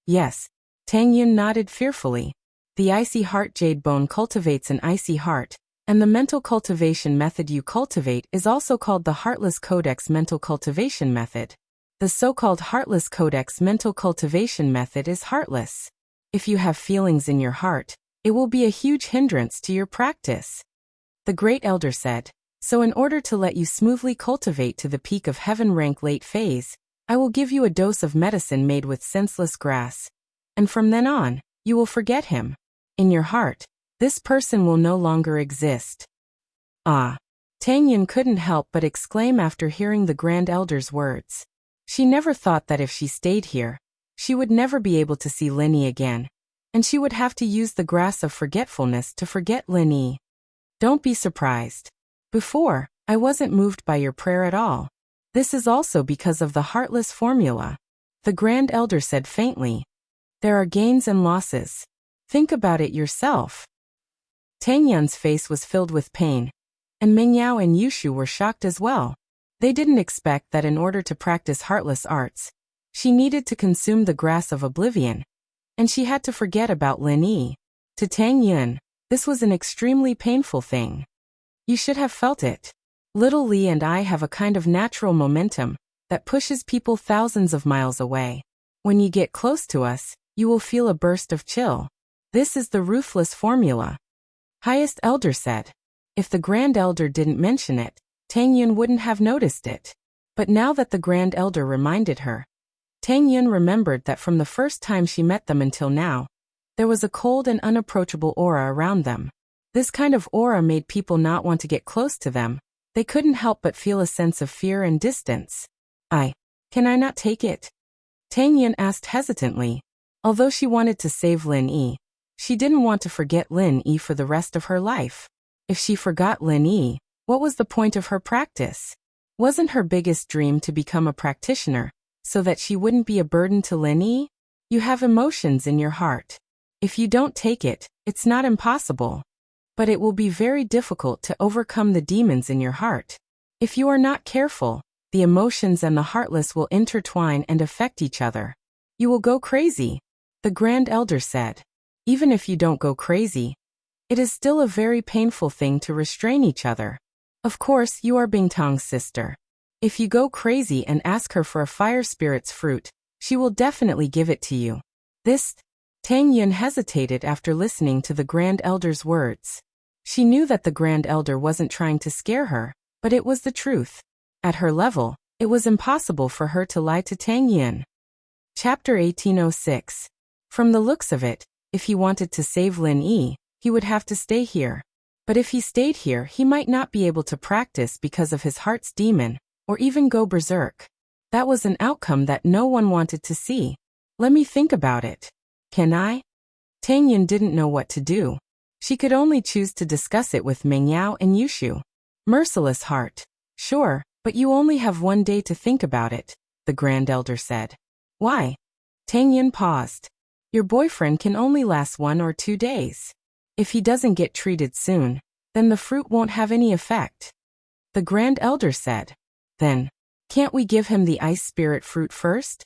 "Yes." Tang Yun nodded fearfully. "The icy heart jade bone cultivates an icy heart, and the mental cultivation method you cultivate is also called the Heartless Codex mental cultivation method," The so-called heartless codex mental cultivation method is heartless. If you have feelings in your heart, it will be a huge hindrance to your practice. The great elder said, so in order to let you smoothly cultivate to the peak of heaven rank late phase, I will give you a dose of medicine made with senseless grass. And from then on, you will forget him. In your heart, this person will no longer exist. Ah! Tang Yin couldn't help but exclaim after hearing the Grand Elder's words. She never thought that if she stayed here, she would never be able to see Lin Yi again, and she would have to use the grass of forgetfulness to forget Lin Yi. Don't be surprised. Before, I wasn't moved by your prayer at all. This is also because of the heartless formula. The Grand Elder said faintly. There are gains and losses. Think about it yourself. Tang Yun's face was filled with pain, and Meng Yao and Yushu were shocked as well. They didn't expect that in order to practice heartless arts, she needed to consume the grass of oblivion, and she had to forget about Lin Yi. To Tang Yun, this was an extremely painful thing. You should have felt it. Little Li and I have a kind of natural momentum that pushes people thousands of miles away. When you get close to us, you will feel a burst of chill. This is the ruthless formula. Highest Elder said. If the Grand Elder didn't mention it, Tang Yun wouldn't have noticed it. But now that the Grand Elder reminded her, Tang Yun remembered that from the first time she met them until now, there was a cold and unapproachable aura around them. This kind of aura made people not want to get close to them. They couldn't help but feel a sense of fear and distance. Can I not take it? Tang Yun asked hesitantly. Although she wanted to save Lin Yi, she didn't want to forget Lin Yi for the rest of her life. If she forgot Lin Yi, what was the point of her practice? Wasn't her biggest dream to become a practitioner, so that she wouldn't be a burden to Lin Yi? You have emotions in your heart. If you don't take it, it's not impossible. But it will be very difficult to overcome the demons in your heart. If you are not careful, the emotions and the heartless will intertwine and affect each other. You will go crazy, the Grand Elder said. Even if you don't go crazy, it is still a very painful thing to restrain each other. Of course, you are Bingtong's sister. If you go crazy and ask her for a fire spirit's fruit, she will definitely give it to you. Tang Yun hesitated after listening to the Grand Elder's words. She knew that the Grand Elder wasn't trying to scare her, but it was the truth. At her level, it was impossible for her to lie to Tang Yun. Chapter 1806. From the looks of it, if he wanted to save Lin Yi, he would have to stay here. But if he stayed here, he might not be able to practice because of his heart's demon, or even go berserk. That was an outcome that no one wanted to see. Let me think about it. Can I? Tang Yun didn't know what to do. She could only choose to discuss it with Meng Yao and Yushu. Merciless heart. Sure, but you only have 1 day to think about it, the Grand Elder said. Why? Tang Yun paused. Your boyfriend can only last 1 or 2 days. If he doesn't get treated soon, then the fruit won't have any effect. The Grand Elder said. Then, can't we give him the ice spirit fruit first?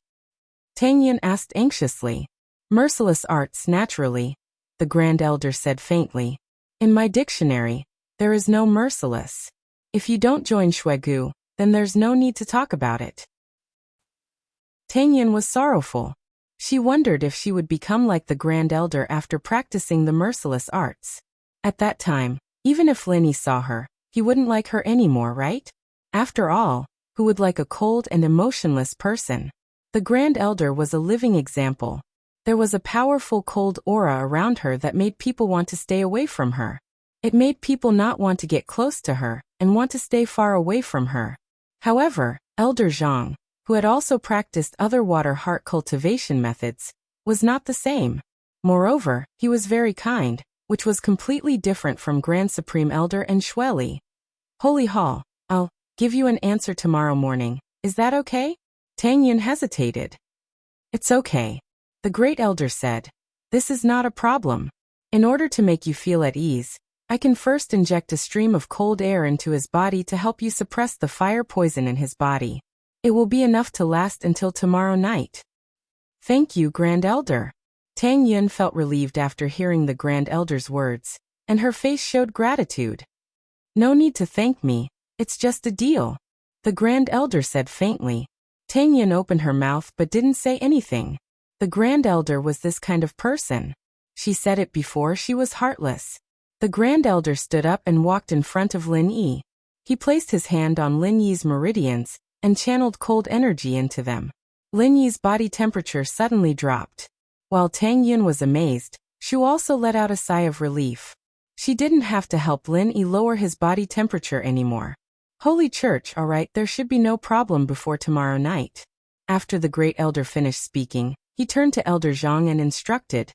Tang Yun asked anxiously. Merciless arts naturally, the Grand Elder said faintly. In my dictionary, there is no merciless. If you don't join Shuegu, then there's no need to talk about it. Tang Yun was sorrowful. She wondered if she would become like the Grand Elder after practicing the merciless arts. At that time, even if Lin Yi saw her, he wouldn't like her anymore, right? After all, who would like a cold and emotionless person? The Grand Elder was a living example. There was a powerful cold aura around her that made people want to stay away from her. It made people not want to get close to her and want to stay far away from her. However, Elder Zhang, who had also practiced other water heart cultivation methods, was not the same. Moreover, he was very kind, which was completely different from Grand Supreme Elder and Xueli. Holy Hall, I'll give you an answer tomorrow morning. Is that okay? Tang Yun hesitated. It's okay. The Great Elder said. This is not a problem. In order to make you feel at ease, I can first inject a stream of cold air into his body to help you suppress the fire poison in his body. It will be enough to last until tomorrow night. Thank you, Grand Elder. Tang Yun felt relieved after hearing the Grand Elder's words, and her face showed gratitude. No need to thank me, it's just a deal, the Grand Elder said faintly. Tang Yin opened her mouth but didn't say anything. The Grand Elder was this kind of person. She said it before, she was heartless. The Grand Elder stood up and walked in front of Lin Yi. He placed his hand on Lin Yi's meridians and channeled cold energy into them. Lin Yi's body temperature suddenly dropped. While Tang Yin was amazed, Shu also let out a sigh of relief. She didn't have to help Lin Yi lower his body temperature anymore. Holy Church, alright, there should be no problem before tomorrow night. After the Great Elder finished speaking, he turned to Elder Zhang and instructed,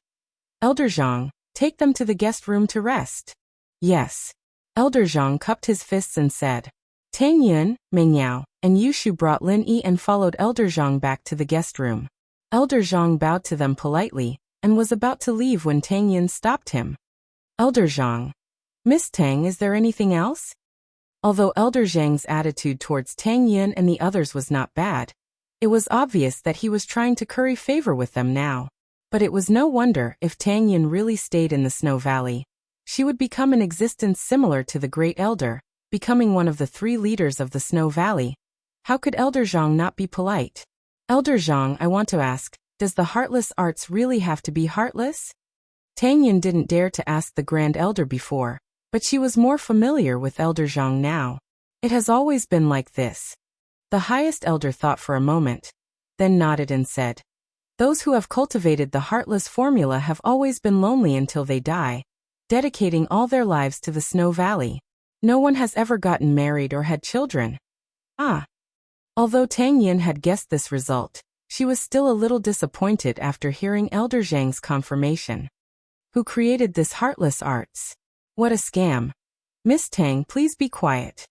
Elder Zhang, take them to the guest room to rest. Yes. Elder Zhang cupped his fists and said. Tang Yin, Meng Yao, and Yushu brought Lin Yi and followed Elder Zhang back to the guest room. Elder Zhang bowed to them politely and was about to leave when Tang Yin stopped him. Elder Zhang. Miss Tang, is there anything else? Although Elder Zhang's attitude towards Tang Yin and the others was not bad, it was obvious that he was trying to curry favor with them now. But it was no wonder if Tang Yin really stayed in the Snow Valley. She would become an existence similar to the Great Elder, becoming one of the 3 leaders of the Snow Valley. How could Elder Zhang not be polite? Elder Zhang, I want to ask, does the heartless arts really have to be heartless? Tang Yin didn't dare to ask the Grand Elder before, but she was more familiar with Elder Zhang now. It has always been like this. The highest elder thought for a moment, then nodded and said, those who have cultivated the heartless formula have always been lonely until they die, dedicating all their lives to the Snow Valley. No one has ever gotten married or had children. Ah. Although Tang Yin had guessed this result, she was still a little disappointed after hearing Elder Zhang's confirmation. Who created this heartless arts? What a scam. Miss Tang, please be quiet.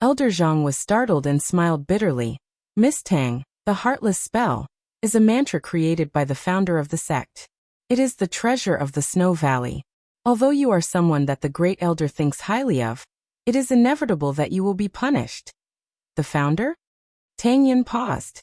Elder Zhang was startled and smiled bitterly. Miss Tang, the heartless spell, is a mantra created by the founder of the sect. It is the treasure of the Snow Valley. Although you are someone that the Great Elder thinks highly of, it is inevitable that you will be punished. The founder? Tang Yin paused.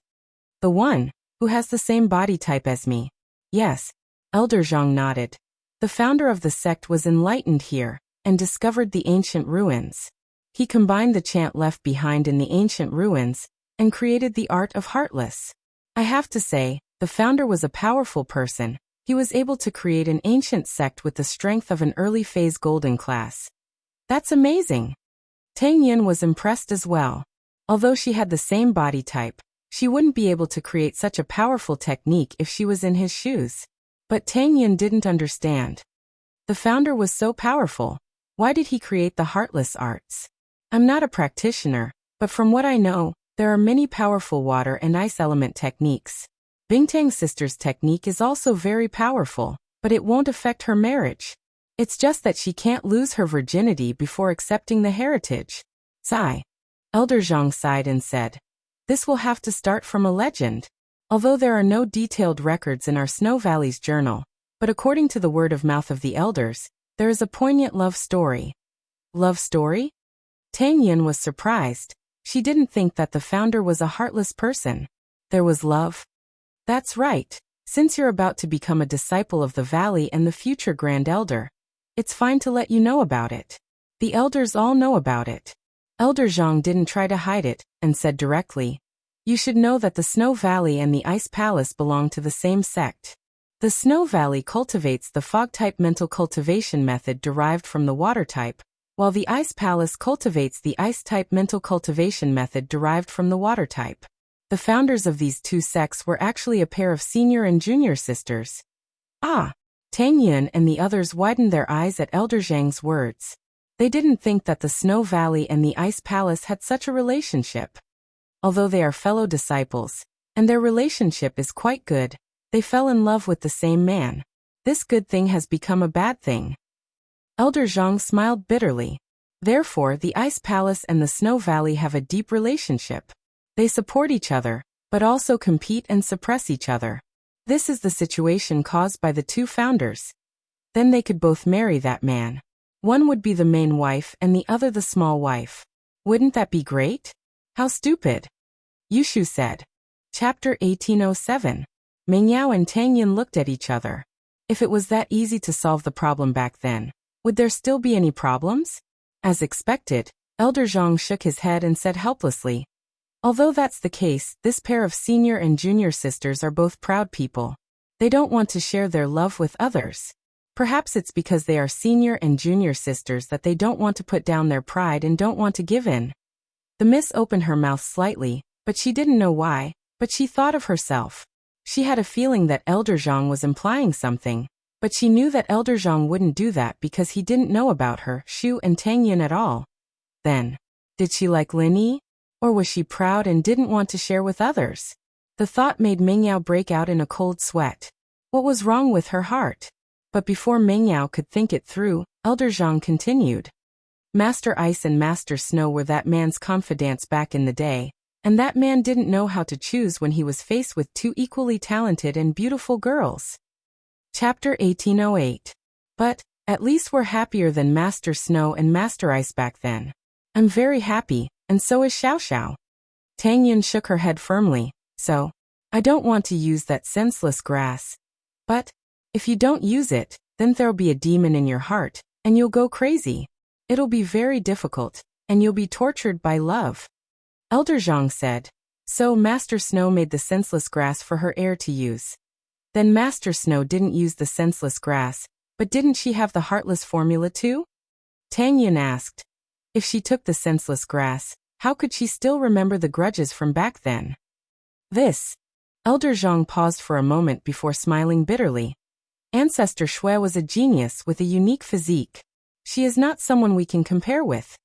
The one who has the same body type as me. Yes. Elder Zhang nodded. The founder of the sect was enlightened here and discovered the ancient ruins. He combined the chant left behind in the ancient ruins and created the art of heartless. I have to say, the founder was a powerful person. He was able to create an ancient sect with the strength of an early phase golden class. That's amazing. Tang Yin was impressed as well. Although she had the same body type, she wouldn't be able to create such a powerful technique if she was in his shoes. But Tang Yin didn't understand. The founder was so powerful. Why did he create the heartless arts? I'm not a practitioner, but from what I know, there are many powerful water and ice element techniques. Bingtang's sister's technique is also very powerful, but it won't affect her marriage. It's just that she can't lose her virginity before accepting the heritage. Sigh. Elder Zhang sighed and said, this will have to start from a legend. Although there are no detailed records in our Snow Valley's journal, but according to the word of mouth of the elders, there is a poignant love story. Love story? Tang Yin was surprised. She didn't think that the founder was a heartless person. There was love? That's right. Since you're about to become a disciple of the valley and the future Grand Elder, it's fine to let you know about it. The elders all know about it. Elder Zhang didn't try to hide it, and said directly, you should know that the Snow Valley and the Ice Palace belong to the same sect. The Snow Valley cultivates the fog-type mental cultivation method derived from the water type, while the Ice Palace cultivates the ice-type mental cultivation method derived from the water type. The founders of these 2 sects were actually a pair of senior and junior sisters. Ah! Tang Yin and the others widened their eyes at Elder Zhang's words. They didn't think that the Snow Valley and the Ice Palace had such a relationship. Although they are fellow disciples, and their relationship is quite good, they fell in love with the same man. This good thing has become a bad thing. Elder Zhang smiled bitterly. Therefore, the Ice Palace and the Snow Valley have a deep relationship. They support each other, but also compete and suppress each other. This is the situation caused by the 2 founders. Then they could both marry that man. One would be the main wife and the other the small wife. Wouldn't that be great? How stupid. Yushu said. Chapter 1807. Meng Yao and Tang Yin looked at each other. If it was that easy to solve the problem back then, would there still be any problems? As expected, Elder Zhang shook his head and said helplessly, Although that's the case, this pair of senior and junior sisters are both proud people. They don't want to share their love with others. Perhaps it's because they are senior and junior sisters that they don't want to put down their pride and don't want to give in. The miss opened her mouth slightly, but she didn't know why, but she thought of herself. She had a feeling that Elder Zhang was implying something, but she knew that Elder Zhang wouldn't do that because he didn't know about her, Shu and Tang Yin at all. Then, did she like Lin Yi? Or was she proud and didn't want to share with others? The thought made Mingyao break out in a cold sweat. What was wrong with her heart? But before Mingyao could think it through, Elder Zhang continued. Master Ice and Master Snow were that man's confidants back in the day, and that man didn't know how to choose when he was faced with two equally talented and beautiful girls. Chapter 1808. But, at least we're happier than Master Snow and Master Ice back then. I'm very happy, and so is Xiao Xiao. Tang Yin shook her head firmly. So, I don't want to use that senseless grass. But, if you don't use it, then there'll be a demon in your heart, and you'll go crazy. It'll be very difficult, and you'll be tortured by love. Elder Zhang said. So Master Snow made the senseless grass for her heir to use. Then Master Snow didn't use the senseless grass, but didn't she have the heartless formula too? Tang Yin asked. If she took the senseless grass, how could she still remember the grudges from back then? This. Elder Zhang paused for a moment before smiling bitterly. Ancestor Shui was a genius with a unique physique. She is not someone we can compare with.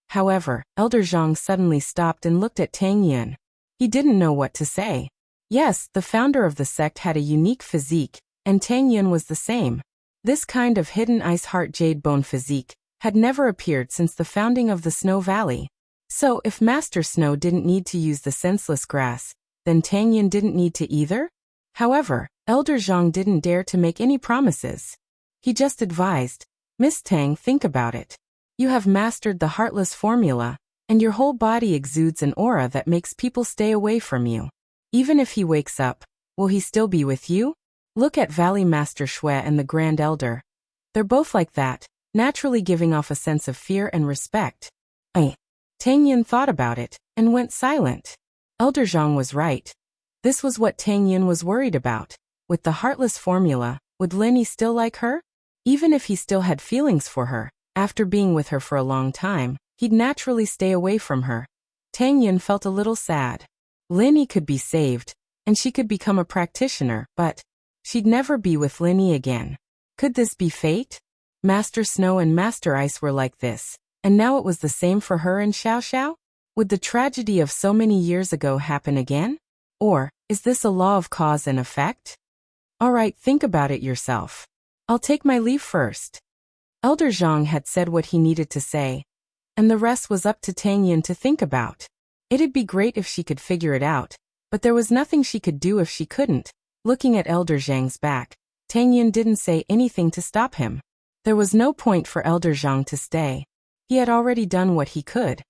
However, Elder Zhang suddenly stopped and looked at Tang Yin. He didn't know what to say. Yes, the founder of the sect had a unique physique, and Tang Yin was the same. This kind of hidden ice heart jade bone physique had never appeared since the founding of the Snow Valley. So if Master Snow didn't need to use the senseless grass, then Tang Yin didn't need to either? However, Elder Zhang didn't dare to make any promises. He just advised, Miss Tang, think about it. You have mastered the heartless formula, and your whole body exudes an aura that makes people stay away from you. Even if he wakes up, will he still be with you? Look at Valley Master Shui and the Grand Elder. They're both like that, naturally giving off a sense of fear and respect. Tang Yin thought about it, and went silent. Elder Zhang was right. This was what Tang Yin was worried about. With the heartless formula, would Lin Yi still like her? Even if he still had feelings for her, after being with her for a long time, he'd naturally stay away from her. Tang Yin felt a little sad. Lin Yi could be saved, and she could become a practitioner, but she'd never be with Lin Yi again. Could this be fate? Master Snow and Master Ice were like this, and now it was the same for her and Xiao Xiao? Would the tragedy of so many years ago happen again? Or, is this a law of cause and effect? Alright, think about it yourself. I'll take my leave first. Elder Zhang had said what he needed to say, and the rest was up to Tang Yin to think about. It'd be great if she could figure it out, but there was nothing she could do if she couldn't. Looking at Elder Zhang's back, Tang Yin didn't say anything to stop him. There was no point for Elder Zhang to stay. He had already done what he could.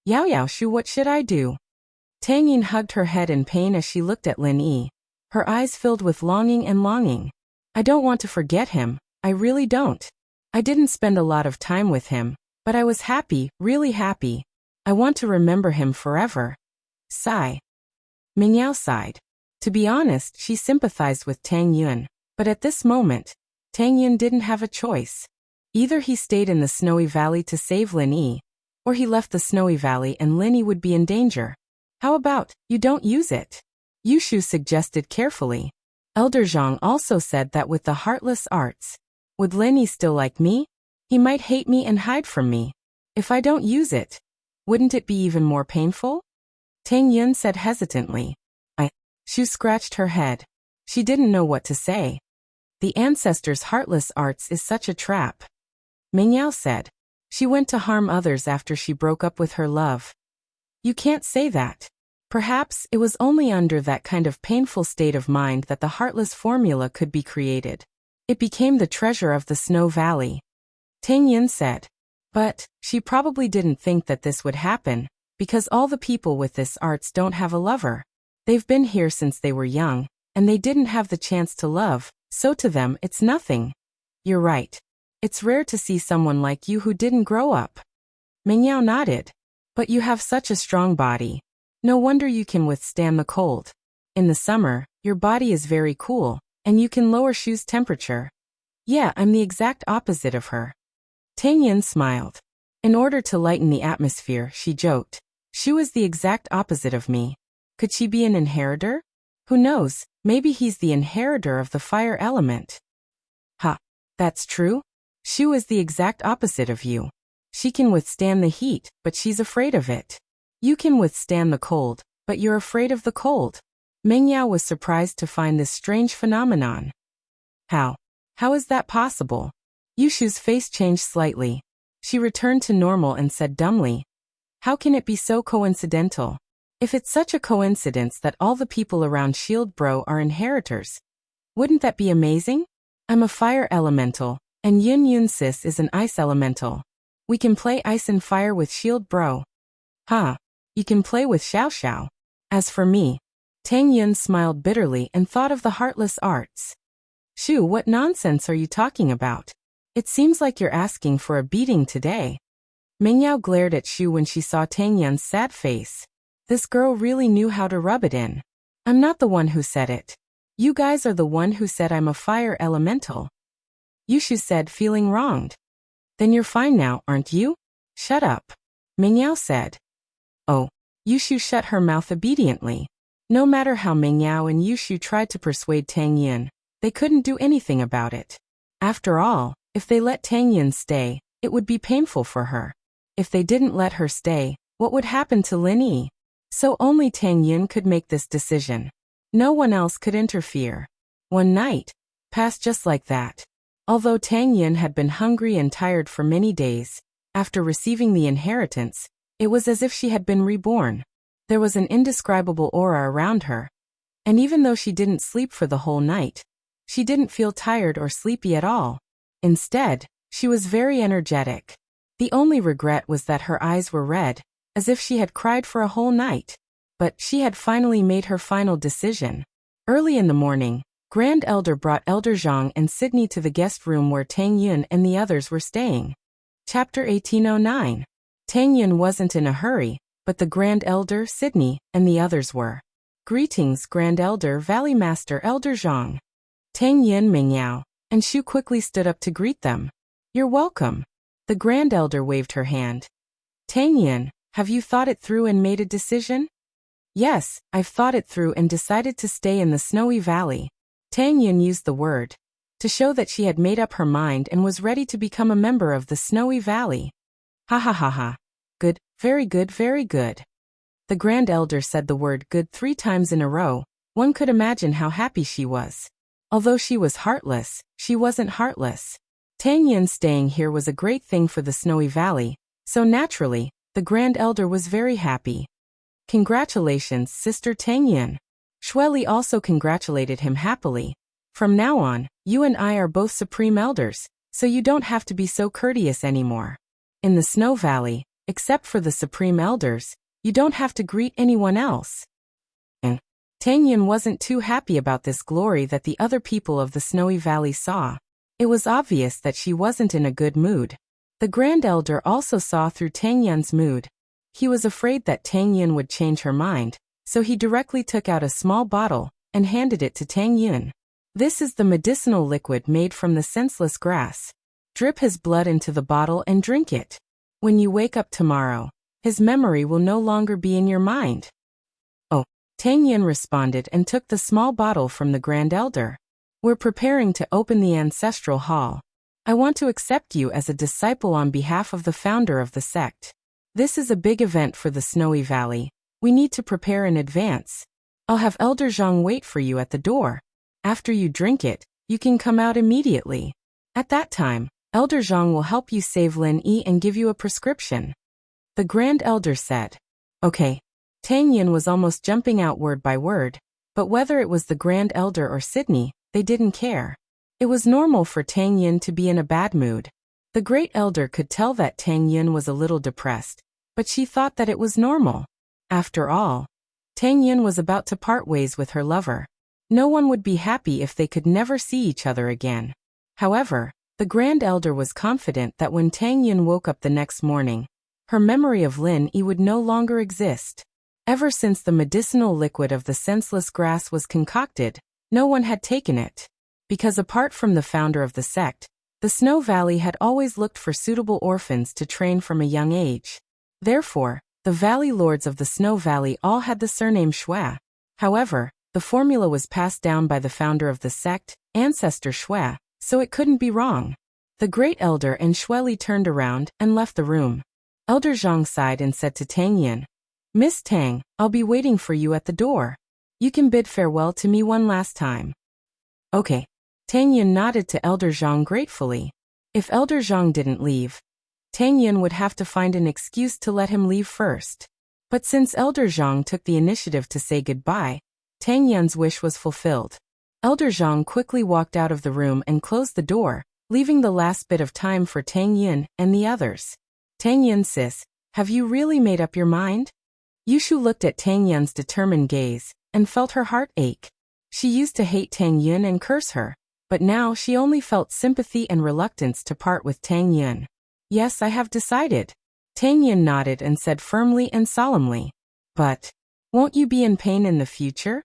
Yao Shu, what should I do? Tang Yin hugged her head in pain as she looked at Lin Yi. Her eyes filled with longing and longing. I don't want to forget him, I really don't. I didn't spend a lot of time with him, but I was happy, really happy. I want to remember him forever. Sigh. Mingyao sighed. To be honest, she sympathized with Tang Yin, but at this moment, Tang Yin didn't have a choice. Either he stayed in the Snowy Valley to save Lin Yi, or he left the Snowy Valley and Lin Yi would be in danger. How about, you don't use it? Yushu suggested carefully. Elder Zhang also said that with the heartless arts, would Lin Yi still like me? He might hate me and hide from me. If I don't use it, wouldn't it be even more painful? Tang Yin said hesitantly. Shu scratched her head. She didn't know what to say. The ancestors' heartless arts is such a trap. Mingyao said. She went to harm others after she broke up with her love. You can't say that. Perhaps it was only under that kind of painful state of mind that the heartless formula could be created. It became the treasure of the Snow Valley. Tang Yin said. But, she probably didn't think that this would happen, because all the people with this arts don't have a lover. They've been here since they were young, and they didn't have the chance to love, so to them it's nothing. You're right. It's rare to see someone like you who didn't grow up. Mingyao nodded. But you have such a strong body. No wonder you can withstand the cold. In the summer, your body is very cool, and you can lower Shu's temperature. Yeah, I'm the exact opposite of her. Tang Yin smiled. In order to lighten the atmosphere, she joked. Shu is the exact opposite of me. Could she be an inheritor? Who knows, maybe he's the inheritor of the fire element. Ha, that's true? Shu is the exact opposite of you. She can withstand the heat, but she's afraid of it. You can withstand the cold, but you're afraid of the cold. Mengyao was surprised to find this strange phenomenon. How? How is that possible? Yushu's face changed slightly. She returned to normal and said dumbly, how can it be so coincidental? If it's such a coincidence that all the people around Shield Bro are inheritors, wouldn't that be amazing? I'm a fire elemental, and Yun Yun Sis is an ice elemental. We can play ice and fire with Shield Bro. Ha! You can play with Xiao Xiao. As for me, Tang Yun smiled bitterly and thought of the heartless arts. Shu, what nonsense are you talking about? It seems like you're asking for a beating today. Mengyao glared at Shu when she saw Tang Yun's sad face. This girl really knew how to rub it in. I'm not the one who said it. You guys are the one who said I'm a fire elemental. Yushu said, feeling wronged. Then you're fine now, aren't you? Shut up. Mengyao said. Oh. Yushu shut her mouth obediently. No matter how Mengyao and Yushu tried to persuade Tang Yin, they couldn't do anything about it. After all, if they let Tang Yin stay, it would be painful for her. If they didn't let her stay, what would happen to Lin Yi? So only Tang Yin could make this decision. No one else could interfere. One night passed just like that. Although Tang Yin had been hungry and tired for many days, after receiving the inheritance, it was as if she had been reborn. There was an indescribable aura around her. And even though she didn't sleep for the whole night, she didn't feel tired or sleepy at all. Instead, she was very energetic. The only regret was that her eyes were red, as if she had cried for a whole night. But she had finally made her final decision. Early in the morning, Grand Elder brought Elder Zhang and Sydney to the guest room where Tang Yun and the others were staying. Chapter 1809. Tang Yun wasn't in a hurry, but the Grand Elder, Sydney, and the others were. Greetings, Grand Elder, Valley Master Elder Zhang. Tang Yun, Mengyao, and Shu quickly stood up to greet them. You're welcome. The Grand Elder waved her hand. Tang Yin, have you thought it through and made a decision? Yes, I've thought it through and decided to stay in the Snowy Valley. Tang Yin used the word to show that she had made up her mind and was ready to become a member of the Snowy Valley. Ha ha ha ha. Good, very good, very good. The Grand Elder said the word good 3 times in a row. One could imagine how happy she was. Although she was heartless, she wasn't heartless. Tang Yin staying here was a great thing for the Snowy Valley, so naturally, the Grand Elder was very happy. Congratulations, Sister Tang Yin. Shueli also congratulated him happily. From now on, you and I are both Supreme Elders, so you don't have to be so courteous anymore. In the Snow Valley, except for the Supreme Elders, you don't have to greet anyone else. And Tang Yin wasn't too happy about this glory that the other people of the Snowy Valley saw. It was obvious that she wasn't in a good mood. The Grand Elder also saw through Tang Yin's mood. He was afraid that Tang Yin would change her mind, so he directly took out a small bottle and handed it to Tang Yin. This is the medicinal liquid made from the senseless grass. Drip his blood into the bottle and drink it. When you wake up tomorrow, his memory will no longer be in your mind. Oh, Tang Yin responded and took the small bottle from the Grand Elder. We're preparing to open the Ancestral Hall. I want to accept you as a disciple on behalf of the founder of the sect. This is a big event for the Snowy Valley. We need to prepare in advance. I'll have Elder Zhang wait for you at the door. After you drink it, you can come out immediately. At that time, Elder Zhang will help you save Lin Yi and give you a prescription. The Grand Elder said. Okay. Tang Yin was almost jumping out word by word, but whether it was the Grand Elder or Sydney, they didn't care. It was normal for Tang Yin to be in a bad mood. The Great Elder could tell that Tang Yin was a little depressed, but she thought that it was normal. After all, Tang Yin was about to part ways with her lover. No one would be happy if they could never see each other again. However, the Grand Elder was confident that when Tang Yin woke up the next morning, her memory of Lin Yi would no longer exist. Ever since the medicinal liquid of the senseless grass was concocted, no one had taken it. Because apart from the founder of the sect, the Snow Valley had always looked for suitable orphans to train from a young age. Therefore, the valley lords of the Snow Valley all had the surname Shui. However, the formula was passed down by the founder of the sect, ancestor Shui, so it couldn't be wrong. The great elder and Shui Li turned around and left the room. Elder Zhang sighed and said to Tang Yin, "Miss Tang, I'll be waiting for you at the door. You can bid farewell to me one last time." Okay. Tang Yin nodded to Elder Zhang gratefully. If Elder Zhang didn't leave, Tang Yin would have to find an excuse to let him leave first. But since Elder Zhang took the initiative to say goodbye, Tang Yin's wish was fulfilled. Elder Zhang quickly walked out of the room and closed the door, leaving the last bit of time for Tang Yin and the others. "Tang Yin sis, have you really made up your mind?" Yushu looked at Tang Yin's determined gaze and felt her heart ache. She used to hate Tang Yin and curse her, but now she only felt sympathy and reluctance to part with Tang Yin. "Yes, I have decided." Tang Yin nodded and said firmly and solemnly. "But won't you be in pain in the future?"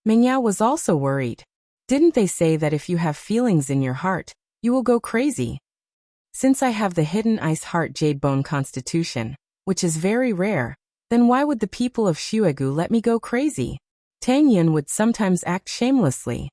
Meng Yao was also worried. "Didn't they say that if you have feelings in your heart, you will go crazy?" "Since I have the hidden ice heart jade bone constitution, which is very rare, then why would the people of Shuegu let me go crazy?" Tang Yin would sometimes act shamelessly.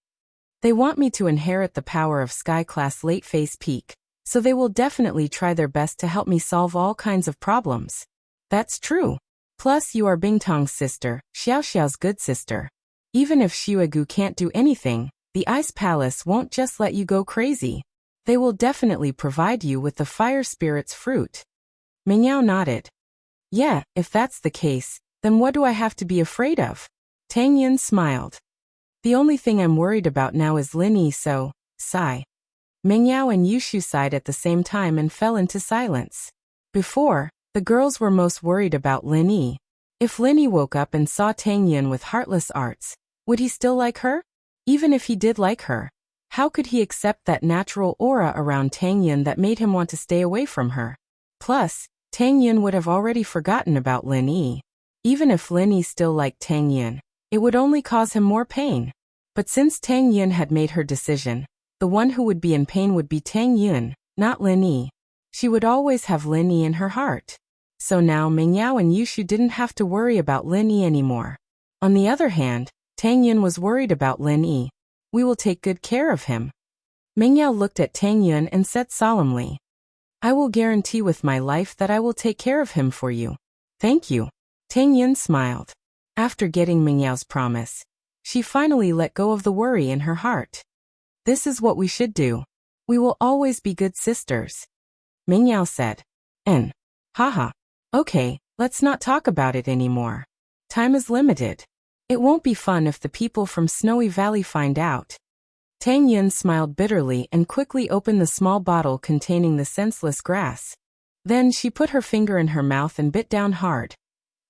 "They want me to inherit the power of sky-class late-phase peak, so they will definitely try their best to help me solve all kinds of problems." "That's true. Plus you are Bingtong's sister, Xiaoxiao's good sister. Even if Shuegu can't do anything, the Ice Palace won't just let you go crazy. They will definitely provide you with the fire spirit's fruit." Meng Yao nodded. "Yeah, if that's the case, then what do I have to be afraid of?" Tang Yin smiled. "The only thing I'm worried about now is Lin Yi, so, sigh." Meng Yao and Yushu sighed at the same time and fell into silence. Before, the girls were most worried about Lin Yi. If Lin Yi woke up and saw Tang Yin with heartless arts, would he still like her? Even if he did like her, how could he accept that natural aura around Tang Yin that made him want to stay away from her? Plus, Tang Yin would have already forgotten about Lin Yi. Even if Lin Yi still liked Tang Yin, it would only cause him more pain. But since Tang Yin had made her decision, the one who would be in pain would be Tang Yin, not Lin Yi. She would always have Lin Yi in her heart. So now Meng Yao and Yushu didn't have to worry about Lin Yi anymore. On the other hand, Tang Yin was worried about Lin Yi. "We will take good care of him." Meng Yao looked at Tang Yin and said solemnly, "I will guarantee with my life that I will take care of him for you." "Thank you." Tang Yin smiled. After getting Meng Yao's promise, she finally let go of the worry in her heart. "This is what we should do. We will always be good sisters," Meng Yao said. Haha. Okay, let's not talk about it anymore. Time is limited. It won't be fun if the people from Snowy Valley find out. Tang Yin smiled bitterly and quickly opened the small bottle containing the senseless grass. Then she put her finger in her mouth and bit down hard.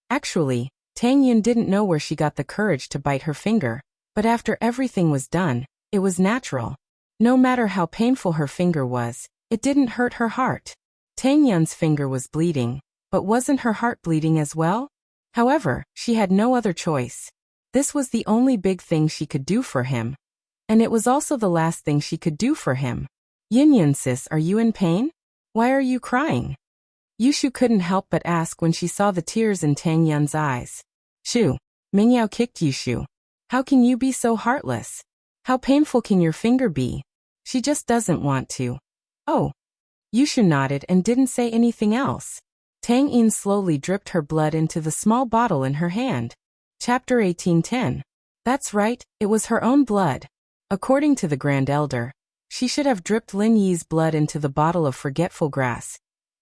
Actually, Tang Yin didn't know where she got the courage to bite her finger, but after everything was done, it was natural. No matter how painful her finger was, it didn't hurt her heart. Tang Yin's finger was bleeding, but wasn't her heart bleeding as well? However, she had no other choice. This was the only big thing she could do for him. And it was also the last thing she could do for him. "Yin sis, are you in pain? Why are you crying?" Yushu couldn't help but ask when she saw the tears in Tang Yin's eyes. "Shoo." Meng Yao kicked Yushu. "How can you be so heartless? How painful can your finger be? She just doesn't want to." "Oh." Yushu nodded and didn't say anything else. Tang Yin slowly dripped her blood into the small bottle in her hand. Chapter 18:10. That's right, it was her own blood. According to the Grand Elder, she should have dripped Lin Yi's blood into the bottle of forgetful grass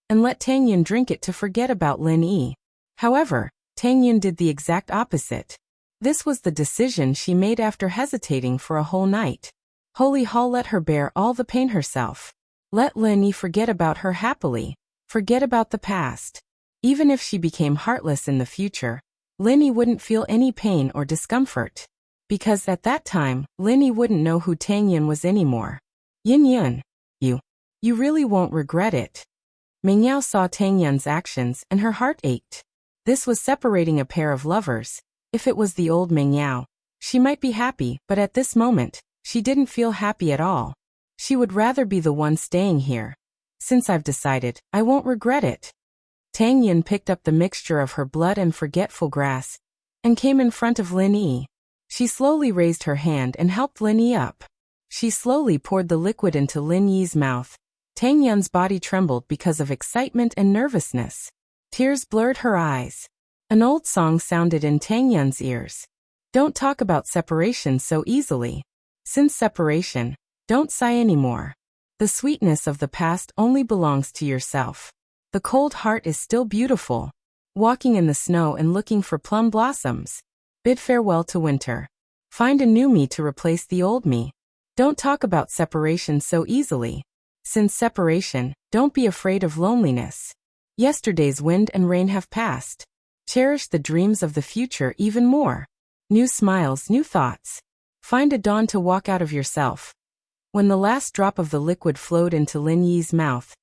and let Tang Yin drink it to forget about Lin Yi. However, Tang Yin did the exact opposite. This was the decision she made after hesitating for a whole night. Holy Hall let her bear all the pain herself. Let Lin Yi forget about her happily. Forget about the past. Even if she became heartless in the future, Lin Yi wouldn't feel any pain or discomfort. Because at that time, Lin Yi wouldn't know who Tang Yin was anymore. Yin, you really won't regret it." Meng Yao saw Tang Yin's actions and her heart ached. This was separating a pair of lovers. If it was the old Meng Yao, she might be happy, but at this moment, she didn't feel happy at all. She would rather be the one staying here. Since I've decided, I won't regret it. Tang Yin picked up the mixture of her blood and forgetful grass and came in front of Lin Yi. She slowly raised her hand and helped Lin Yi up. She slowly poured the liquid into Lin Yi's mouth. Tang Yun's body trembled because of excitement and nervousness. Tears blurred her eyes. An old song sounded in Tang Yun's ears. Don't talk about separation so easily. Since separation, don't sigh anymore. The sweetness of the past only belongs to yourself. The cold heart is still beautiful. Walking in the snow and looking for plum blossoms. Bid farewell to winter. Find a new me to replace the old me. Don't talk about separation so easily. Since separation, don't be afraid of loneliness. Yesterday's wind and rain have passed. Cherish the dreams of the future even more. New smiles, new thoughts. Find a dawn to walk out of yourself. When the last drop of the liquid flowed into Lin Yi's mouth,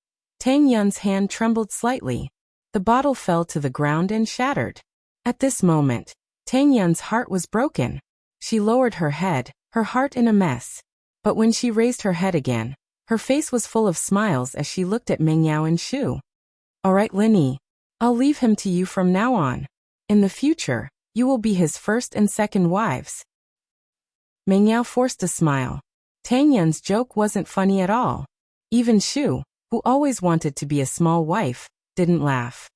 Tang Yun's hand trembled slightly. The bottle fell to the ground and shattered. At this moment, Tang Yun's heart was broken. She lowered her head, her heart in a mess. But when she raised her head again, her face was full of smiles as she looked at Meng Yao and Shu. Alright Lin Yi, I'll leave him to you from now on. In the future, you will be his first and second wives. Meng Yao forced a smile. Tang Yun's joke wasn't funny at all. Even Shu, who always wanted to be a small wife, didn't laugh.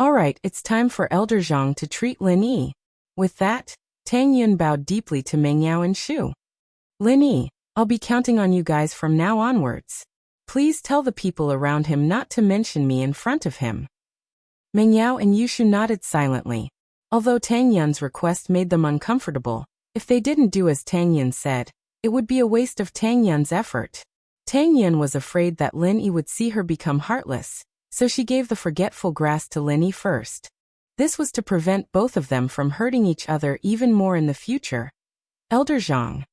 Alright, it's time for Elder Zhang to treat Lin Yi. With that, Tang Yun bowed deeply to Meng Yao and Shu. Lin Yi, I'll be counting on you guys from now onwards. Please tell the people around him not to mention me in front of him. Meng Yao and Yushu nodded silently. Although Tang Yun's request made them uncomfortable, if they didn't do as Tang Yun said, it would be a waste of Tang Yun's effort. Tang Yun was afraid that Lin Yi would see her become heartless, so she gave the forgetful grass to Lin Yi first. This was to prevent both of them from hurting each other even more in the future. Elder Zhang.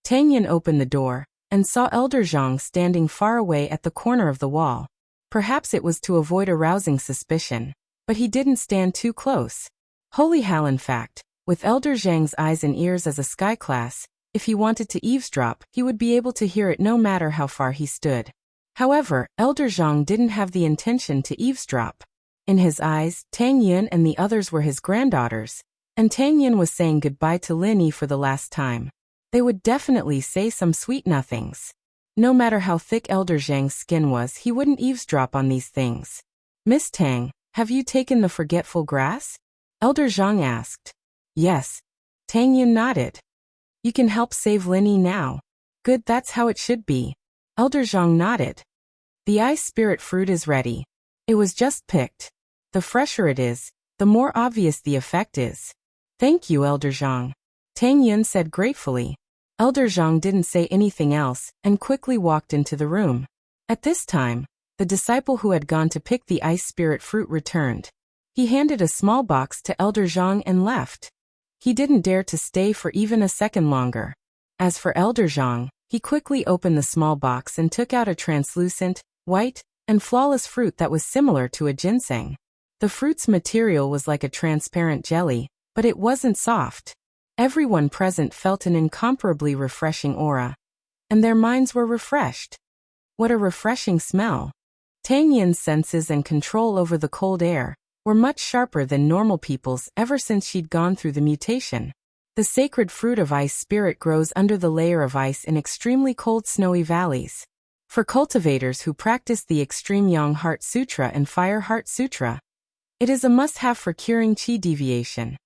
Tang Yun opened the door and saw Elder Zhang standing far away at the corner of the wall. Perhaps it was to avoid arousing suspicion, but he didn't stand too close. Holy hell, in fact, with Elder Zhang's eyes and ears as a sky class, if he wanted to eavesdrop, he would be able to hear it no matter how far he stood. However, Elder Zhang didn't have the intention to eavesdrop. In his eyes, Tang Yun and the others were his granddaughters, and Tang Yun was saying goodbye to Lin Yi for the last time. They would definitely say some sweet nothings. No matter how thick Elder Zhang's skin was, he wouldn't eavesdrop on these things. Miss Tang, have you taken the forgetful grass? Elder Zhang asked. Yes. Tang Yun nodded. You can help save Lin Yi now. Good, that's how it should be. Elder Zhang nodded. The ice spirit fruit is ready. It was just picked. The fresher it is, the more obvious the effect is. Thank you, Elder Zhang. Tang Yun said gratefully. Elder Zhang didn't say anything else and quickly walked into the room. At this time, the disciple who had gone to pick the ice spirit fruit returned. He handed a small box to Elder Zhang and left. He didn't dare to stay for even a second longer. As for Elder Zhang, he quickly opened the small box and took out a translucent, white, and flawless fruit that was similar to a ginseng. The fruit's material was like a transparent jelly, but it wasn't soft. Everyone present felt an incomparably refreshing aura, and their minds were refreshed. What a refreshing smell! Tang Yun's senses and control over the cold air were much sharper than normal people's ever since she'd gone through the mutation. The sacred fruit of ice spirit grows under the layer of ice in extremely cold snowy valleys. For cultivators who practice the Extreme Yang Heart Sutra and Fire Heart Sutra, it is a must-have for curing qi deviation.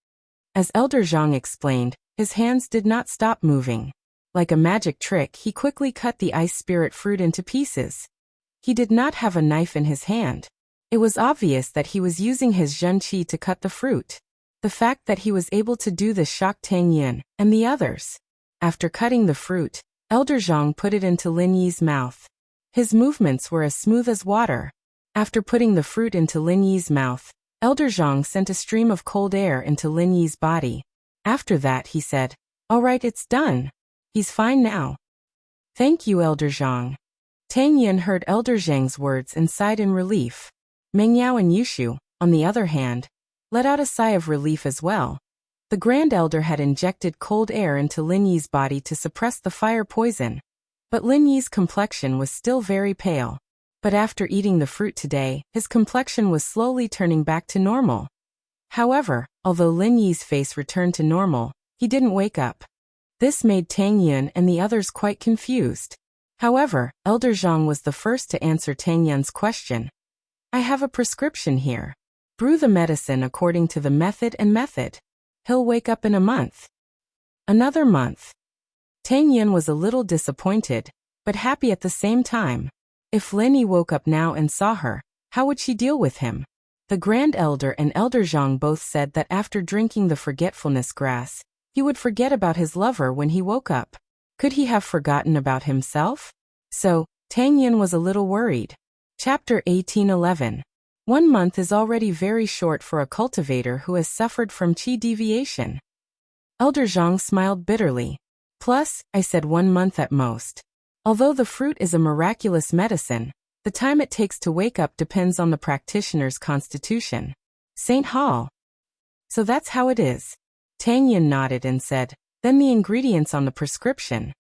As Elder Zhang explained, his hands did not stop moving. Like a magic trick, he quickly cut the ice spirit fruit into pieces. He did not have a knife in his hand. It was obvious that he was using his Zhen Qi to cut the fruit. The fact that he was able to do this shocked Tang Yun and the others. After cutting the fruit, Elder Zhang put it into Lin Yi's mouth. His movements were as smooth as water. After putting the fruit into Lin Yi's mouth, Elder Zhang sent a stream of cold air into Lin Yi's body. After that, he said, "All right, it's done. He's fine now." Thank you, Elder Zhang. Tang Yun heard Elder Zhang's words and sighed in relief. Meng Yao and Yushu, on the other hand, let out a sigh of relief as well. The Grand Elder had injected cold air into Lin Yi's body to suppress the fire poison. But Lin Yi's complexion was still very pale. But after eating the fruit today, his complexion was slowly turning back to normal. However, although Lin Yi's face returned to normal, he didn't wake up. This made Tang Yun and the others quite confused. However, Elder Zhang was the first to answer Tang Yun's question. I have a prescription here. Brew the medicine according to the method. He'll wake up in a month. Another month. Tang Yun was a little disappointed, but happy at the same time. If Lin Yi woke up now and saw her, how would she deal with him? The Grand Elder and Elder Zhang both said that after drinking the forgetfulness grass, he would forget about his lover when he woke up. Could he have forgotten about himself? So, Tang Yun was a little worried. Chapter 18:11. 1 month is already very short for a cultivator who has suffered from qi deviation. Elder Zhang smiled bitterly. Plus, I said 1 month at most. Although the fruit is a miraculous medicine, the time it takes to wake up depends on the practitioner's constitution. St. Hall. So that's how it is. Tang Yun nodded and said, then the ingredients on the prescription.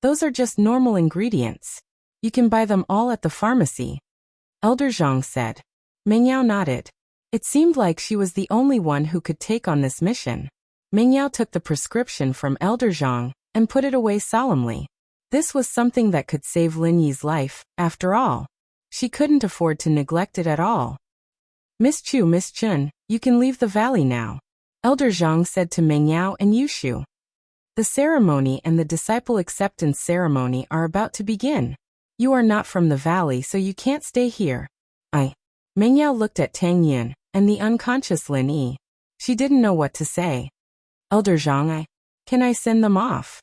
Those are just normal ingredients. You can buy them all at the pharmacy. Elder Zhang said. Meng Yao nodded. It seemed like she was the only one who could take on this mission. Meng Yao took the prescription from Elder Zhang and put it away solemnly. This was something that could save Lin Yi's life, after all. She couldn't afford to neglect it at all. Miss Chun, you can leave the valley now. Elder Zhang said to Meng Yao and Yushu. The ceremony and the disciple acceptance ceremony are about to begin. You are not from the valley, so you can't stay here. Meng Yao looked at Tang Yun and the unconscious Lin Yi. She didn't know what to say. Elder Zhang, can I send them off?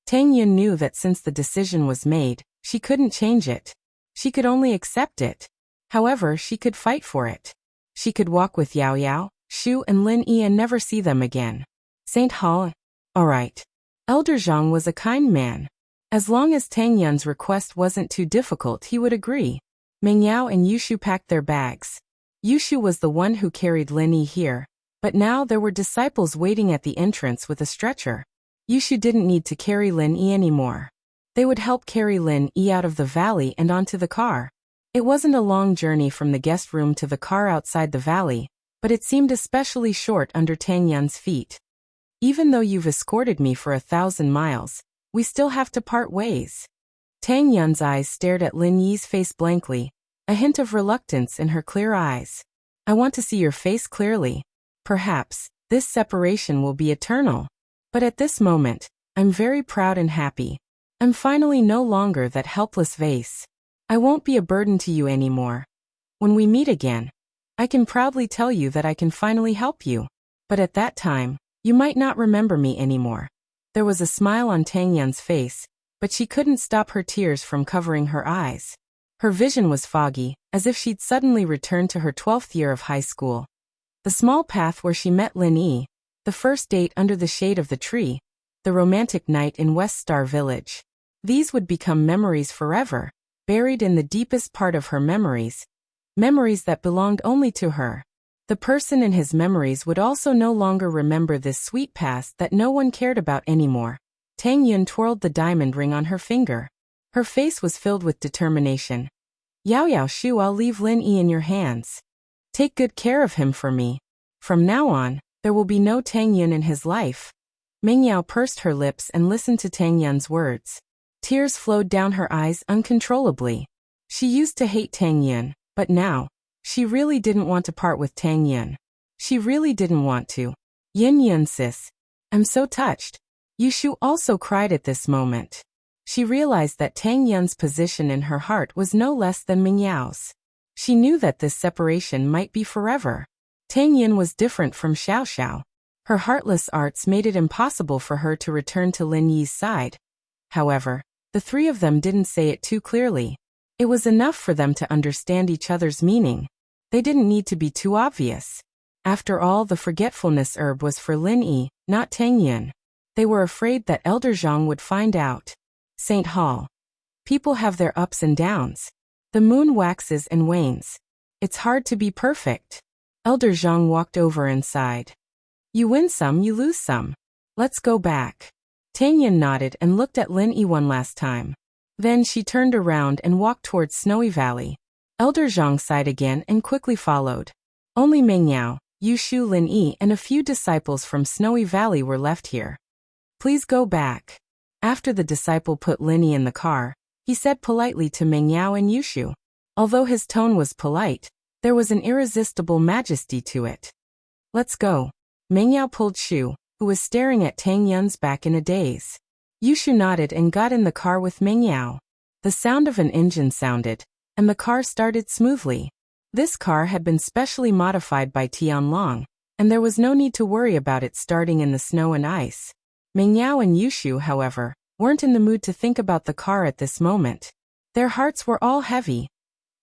Tang Yun knew that since the decision was made, she couldn't change it. She could only accept it. However, she could fight for it. She could walk with Yao Yao, Shu and Lin Yi and never see them again. St. Hall? Alright. Elder Zhang was a kind man. As long as Tang Yun's request wasn't too difficult, he would agree. Meng Yao and Yushu packed their bags. Yushu was the one who carried Lin Yi here, but now there were disciples waiting at the entrance with a stretcher. Yushu didn't need to carry Lin Yi anymore. They would help carry Lin Yi out of the valley and onto the car. It wasn't a long journey from the guest room to the car outside the valley, but it seemed especially short under Tang Yun's feet. Even though you've escorted me for 1,000 miles, we still have to part ways. Tang Yun's eyes stared at Lin Yi's face blankly, a hint of reluctance in her clear eyes. I want to see your face clearly. Perhaps, this separation will be eternal. But at this moment, I'm very proud and happy. I'm finally no longer that helpless vase. I won't be a burden to you anymore. When we meet again, I can proudly tell you that I can finally help you. But at that time, you might not remember me anymore. There was a smile on Tang Yun's face, but she couldn't stop her tears from covering her eyes. Her vision was foggy, as if she'd suddenly returned to her 12th year of high school. The small path where she met Lin Yi, the first date under the shade of the tree, the romantic night in West Star Village. These would become memories forever, buried in the deepest part of her memories. Memories that belonged only to her. The person in his memories would also no longer remember this sweet past that no one cared about anymore. Tang Yun twirled the diamond ring on her finger. Her face was filled with determination. Yao Yao Shu, I'll leave Lin Yi in your hands. Take good care of him for me. From now on, there will be no Tang Yun in his life. Meng Yao pursed her lips and listened to Tang Yun's words. Tears flowed down her eyes uncontrollably. She used to hate Tang Yun, but now, she really didn't want to part with Tang Yun. She really didn't want to. Yun sis. I'm so touched. Yushu also cried at this moment. She realized that Tang Yun's position in her heart was no less than Meng Yao's. She knew that this separation might be forever. Tang Yun was different from Xiao Xiao. Her heartless arts made it impossible for her to return to Lin Yi's side. However, the three of them didn't say it too clearly. It was enough for them to understand each other's meaning. They didn't need to be too obvious. After all, the forgetfulness herb was for Lin Yi, not Tang Yun. They were afraid that Elder Zhang would find out. St. Hall. People have their ups and downs. The moon waxes and wanes. It's hard to be perfect. Elder Zhang walked over and sighed. You win some, you lose some. Let's go back. Tang Yin nodded and looked at Lin Yi one last time. Then she turned around and walked towards Snowy Valley. Elder Zhang sighed again and quickly followed. Only Meng Yao, Yu Shu, Lin Yi, and a few disciples from Snowy Valley were left here. Please go back. After the disciple put Lin Yi in the car, he said politely to Meng Yao and Yu Shu. Although his tone was polite, there was an irresistible majesty to it. Let's go. Meng Yao pulled Shu, who was staring at Tang Yun's back in a daze. Yu Shu nodded and got in the car with Meng Yao. The sound of an engine sounded, and the car started smoothly. This car had been specially modified by Tianlong, and there was no need to worry about it starting in the snow and ice. Meng Yao and Yu Shu, however, weren't in the mood to think about the car at this moment. Their hearts were all heavy.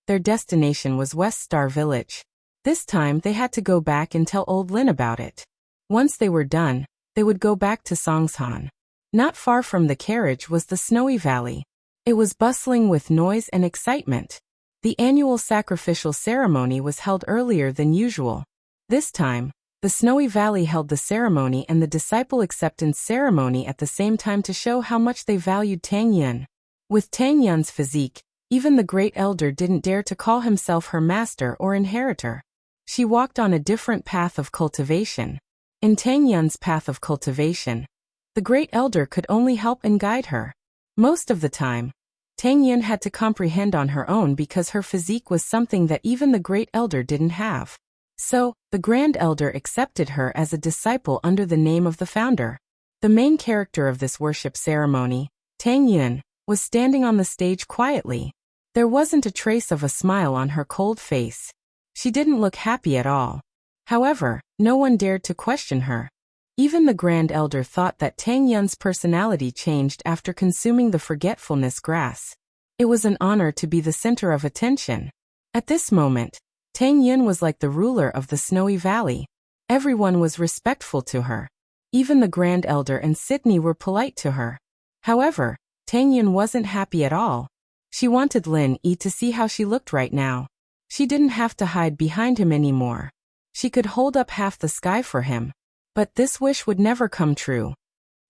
Their destination was West Star Village. This time they had to go back and tell old Lin about it. Once they were done, they would go back to Songshan. Not far from the carriage was the Snowy Valley. It was bustling with noise and excitement. The annual sacrificial ceremony was held earlier than usual. This time, the Snowy Valley held the ceremony and the disciple acceptance ceremony at the same time to show how much they valued Tang Yun. With Tang Yun's physique, even the great elder didn't dare to call himself her master or inheritor. She walked on a different path of cultivation. In Tang Yun's path of cultivation, the great elder could only help and guide her. Most of the time, Tang Yun had to comprehend on her own because her physique was something that even the great elder didn't have. So, the grand elder accepted her as a disciple under the name of the founder. The main character of this worship ceremony, Tang Yun, was standing on the stage quietly. There wasn't a trace of a smile on her cold face. She didn't look happy at all. However, no one dared to question her. Even the Grand Elder thought that Tang Yun's personality changed after consuming the forgetfulness grass. It was an honor to be the center of attention. At this moment, Tang Yun was like the ruler of the Snowy Valley. Everyone was respectful to her. Even the Grand Elder and Sydney were polite to her. However, Tang Yun wasn't happy at all. She wanted Lin Yi to see how she looked right now. She didn't have to hide behind him anymore. She could hold up half the sky for him. But this wish would never come true.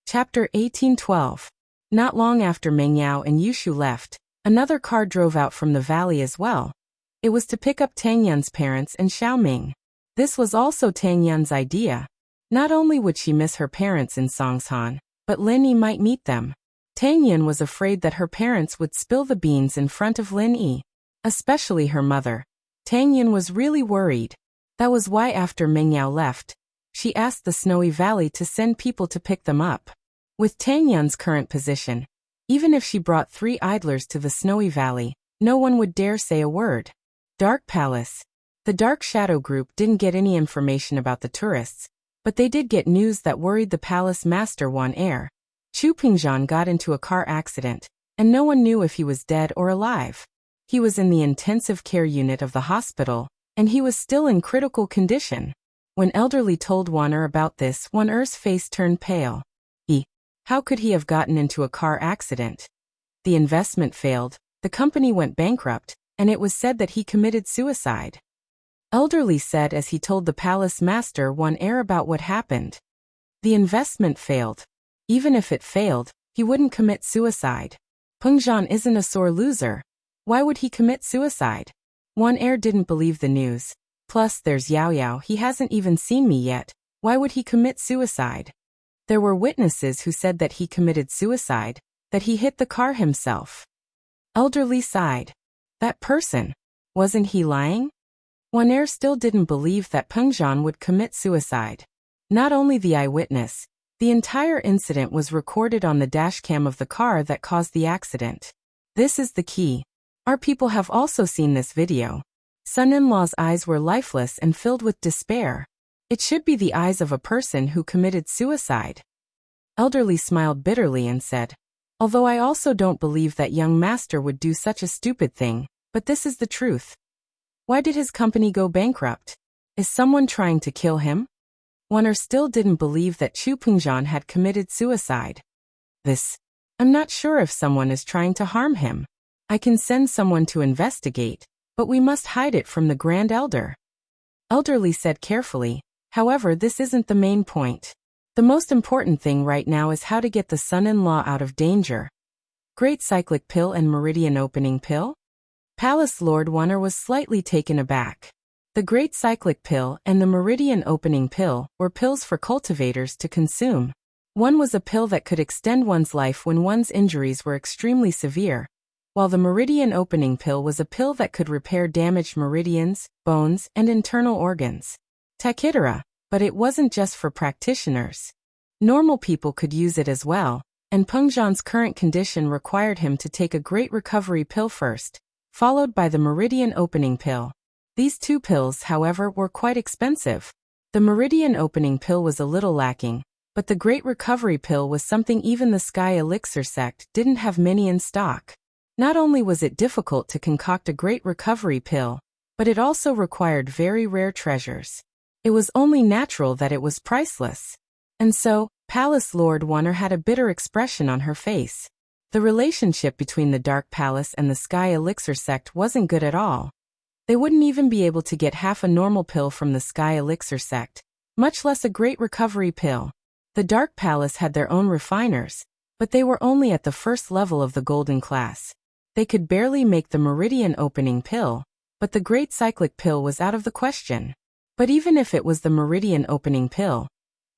Chapter 1812. Not long after Meng Yao and Yu Shu left, another car drove out from the valley as well. It was to pick up Tang Yun's parents and Xiaoming. This was also Tang Yun's idea. Not only would she miss her parents in Songshan, but Lin Yi might meet them. Tang Yun was afraid that her parents would spill the beans in front of Lin Yi. Especially her mother. Tang Yun was really worried. That was why after Meng Yao left, she asked the Snowy Valley to send people to pick them up. With Tang Yun's current position, even if she brought 3 idlers to the Snowy Valley, no one would dare say a word. Dark Palace. The Dark Shadow Group didn't get any information about the tourists, but they did get news that worried the palace master Wan Air. Chu Pingzhan got into a car accident, and no one knew if he was dead or alive. He was in the intensive care unit of the hospital, and he was still in critical condition. When Elderly told Wan Er about this, Wan Er's face turned pale. How could he have gotten into a car accident? The investment failed, the company went bankrupt, and it was said that he committed suicide. Elderly said as he told the palace master Wan Er about what happened. The investment failed. Even if it failed, he wouldn't commit suicide. Pengzhan isn't a sore loser. Why would he commit suicide? Wan Er didn't believe the news. Plus there's Yao Yao, he hasn't even seen me yet. Why would he commit suicide? There were witnesses who said that he committed suicide, that he hit the car himself. Elderly sighed. That person. Wasn't he lying? Wan Er still didn't believe that Pengzhan would commit suicide. Not only the eyewitness, the entire incident was recorded on the dashcam of the car that caused the accident. This is the key. Our people have also seen this video. Son-in-law's eyes were lifeless and filled with despair. It should be the eyes of a person who committed suicide. Elderly smiled bitterly and said, although I also don't believe that young master would do such a stupid thing, but this is the truth. Why did his company go bankrupt? Is someone trying to kill him? Wan Er still didn't believe that Chu Pengzhan had committed suicide. I'm not sure if someone is trying to harm him. I can send someone to investigate, but we must hide it from the Grand Elder. Elderly said carefully. However, this isn't the main point. The most important thing right now is how to get the son-in-law out of danger. Great cyclic pill and meridian opening pill? Palace Lord Wunner was slightly taken aback. The Great Cyclic Pill and the Meridian Opening Pill were pills for cultivators to consume. One was a pill that could extend one's life when one's injuries were extremely severe, while the Meridian Opening Pill was a pill that could repair damaged meridians, bones, and internal organs. Takitara, but it wasn't just for practitioners. Normal people could use it as well, and Pengzhan's current condition required him to take a Great Recovery Pill first, followed by the Meridian Opening Pill. These two pills, however, were quite expensive. The Meridian Opening Pill was a little lacking, but the Great Recovery Pill was something even the Sky Elixir sect didn't have many in stock. Not only was it difficult to concoct a Great Recovery Pill, but it also required very rare treasures. It was only natural that it was priceless. And so, Palace Lord Wunner had a bitter expression on her face. The relationship between the Dark Palace and the Sky Elixir sect wasn't good at all. They wouldn't even be able to get half a normal pill from the Sky Elixir sect, much less a Great Recovery Pill. The Dark Palace had their own refiners, but they were only at the first level of the golden class. They could barely make the Meridian Opening Pill, but the Great Cyclic Pill was out of the question. But even if it was the Meridian Opening Pill,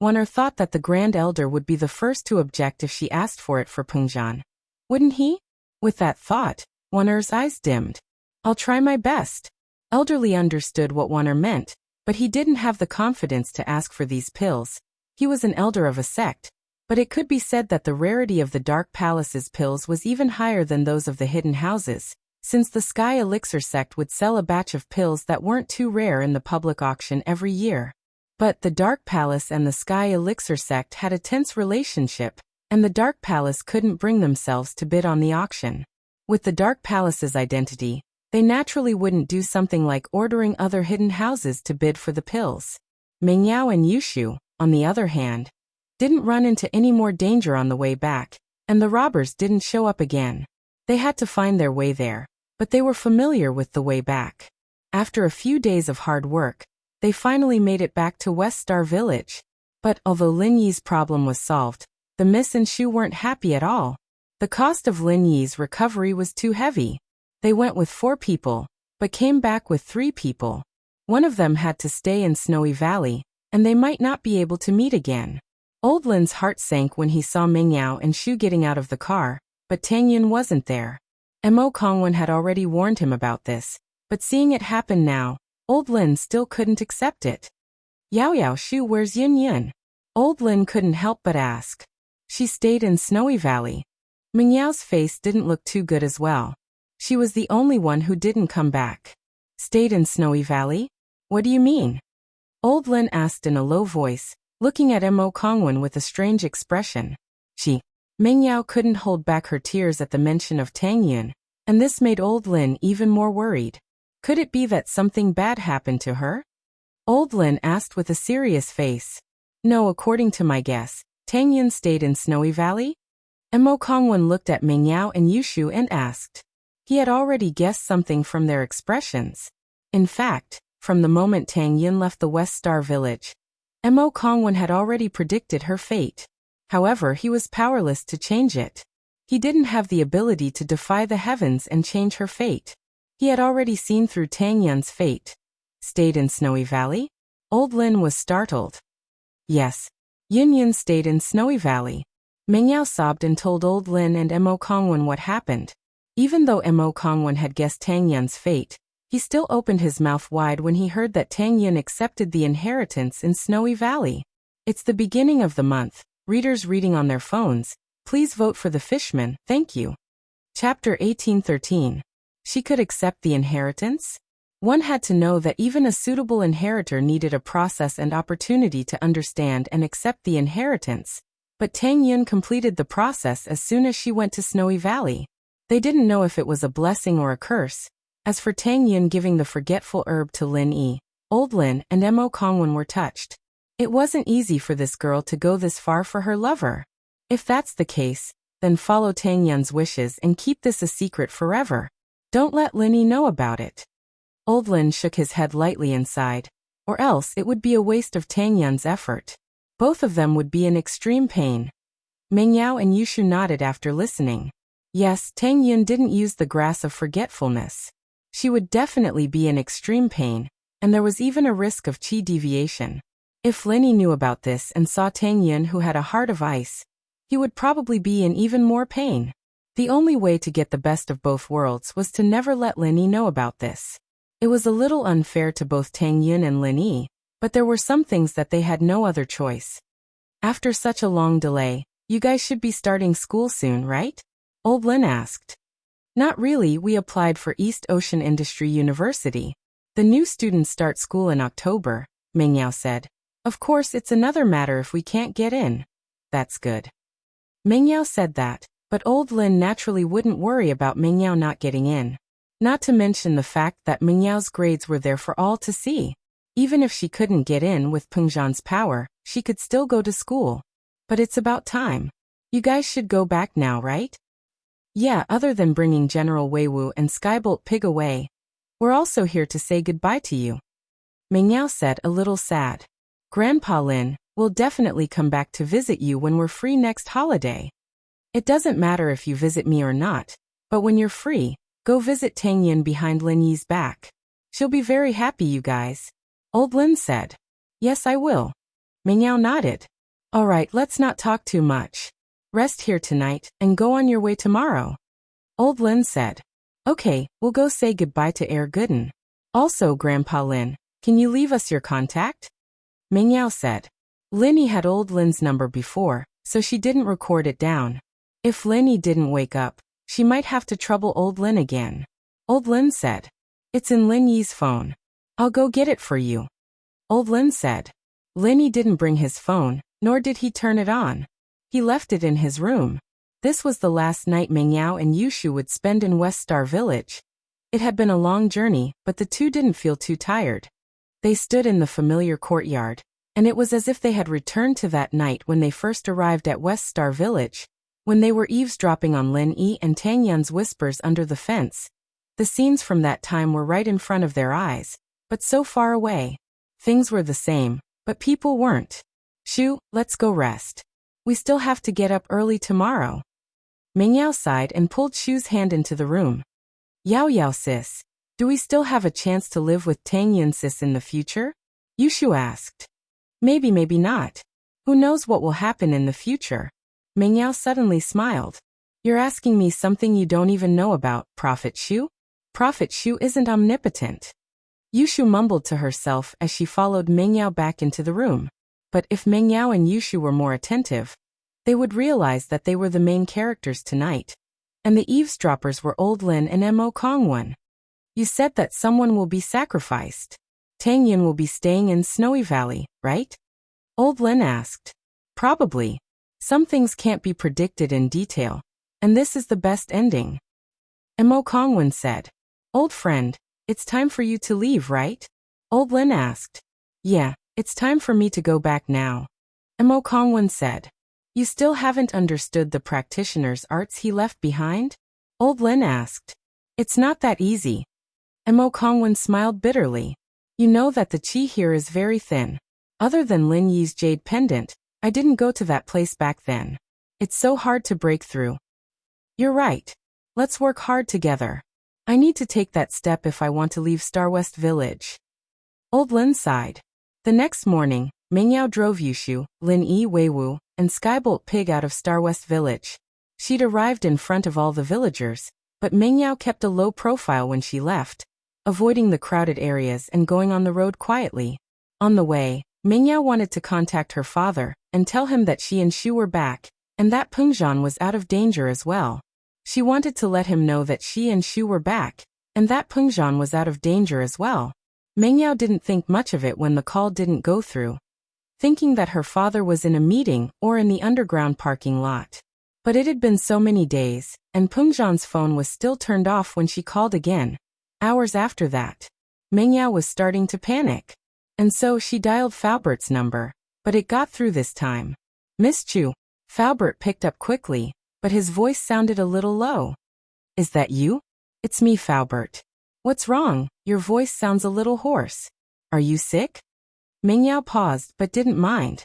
Wunner thought that the Grand Elder would be the first to object if she asked for it for Pengzhan. Wouldn't he? With that thought, Wunner's eyes dimmed. I'll try my best. Elderly understood what Wunner meant, but he didn't have the confidence to ask for these pills. He was an elder of a sect, but it could be said that the rarity of the Dark Palace's pills was even higher than those of the hidden houses, since the Sky Elixir sect would sell a batch of pills that weren't too rare in the public auction every year. But the Dark Palace and the Sky Elixir sect had a tense relationship, and the Dark Palace couldn't bring themselves to bid on the auction. With the Dark Palace's identity, they naturally wouldn't do something like ordering other hidden houses to bid for the pills. Mengyao and Yushu, on the other hand, didn't run into any more danger on the way back, and the robbers didn't show up again. They had to find their way there, but they were familiar with the way back. After a few days of hard work, they finally made it back to West Star Village. But although Lin Yi's problem was solved, the Miss and Shu weren't happy at all. The cost of Lin Yi's recovery was too heavy. They went with 4 people, but came back with 3 people. One of them had to stay in Snowy Valley, and they might not be able to meet again. Old Lin's heart sank when he saw Mengyao and Shu getting out of the car, but Tang Yun wasn't there. Mo Kongwen had already warned him about this, but seeing it happen now, Old Lin still couldn't accept it. Yao Shu, where's Yun Yun? Old Lin couldn't help but ask. She stayed in Snowy Valley. Mengyao's face didn't look too good as well. She was the only one who didn't come back. Stayed in Snowy Valley? What do you mean? Old Lin asked in a low voice, looking at Mo Kongwen with a strange expression. Mengyao couldn't hold back her tears at the mention of Tang Yun, and this made Old Lin even more worried. Could it be that something bad happened to her? Old Lin asked with a serious face. No, according to my guess, Tang Yun stayed in Snowy Valley? Mo Kongwen looked at Mengyao and Yushu and asked. He had already guessed something from their expressions. In fact, from the moment Tang Yun left the West Star Village, Mo Kongwen had already predicted her fate. However, he was powerless to change it. He didn't have the ability to defy the heavens and change her fate. He had already seen through Tang Yun's fate. Stayed in Snowy Valley? Old Lin was startled. Yes. Yun Yun stayed in Snowy Valley. Mengyao sobbed and told Old Lin and Mo Kongwen what happened. Even though Mo Kongwen had guessed Tang Yun's fate, he still opened his mouth wide when he heard that Tang Yun accepted the inheritance in Snowy Valley. It's the beginning of the month. Readers reading on their phones, please vote for the Fishman, thank you. Chapter 1813. She could accept the inheritance? One had to know that even a suitable inheritor needed a process and opportunity to understand and accept the inheritance. But Tang Yun completed the process as soon as she went to Snowy Valley. They didn't know if it was a blessing or a curse. As for Tang Yun giving the forgetful herb to Lin Yi, Old Lin and Mo Kongwen were touched. It wasn't easy for this girl to go this far for her lover. If that's the case, then follow Tang Yun's wishes and keep this a secret forever. Don't let Lin Yi know about it. Old Lin shook his head lightly and sighed. or else it would be a waste of Tang Yun's effort. Both of them would be in extreme pain. Meng Yao and Yushu nodded after listening. Yes, Tang Yun didn't use the grass of forgetfulness. She would definitely be in extreme pain, and there was even a risk of qi deviation. If Linny knew about this and saw Tang Yun who had a heart of ice, he would probably be in even more pain. The only way to get the best of both worlds was to never let Linny know about this. It was a little unfair to both Tang Yun and Linny, but there were some things that they had no other choice. After such a long delay, you guys should be starting school soon, right? Old Lin asked. Not really, we applied for East Ocean Industry University. The new students start school in October, Meng Yao said. Of course, it's another matter if we can't get in. That's good. Meng Yao said that, but Old Lin naturally wouldn't worry about Meng Yao not getting in. Not to mention the fact that Meng Yao's grades were there for all to see. Even if she couldn't get in with Peng Zhan's power, she could still go to school. But it's about time. You guys should go back now, right? Yeah, other than bringing General Weiwu and Skybolt Pig away, we're also here to say goodbye to you. Meng Yao said, a little sad. Grandpa Lin, we'll definitely come back to visit you when we're free next holiday. It doesn't matter if you visit me or not, but when you're free, go visit Tang Yun behind Lin Yi's back. She'll be very happy, you guys. Old Lin said. Yes, I will. Meng Yao nodded. All right, let's not talk too much. Rest here tonight and go on your way tomorrow. Old Lin said. Okay, we'll go say goodbye to Air Gooden. Also, Grandpa Lin, can you leave us your contact? Meng Yao said. Linny had Old Lin's number before, so she didn't record it down. If Linny didn't wake up, she might have to trouble Old Lin again. Old Lin said. It's in Lin Yi's phone. I'll go get it for you. Old Lin said. Linny didn't bring his phone, nor did he turn it on. He left it in his room. This was the last night Meng Yao and Yushu would spend in West Star Village. It had been a long journey, but the two didn't feel too tired. They stood in the familiar courtyard, and it was as if they had returned to that night when they first arrived at West Star Village, when they were eavesdropping on Lin Yi and Tang Yun's whispers under the fence. The scenes from that time were right in front of their eyes, but so far away. Things were the same, but people weren't. Shu, let's go rest. We still have to get up early tomorrow. Meng Yao sighed and pulled Shu's hand into the room. Yao sis, do we still have a chance to live with Tang Yun sis in the future? Yushu asked. Maybe, maybe not. Who knows what will happen in the future? Meng Yao suddenly smiled. You're asking me something you don't even know about, Prophet Shu? Prophet Shu isn't omnipotent. Yushu mumbled to herself as she followed Meng Yao back into the room. But if Meng Yao and Yushu were more attentive, they would realize that they were the main characters tonight. And the eavesdroppers were Old Lin and Mo Kongwon. You said that someone will be sacrificed. Tang Yun will be staying in Snowy Valley, right? Old Lin asked. Probably. Some things can't be predicted in detail, and this is the best ending. Mo Kongwon said. Old friend, it's time for you to leave, right? Old Lin asked. Yeah, it's time for me to go back now. Mo Kongwon said. You still haven't understood the practitioner's arts he left behind? Old Lin asked. It's not that easy. Mo Kongwon smiled bitterly. You know that the qi here is very thin. Other than Lin Yi's jade pendant, I didn't go to that place back then. It's so hard to break through. You're right. Let's work hard together. I need to take that step if I want to leave Star West Village. Old Lin sighed. The next morning, Meng Yao drove Yushu, Lin Yi Weiwu, and Skybolt Pig out of Star West Village. She'd arrived in front of all the villagers, but Meng Yao kept a low profile when she left, avoiding the crowded areas and going on the road quietly. On the way, Meng Yao wanted to contact her father and tell him that she and Shu were back, and that Peng Zhan was out of danger as well. She wanted to let him know that she and Shu were back, and that Peng Zhan was out of danger as well. Meng Yao didn't think much of it when the call didn't go through, thinking that her father was in a meeting or in the underground parking lot. But it had been so many days, and Peng Zhan's phone was still turned off when she called again. Hours after that, Meng Yao was starting to panic. And so she dialed Faubert number, but it got through this time. Miss Chu. Faubert picked up quickly, but his voice sounded a little low. Is that you? It's me, Faubert. What's wrong? Your voice sounds a little hoarse. Are you sick? Mingyao paused but didn't mind.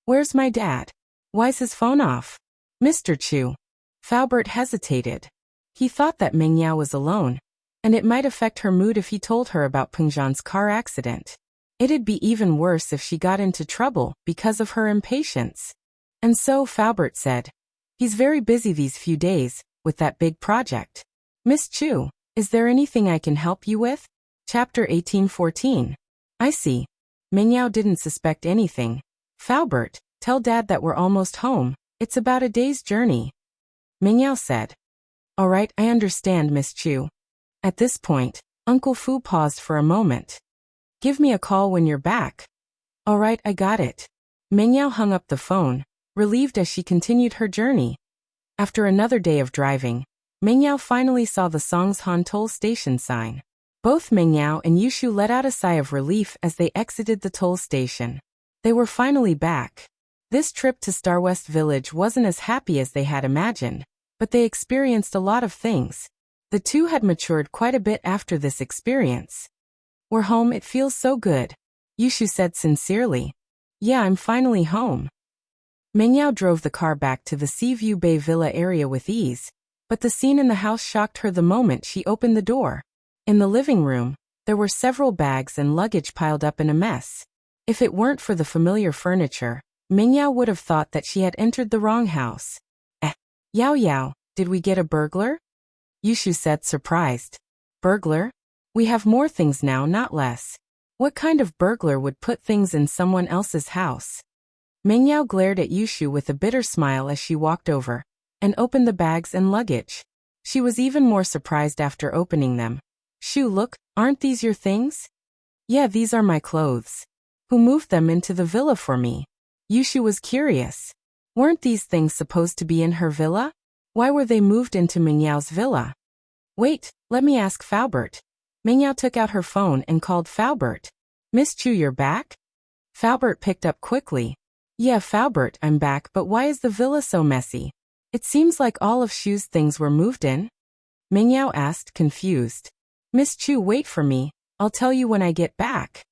Where's my dad? Why's his phone off? Mr. Chu. Faubert hesitated. He thought that Mingyao was alone, and it might affect her mood if he told her about Pengzhan's car accident. It'd be even worse if she got into trouble because of her impatience. And so Faubert said, he's very busy these few days, with that big project. Miss Chu, is there anything I can help you with? Chapter 1814. I see. Mingyao didn't suspect anything. Faubert, tell Dad that we're almost home. It's about a day's journey. Mingyao said. All right, I understand, Miss Chu. At this point, Uncle Fu paused for a moment. Give me a call when you're back. All right, I got it. Mingyao hung up the phone, relieved as she continued her journey. After another day of driving, Mingyao finally saw the Songshan toll station sign. Both Mingyao and Yushu let out a sigh of relief as they exited the toll station. They were finally back. This trip to Star West Village wasn't as happy as they had imagined, but they experienced a lot of things. The two had matured quite a bit after this experience. We're home, it feels so good, Yushu said sincerely. Yeah, I'm finally home. Mingyao drove the car back to the Seaview Bay Villa area with ease, but the scene in the house shocked her the moment she opened the door. In the living room, there were several bags and luggage piled up in a mess. If it weren't for the familiar furniture, Mingyao would have thought that she had entered the wrong house. Yao Yao, did we get a burglar? Yushu said, surprised. Burglar? We have more things now, not less. What kind of burglar would put things in someone else's house? Mingyao glared at Yushu with a bitter smile as she walked over and opened the bags and luggage. She was even more surprised after opening them. Shu, look, aren't these your things? Yeah, these are my clothes. Who moved them into the villa for me? Yushu was curious. Weren't these things supposed to be in her villa? Why were they moved into Mingyao's villa? Wait, let me ask Faubert. Mingyao took out her phone and called Faubert. Miss Chu, you're back? Faubert picked up quickly. Yeah, Faubert, I'm back, but why is the villa so messy? It seems like all of Shu's things were moved in. Mingyao asked, confused. Miss Chu, wait for me. I'll tell you when I get back.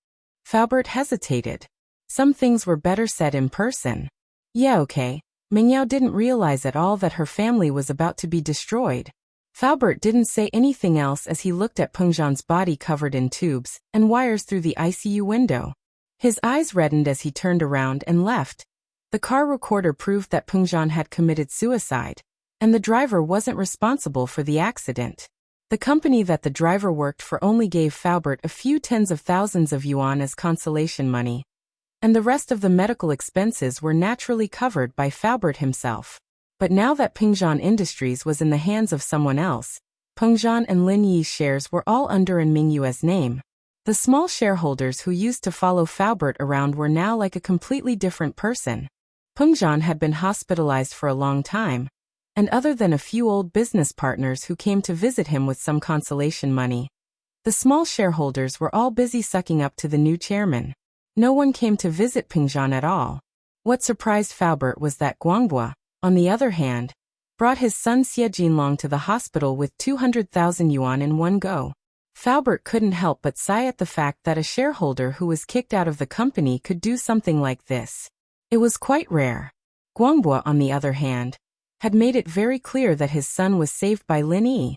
Faubert hesitated. Some things were better said in person. Yeah, okay. Mingyao didn't realize at all that her family was about to be destroyed. Faubert didn't say anything else as he looked at Pengzhan's body covered in tubes and wires through the ICU window. His eyes reddened as he turned around and left. The car recorder proved that Pengzhan had committed suicide, and the driver wasn't responsible for the accident. The company that the driver worked for only gave Faubert a few tens of thousands of yuan as consolation money, and the rest of the medical expenses were naturally covered by Faubert himself. But now that Pengzhan Industries was in the hands of someone else, Pengzhan and Lin Yi's shares were all under in Mingyue's name. The small shareholders who used to follow Faubert around were now like a completely different person. Pengzhan had been hospitalized for a long time, and other than a few old business partners who came to visit him with some consolation money, the small shareholders were all busy sucking up to the new chairman. No one came to visit Pengzhan at all. What surprised Faubert was that Guangbua, on the other hand, brought his son Xie Jinlong to the hospital with 200,000 yuan in one go. Faubert couldn't help but sigh at the fact that a shareholder who was kicked out of the company could do something like this. It was quite rare. Guangbua, on the other hand, had made it very clear that his son was saved by Lin Yi,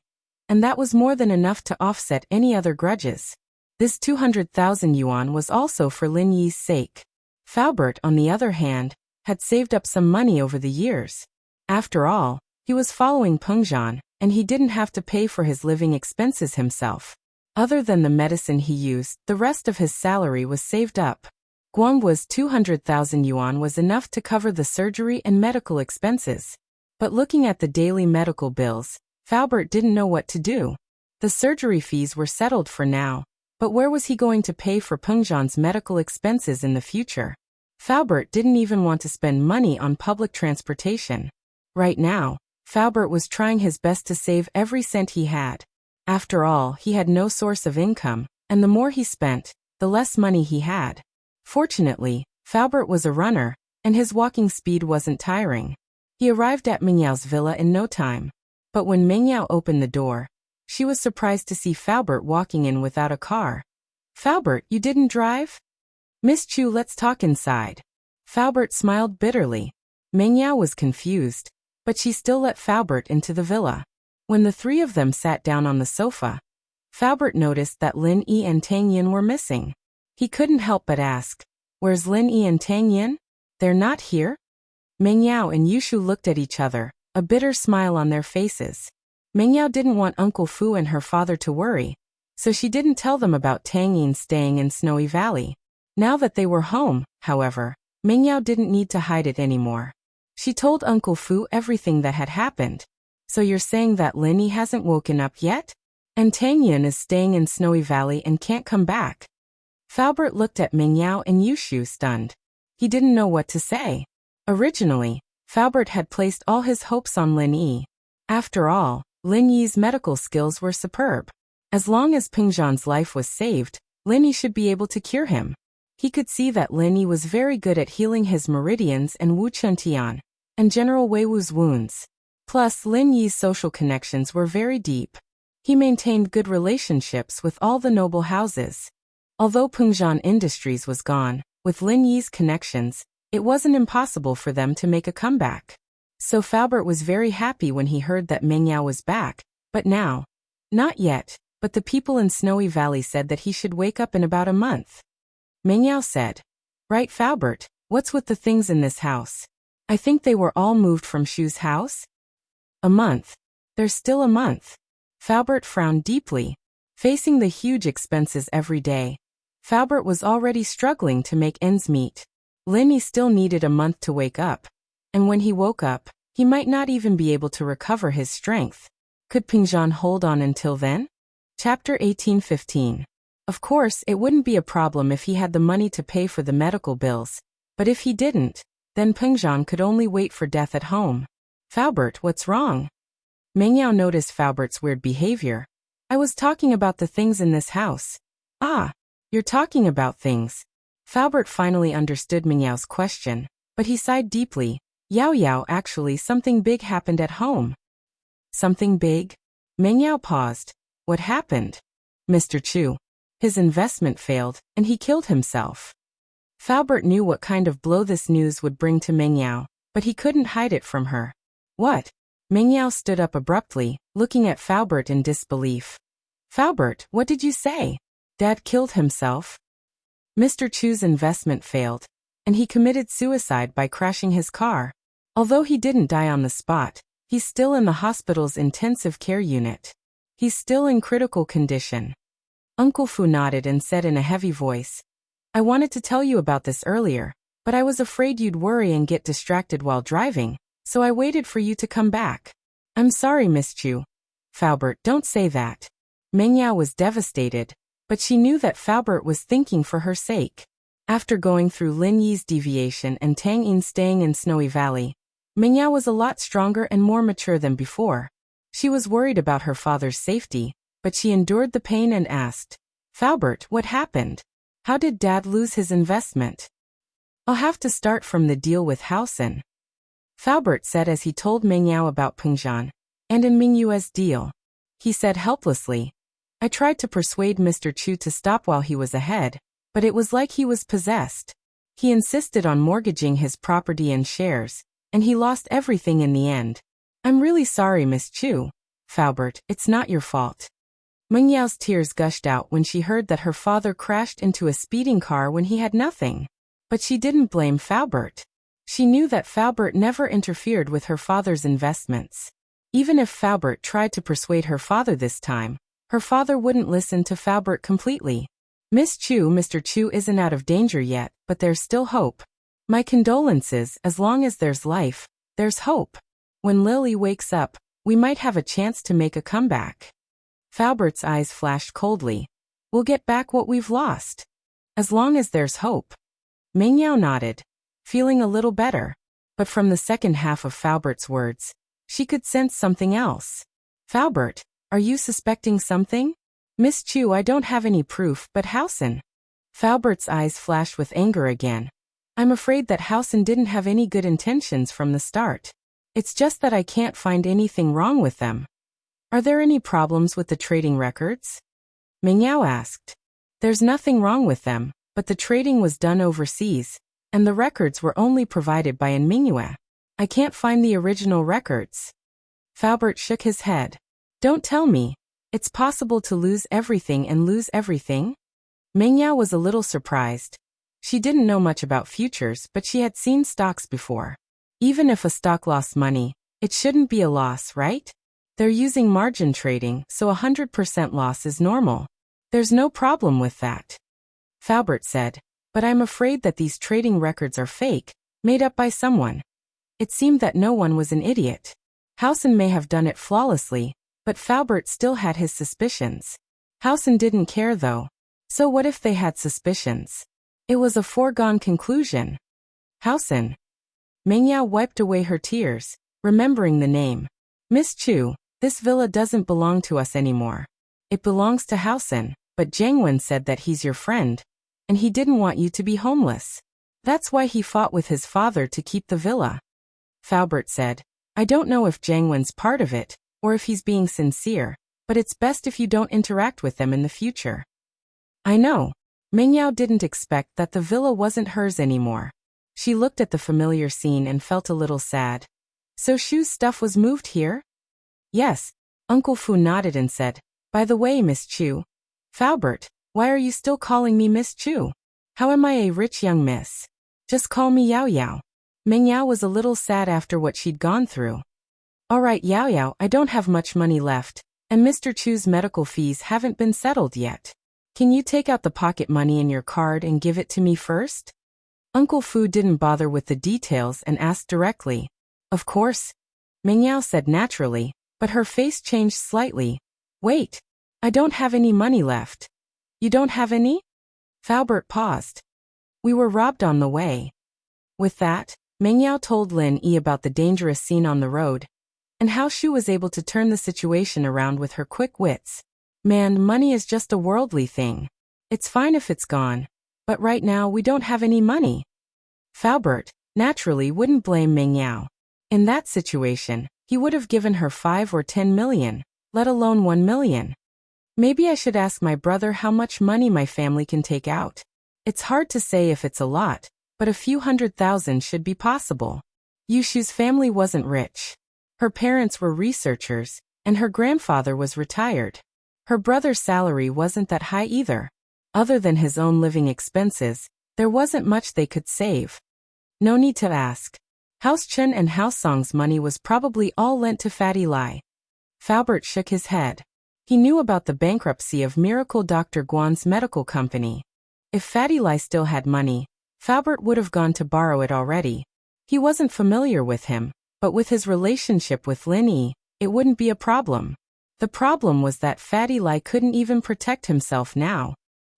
and that was more than enough to offset any other grudges. This 200,000 yuan was also for Lin Yi's sake. Faubert, on the other hand, had saved up some money over the years. After all, he was following Pengzhan, and he didn't have to pay for his living expenses himself. Other than the medicine he used, the rest of his salary was saved up. Guangbua's 200,000 yuan was enough to cover the surgery and medical expenses. But looking at the daily medical bills, Faubert didn't know what to do. The surgery fees were settled for now, but where was he going to pay for Pengzhan's medical expenses in the future? Faubert didn't even want to spend money on public transportation. Right now, Faubert was trying his best to save every cent he had. After all, he had no source of income, and the more he spent, the less money he had. Fortunately, Faubert was a runner, and his walking speed wasn't tiring. He arrived at Mingyao's villa in no time. But when Mingyao opened the door, she was surprised to see Faubert walking in without a car. Faubert, you didn't drive? Miss Chu, let's talk inside. Faubert smiled bitterly. Meng Yao was confused, but she still let Faubert into the villa. When the three of them sat down on the sofa, Faubert noticed that Lin Yi and Tang Yin were missing. He couldn't help but ask, "Where's Lin Yi and Tang Yin? They're not here?" Meng Yao and Yushu looked at each other, a bitter smile on their faces. Meng Yao didn't want Uncle Fu and her father to worry, so she didn't tell them about Tang Yin staying in Snowy Valley. Now that they were home, however, Meng Yao didn't need to hide it anymore. She told Uncle Fu everything that had happened. "So you're saying that Lin Yi hasn't woken up yet? And Tang Yin is staying in Snowy Valley and can't come back?" Faubert looked at Meng Yao and Yushu stunned. He didn't know what to say. Originally, Faubert had placed all his hopes on Lin Yi. After all, Lin Yi's medical skills were superb. As long as Peng Zhan's life was saved, Lin Yi should be able to cure him. He could see that Lin Yi was very good at healing his meridians and Wu Chuntian, and General Wei Wu's wounds. Plus, Lin Yi's social connections were very deep. He maintained good relationships with all the noble houses. Although Peng Zhan Industries was gone, with Lin Yi's connections, it wasn't impossible for them to make a comeback. So Faubert was very happy when he heard that Meng Yao was back, but now, not yet, but the people in Snowy Valley said that he should wake up in about a month. Meng Yao said, "Right, Faubert, what's with the things in this house? I think they were all moved from Shu's house?" "A month. There's still a month." Faubert frowned deeply. Facing the huge expenses every day, Faubert was already struggling to make ends meet. Lin Yi still needed a month to wake up, and when he woke up, he might not even be able to recover his strength. Could Peng Zhan hold on until then? Chapter 18:15. Of course, it wouldn't be a problem if he had the money to pay for the medical bills, but if he didn't, then Peng Zhan could only wait for death at home. "Faubert, what's wrong?" Meng Yao noticed Faubert's weird behavior. "I was talking about the things in this house." "Ah, you're talking about things." Faubert finally understood Meng Yao's question, but he sighed deeply. "Yao Yao, actually something big happened at home." "Something big?" Meng Yao paused. "What happened?" "Mr. Chu. His investment failed, and he killed himself." Faubert knew what kind of blow this news would bring to Meng Yao, but he couldn't hide it from her. "What?" Meng Yao stood up abruptly, looking at Faubert in disbelief. "Faubert, what did you say? Dad killed himself?" Mr. Chu's investment failed, and he committed suicide by crashing his car. Although he didn't die on the spot, he's still in the hospital's intensive care unit. He's still in critical condition. Uncle Fu nodded and said in a heavy voice, "I wanted to tell you about this earlier, but I was afraid you'd worry and get distracted while driving, so I waited for you to come back. I'm sorry, Miss Chu." "Faubert, don't say that." Meng Yao was devastated, but she knew that Faubert was thinking for her sake. After going through Lin Yi's deviation and Tang Yin staying in Snowy Valley, Meng Yao was a lot stronger and more mature than before. She was worried about her father's safety, but she endured the pain and asked, "Faubert, what happened? How did Dad lose his investment?" "I'll have to start from the deal with Housen," Faubert said as he told Meng Yao about Peng Zhan, and in Ming Yue's deal. He said helplessly, "I tried to persuade Mr. Chu to stop while he was ahead, but it was like he was possessed. He insisted on mortgaging his property and shares, and he lost everything in the end. I'm really sorry, Miss Chu. Faubert, it's not your fault." Meng Yao's tears gushed out when she heard that her father crashed into a speeding car when he had nothing. But she didn't blame Faubert. She knew that Faubert never interfered with her father's investments. Even if Faubert tried to persuade her father this time, her father wouldn't listen to Faubert completely. "Miss Chu, Mr. Chu isn't out of danger yet, but there's still hope. My condolences, as long as there's life, there's hope. When Lily wakes up, we might have a chance to make a comeback." Faubert's eyes flashed coldly. "We'll get back what we've lost. As long as there's hope." Meng Yao nodded, feeling a little better, but from the second half of Faubert's words, she could sense something else. "Faubert, are you suspecting something?" "Miss Chu, I don't have any proof, but Housen." Faubert's eyes flashed with anger again. "I'm afraid that Housen didn't have any good intentions from the start. It's just that I can't find anything wrong with them." "Are there any problems with the trading records?" Meng Yao asked. "There's nothing wrong with them, but the trading was done overseas, and the records were only provided by an Mingyue. I can't find the original records. Faubert shook his head. Don't tell me. It's possible to lose everything and lose everything? Mingyao was a little surprised. She didn't know much about futures, but she had seen stocks before. Even if a stock lost money, it shouldn't be a loss, right? They're using margin trading, so 100% loss is normal. There's no problem with that. Faubert said, but I'm afraid that these trading records are fake, made up by someone. It seemed that no one was an idiot. Hausen may have done it flawlessly, but Faubert still had his suspicions. Hausen didn't care though. So what if they had suspicions? It was a foregone conclusion. Hausen. Mingyao wiped away her tears, remembering the name. Miss Chu, this villa doesn't belong to us anymore. It belongs to Hausen, but Jiangwen said that he's your friend, and he didn't want you to be homeless. That's why he fought with his father to keep the villa. Faubert said, I don't know if Jiangwen's part of it, or if he's being sincere, but it's best if you don't interact with them in the future. I know. Mingyao didn't expect that the villa wasn't hers anymore. She looked at the familiar scene and felt a little sad. So Shu's stuff was moved here? Yes. Uncle Fu nodded and said, by the way, Miss Chu. Faubert, why are you still calling me Miss Chu? How am I a rich young miss? Just call me Yao Yao. Mingyao was a little sad after what she'd gone through. All right, Yao Yao, I don't have much money left, and Mr. Chu's medical fees haven't been settled yet. Can you take out the pocket money in your card and give it to me first? Uncle Fu didn't bother with the details and asked directly. Of course. Mingyao said naturally, but her face changed slightly. Wait. I don't have any money left. You don't have any? Faubert paused. We were robbed on the way. With that, Mingyao told Lin Yi about the dangerous scene on the road, and how Shu was able to turn the situation around with her quick wits. Man, money is just a worldly thing. It's fine if it's gone, but right now we don't have any money. Faubert, naturally, wouldn't blame Mingyao. In that situation, he would have given her 5 or 10 million, let alone 1 million. Maybe I should ask my brother how much money my family can take out. It's hard to say if it's a lot, but a few 100,000 should be possible. Yushu's family wasn't rich. Her parents were researchers, and her grandfather was retired. Her brother's salary wasn't that high either. Other than his own living expenses, there wasn't much they could save. No need to ask. House Chen and House Song's money was probably all lent to Fatty Lai. Faubert shook his head. He knew about the bankruptcy of Miracle Dr. Guan's medical company. If Fatty Lai still had money, Faubert would have gone to borrow it already. He wasn't familiar with him, but with his relationship with Lin Yi, it wouldn't be a problem. The problem was that Fatty Lai couldn't even protect himself now.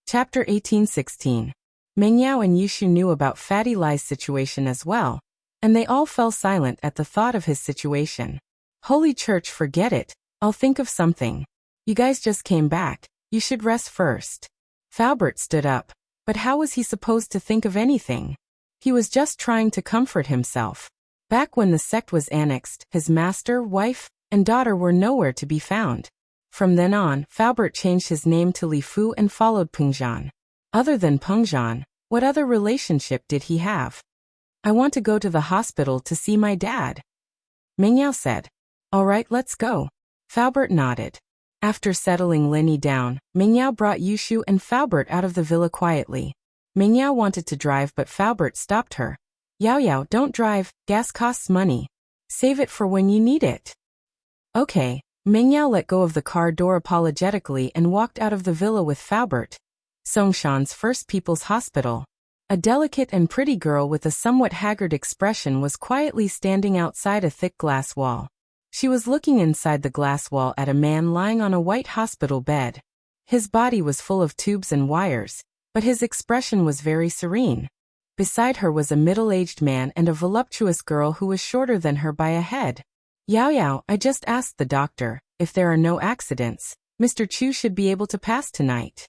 Chapter 1816. Mingyao and Yushu knew about Fatty Lai's situation as well, and they all fell silent at the thought of his situation. Holy Church, forget it. I'll think of something. You guys just came back. You should rest first. Faubert stood up, but how was he supposed to think of anything? He was just trying to comfort himself. Back when the sect was annexed, his master, wife, and daughter were nowhere to be found. From then on, Faubert changed his name to Li Fu and followed Pengzhan. Other than Pengzhan, what other relationship did he have? I want to go to the hospital to see my dad. Mingyao said. All right, let's go. Faubert nodded. After settling Lin Yi down, Mingyao brought Yushu and Faubert out of the villa quietly. Mingyao wanted to drive, but Faubert stopped her. Yao Yao, don't drive, gas costs money. Save it for when you need it. Okay. Mingyao let go of the car door apologetically and walked out of the villa with Faubert. Songshan's First People's Hospital. A delicate and pretty girl with a somewhat haggard expression was quietly standing outside a thick glass wall. She was looking inside the glass wall at a man lying on a white hospital bed. His body was full of tubes and wires, but his expression was very serene. Beside her was a middle-aged man and a voluptuous girl who was shorter than her by a head. Yao Yao, I just asked the doctor, if there are no accidents, Mr. Chu should be able to pass tonight.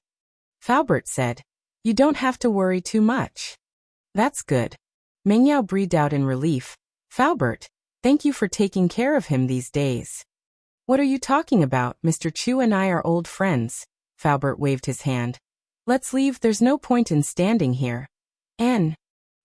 Faubert said, you don't have to worry too much. That's good. Mingyao breathed out in relief. Faubert, thank you for taking care of him these days. What are you talking about? Mr. Chu and I are old friends. Faubert waved his hand. Let's leave, there's no point in standing here. N.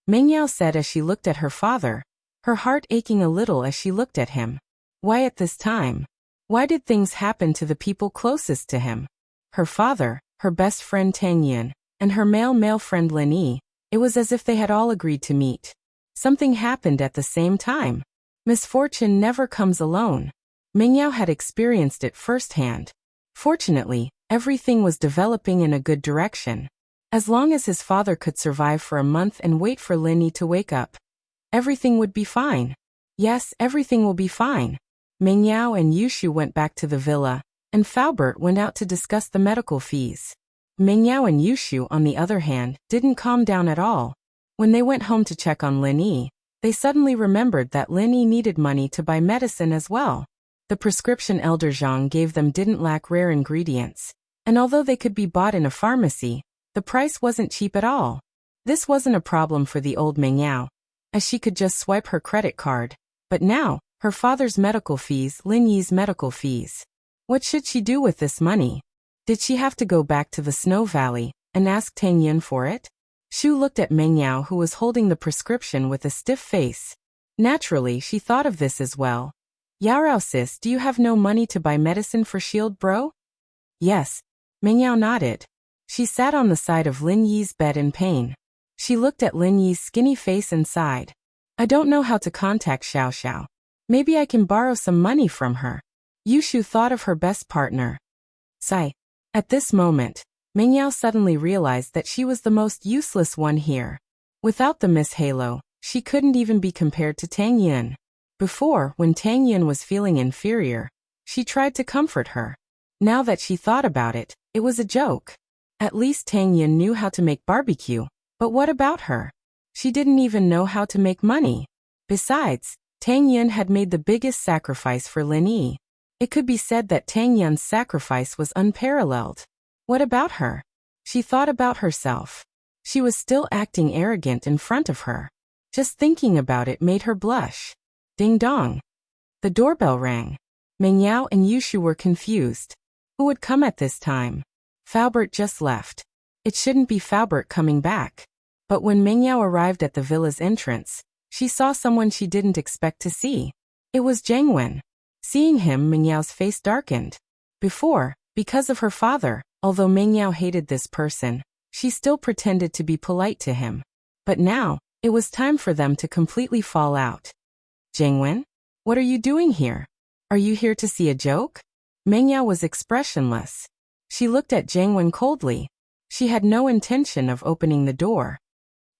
Mengyao said as she looked at her father, her heart aching a little as she looked at him. Why at this time? Why did things happen to the people closest to him? Her father, her best friend Tang Yun, and her male friend Lin Yi. It was as if they had all agreed to meet. Something happened at the same time. Misfortune never comes alone. Mengyao had experienced it firsthand. Fortunately, everything was developing in a good direction. As long as his father could survive for a month and wait for Lin Yi to wake up, everything would be fine. Yes, everything will be fine. Mengyao and Yushu went back to the villa, and Faubert went out to discuss the medical fees. Mengyao and Yushu, on the other hand, didn't calm down at all. When they went home to check on Lin Yi, they suddenly remembered that Lin Yi needed money to buy medicine as well. The prescription Elder Zhang gave them didn't lack rare ingredients, and although they could be bought in a pharmacy, the price wasn't cheap at all. This wasn't a problem for the old Mengyao, as she could just swipe her credit card. But now, her father's medical fees, Lin Yi's medical fees. What should she do with this money? Did she have to go back to the Snow Valley and ask Tang Yun for it? Shu looked at Mengyao, who was holding the prescription with a stiff face. Naturally, she thought of this as well. Yaorao sis, do you have no money to buy medicine for Shield bro? Yes. Mengyao nodded. She sat on the side of Lin Yi's bed in pain. She looked at Lin Yi's skinny face and sighed. I don't know how to contact Xiao Xiao. Maybe I can borrow some money from her. Yushu thought of her best partner. Sigh. At this moment, Mengyao suddenly realized that she was the most useless one here. Without the Miss Halo, she couldn't even be compared to Tang Yun. Before, when Tang Yun was feeling inferior, she tried to comfort her. Now that she thought about it, it was a joke. At least Tang Yun knew how to make barbecue, but what about her? She didn't even know how to make money. Besides, Tang Yun had made the biggest sacrifice for Lin Yi. It could be said that Tang Yun's sacrifice was unparalleled. What about her? She thought about herself. She was still acting arrogant in front of her. Just thinking about it made her blush. Ding dong. The doorbell rang. Mengyao and Yushu were confused. Who would come at this time? Faubert just left. It shouldn't be Faubert coming back. But when Mengyao arrived at the villa's entrance, she saw someone she didn't expect to see. It was Zhang Wen. Seeing him, Mengyao's face darkened. Before, because of her father, although Mengyao hated this person, she still pretended to be polite to him. But now, it was time for them to completely fall out. Zhang Wen? What are you doing here? Are you here to see a joke? Mengyao was expressionless. She looked at Zhang Wen coldly. She had no intention of opening the door.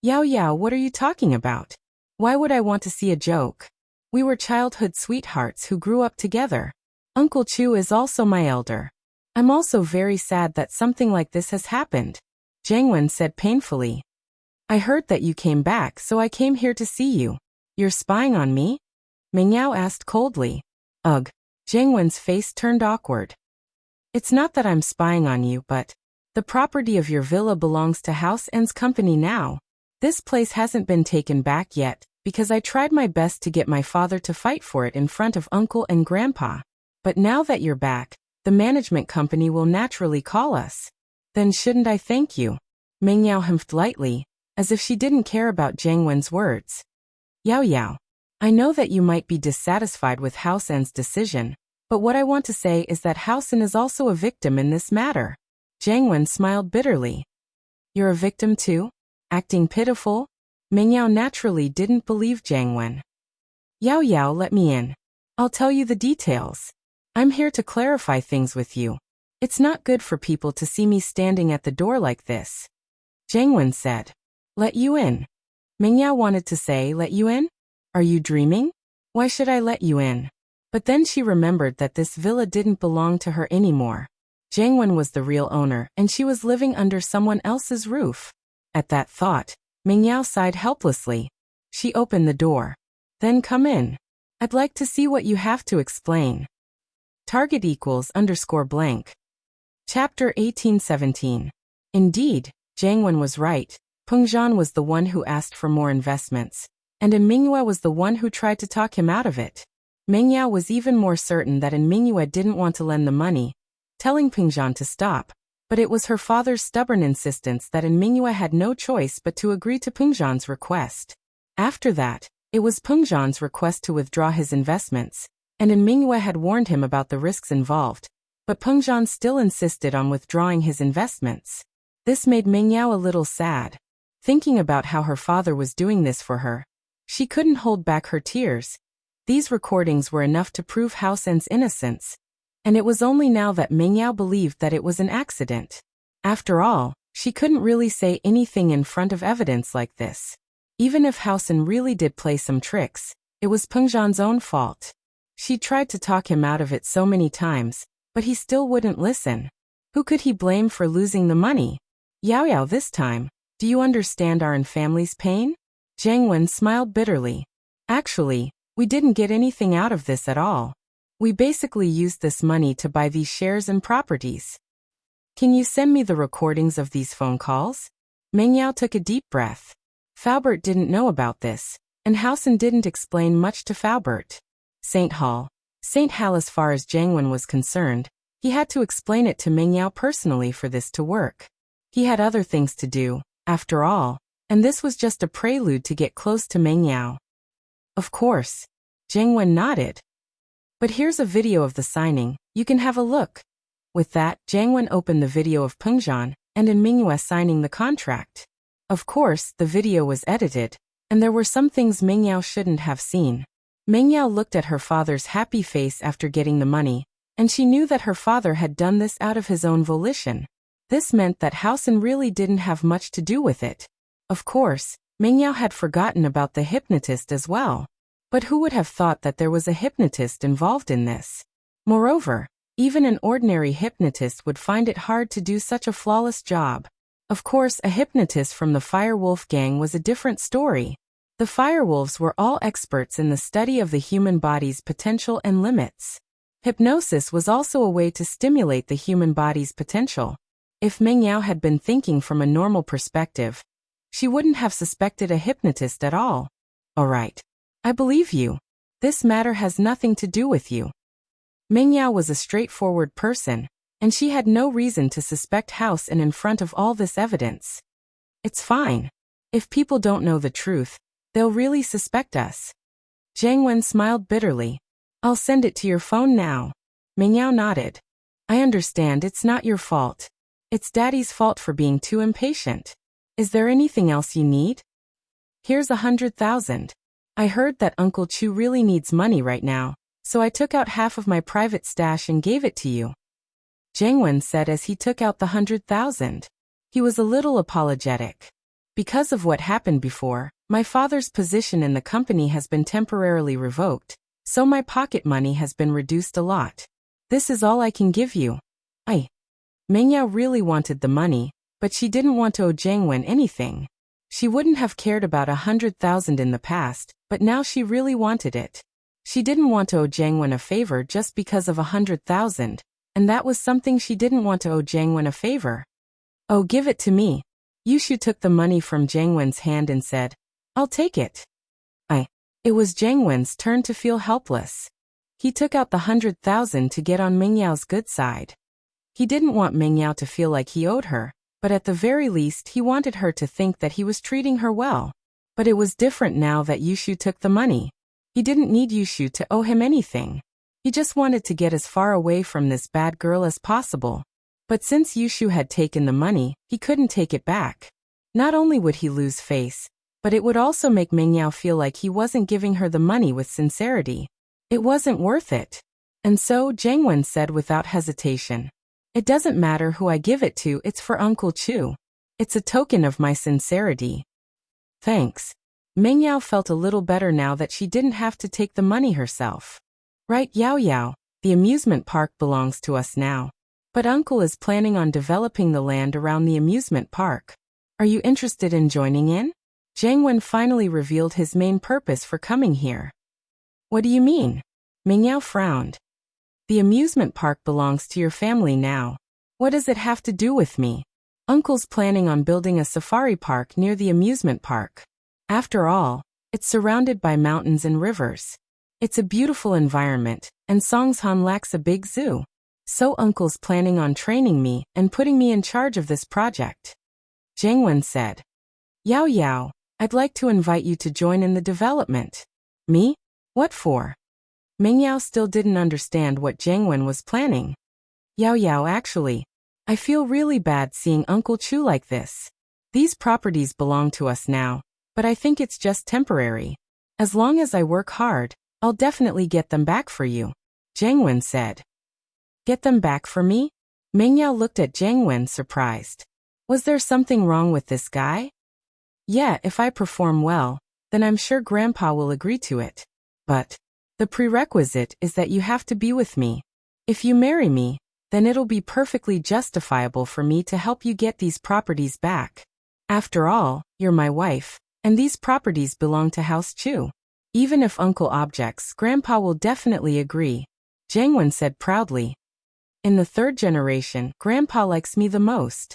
Yao Yao, what are you talking about? Why would I want to see a joke? We were childhood sweethearts who grew up together. Uncle Chu is also my elder. I'm also very sad that something like this has happened. Zhang Wen said painfully. I heard that you came back, so I came here to see you. You're spying on me? Mengyao asked coldly. Ugh. Zhang Wen's face turned awkward. It's not that I'm spying on you, but the property of your villa belongs to House N's company now. This place hasn't been taken back yet, because I tried my best to get my father to fight for it in front of Uncle and Grandpa. But now that you're back, the management company will naturally call us. Then shouldn't I thank you? Mengyao humphed lightly, as if she didn't care about Zhang Wen's words. Yao Yao. I know that you might be dissatisfied with House N's decision, but what I want to say is that House N is also a victim in this matter. Zhang Wen smiled bitterly. You're a victim too? Acting pitiful? Mengyao naturally didn't believe Zhang Wen. Yao Yao, let me in. I'll tell you the details. I'm here to clarify things with you. It's not good for people to see me standing at the door like this. Zhang Wen said. Let you in. Mengyao wanted to say, let you in? Are you dreaming? Why should I let you in? But then she remembered that this villa didn't belong to her anymore. Zhang Wen was the real owner, and she was living under someone else's roof. At that thought, Mengyao sighed helplessly. She opened the door. Then come in. I'd like to see what you have to explain. Target =_blank. Chapter 1817. Indeed, Zhang Wen was right. Pengzhan was the one who asked for more investments, and Mingyue was the one who tried to talk him out of it. Mengyao was even more certain that Mingyue didn't want to lend the money, telling Pengzhan to stop, But it was her father's stubborn insistence that Mingyue had no choice but to agree to Pengzhan's request. After that, it was Pengzhan's request to withdraw his investments, and Mingyue had warned him about the risks involved, but Pengzhan still insisted on withdrawing his investments. This made Mingyao a little sad. Thinking about how her father was doing this for her, she couldn't hold back her tears. These recordings were enough to prove Hao Sen's innocence, and it was only now that Mingyao believed that it was an accident. After all, she couldn't really say anything in front of evidence like this. Even if Hao Sen really did play some tricks, it was Pengzhan's own fault. She tried to talk him out of it so many times, but he still wouldn't listen. Who could he blame for losing the money? Yao Yao, this time, do you understand our and family's pain? Jiang Wen smiled bitterly. Actually, we didn't get anything out of this at all. We basically used this money to buy these shares and properties. Can you send me the recordings of these phone calls? Mingyao took a deep breath. Faubert didn't know about this, and Hao Sen didn't explain much to Faubert. St. Hal, as far as Jiang Wen was concerned, he had to explain it to Mingyao personally for this to work. He had other things to do, after all, and this was just a prelude to get close to Mingyao. Of course. Jiang Wen nodded. But here's a video of the signing, you can have a look. With that, Jiang Wen opened the video of Pengzhan and Mingyue signing the contract. Of course, the video was edited, and there were some things Mingyao shouldn't have seen. Mingyao looked at her father's happy face after getting the money, and she knew that her father had done this out of his own volition. This meant that Hao Sen really didn't have much to do with it. Of course, Mingyao had forgotten about the hypnotist as well. But who would have thought that there was a hypnotist involved in this? Moreover, even an ordinary hypnotist would find it hard to do such a flawless job. Of course, a hypnotist from the Firewolf gang was a different story. The Firewolves were all experts in the study of the human body's potential and limits. Hypnosis was also a way to stimulate the human body's potential. If Mingyao had been thinking from a normal perspective, she wouldn't have suspected a hypnotist at all. All right. I believe you. This matter has nothing to do with you. Mingyao was a straightforward person, and she had no reason to suspect Hao Sen in front of all this evidence. It's fine. If people don't know the truth, they'll really suspect us. Jiang Wen smiled bitterly. I'll send it to your phone now. Mingyao nodded. I understand it's not your fault. It's Daddy's fault for being too impatient. Is there anything else you need? Here's 100,000. I heard that Uncle Chu really needs money right now, so I took out half of my private stash and gave it to you. Jiang Wen said as he took out the 100,000. He was a little apologetic. Because of what happened before, my father's position in the company has been temporarily revoked, so my pocket money has been reduced a lot. This is all I can give you. Mingyao really wanted the money, but she didn't want to owe Jiang Wen anything. She wouldn't have cared about 100,000 in the past, but now she really wanted it. She didn't want to owe Jiang Wen a favor just because of 100,000, and that was something she didn't want to owe Jiang Wen a favor. Oh, give it to me. Yushu took the money from Jiang Wen's hand and said, I'll take it. It was Jiang Wen's turn to feel helpless. He took out the 100,000 to get on Mingyao's good side. He didn't want Mingyao to feel like he owed her, but at the very least he wanted her to think that he was treating her well. But it was different now that Yushu took the money. He didn't need Yushu to owe him anything. He just wanted to get as far away from this bad girl as possible. But since Yushu had taken the money, he couldn't take it back. Not only would he lose face, but it would also make Mingyao feel like he wasn't giving her the money with sincerity. It wasn't worth it. And so Jiang Wen said without hesitation, It doesn't matter who I give it to, it's for Uncle Chu. It's a token of my sincerity. Thanks. Mingyao felt a little better now that she didn't have to take the money herself. Right, Yao Yao, the amusement park belongs to us now. But Uncle is planning on developing the land around the amusement park. Are you interested in joining in? Jiang Wen finally revealed his main purpose for coming here. What do you mean? Mingyao frowned. The amusement park belongs to your family now. What does it have to do with me? Uncle's planning on building a safari park near the amusement park. After all, it's surrounded by mountains and rivers. It's a beautiful environment, and Songshan lacks a big zoo. So uncle's planning on training me and putting me in charge of this project. Jiang Wen said. Yao Yao, I'd like to invite you to join in the development. Me? What for? Meng Yao still didn't understand what Jiang Wen was planning. Yao Yao, actually, I feel really bad seeing Uncle Chu like this. These properties belong to us now, but I think it's just temporary. As long as I work hard, I'll definitely get them back for you, Jiang Wen said. Get them back for me? Meng Yao looked at Jiang Wen surprised. Was there something wrong with this guy? Yeah, if I perform well, then I'm sure Grandpa will agree to it. But the prerequisite is that you have to be with me. If you marry me, then it'll be perfectly justifiable for me to help you get these properties back. After all, you're my wife, and these properties belong to House Chu. Even if Uncle objects, Grandpa will definitely agree, Jiang Wen said proudly. In the third generation, Grandpa likes me the most.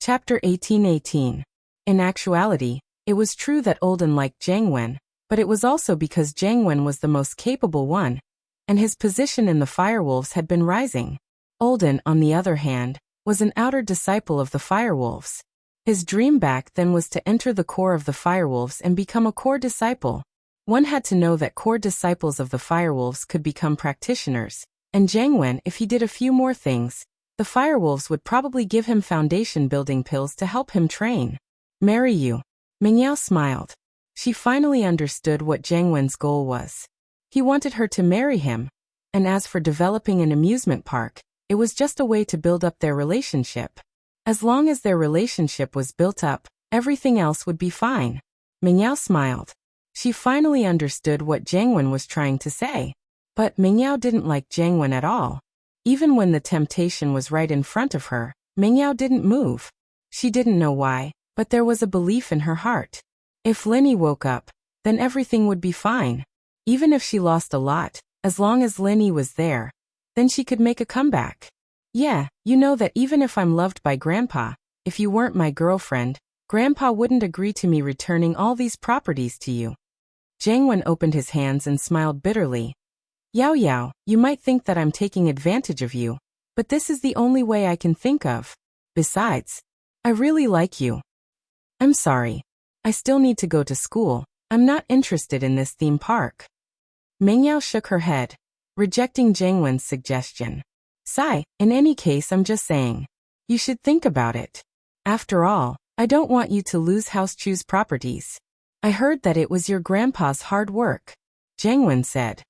Chapter 18:18. In actuality, it was true that Olden liked Jiang Wen, but it was also because Jiang Wen was the most capable one, and his position in the Firewolves had been rising. Olden, on the other hand, was an outer disciple of the Firewolves. His dream back then was to enter the core of the Firewolves and become a core disciple. One had to know that core disciples of the Firewolves could become practitioners, and Jiang Wen, if he did a few more things, the Firewolves would probably give him foundation building pills to help him train. Marry you. Meng Yao smiled. She finally understood what Jiang Wen's goal was. He wanted her to marry him, and as for developing an amusement park, it was just a way to build up their relationship. As long as their relationship was built up, everything else would be fine. Meng Yao smiled. She finally understood what Jiang Wen was trying to say. But Meng Yao didn't like Jiang Wen at all. Even when the temptation was right in front of her, Meng Yao didn't move. She didn't know why, but there was a belief in her heart. If Linny woke up, then everything would be fine. Even if she lost a lot, as long as Linny was there, then she could make a comeback. Yeah, you know that even if I'm loved by Grandpa, if you weren't my girlfriend, Grandpa wouldn't agree to me returning all these properties to you. Jiang Wen opened his hands and smiled bitterly. Yao Yao, you might think that I'm taking advantage of you, but this is the only way I can think of. Besides, I really like you. I'm sorry. I still need to go to school. I'm not interested in this theme park. Meng Yao shook her head, rejecting Jiang Wen's suggestion. Sigh, in any case, I'm just saying. You should think about it. After all, I don't want you to lose House Chu's properties. I heard that it was your grandpa's hard work, Jiang Wen said.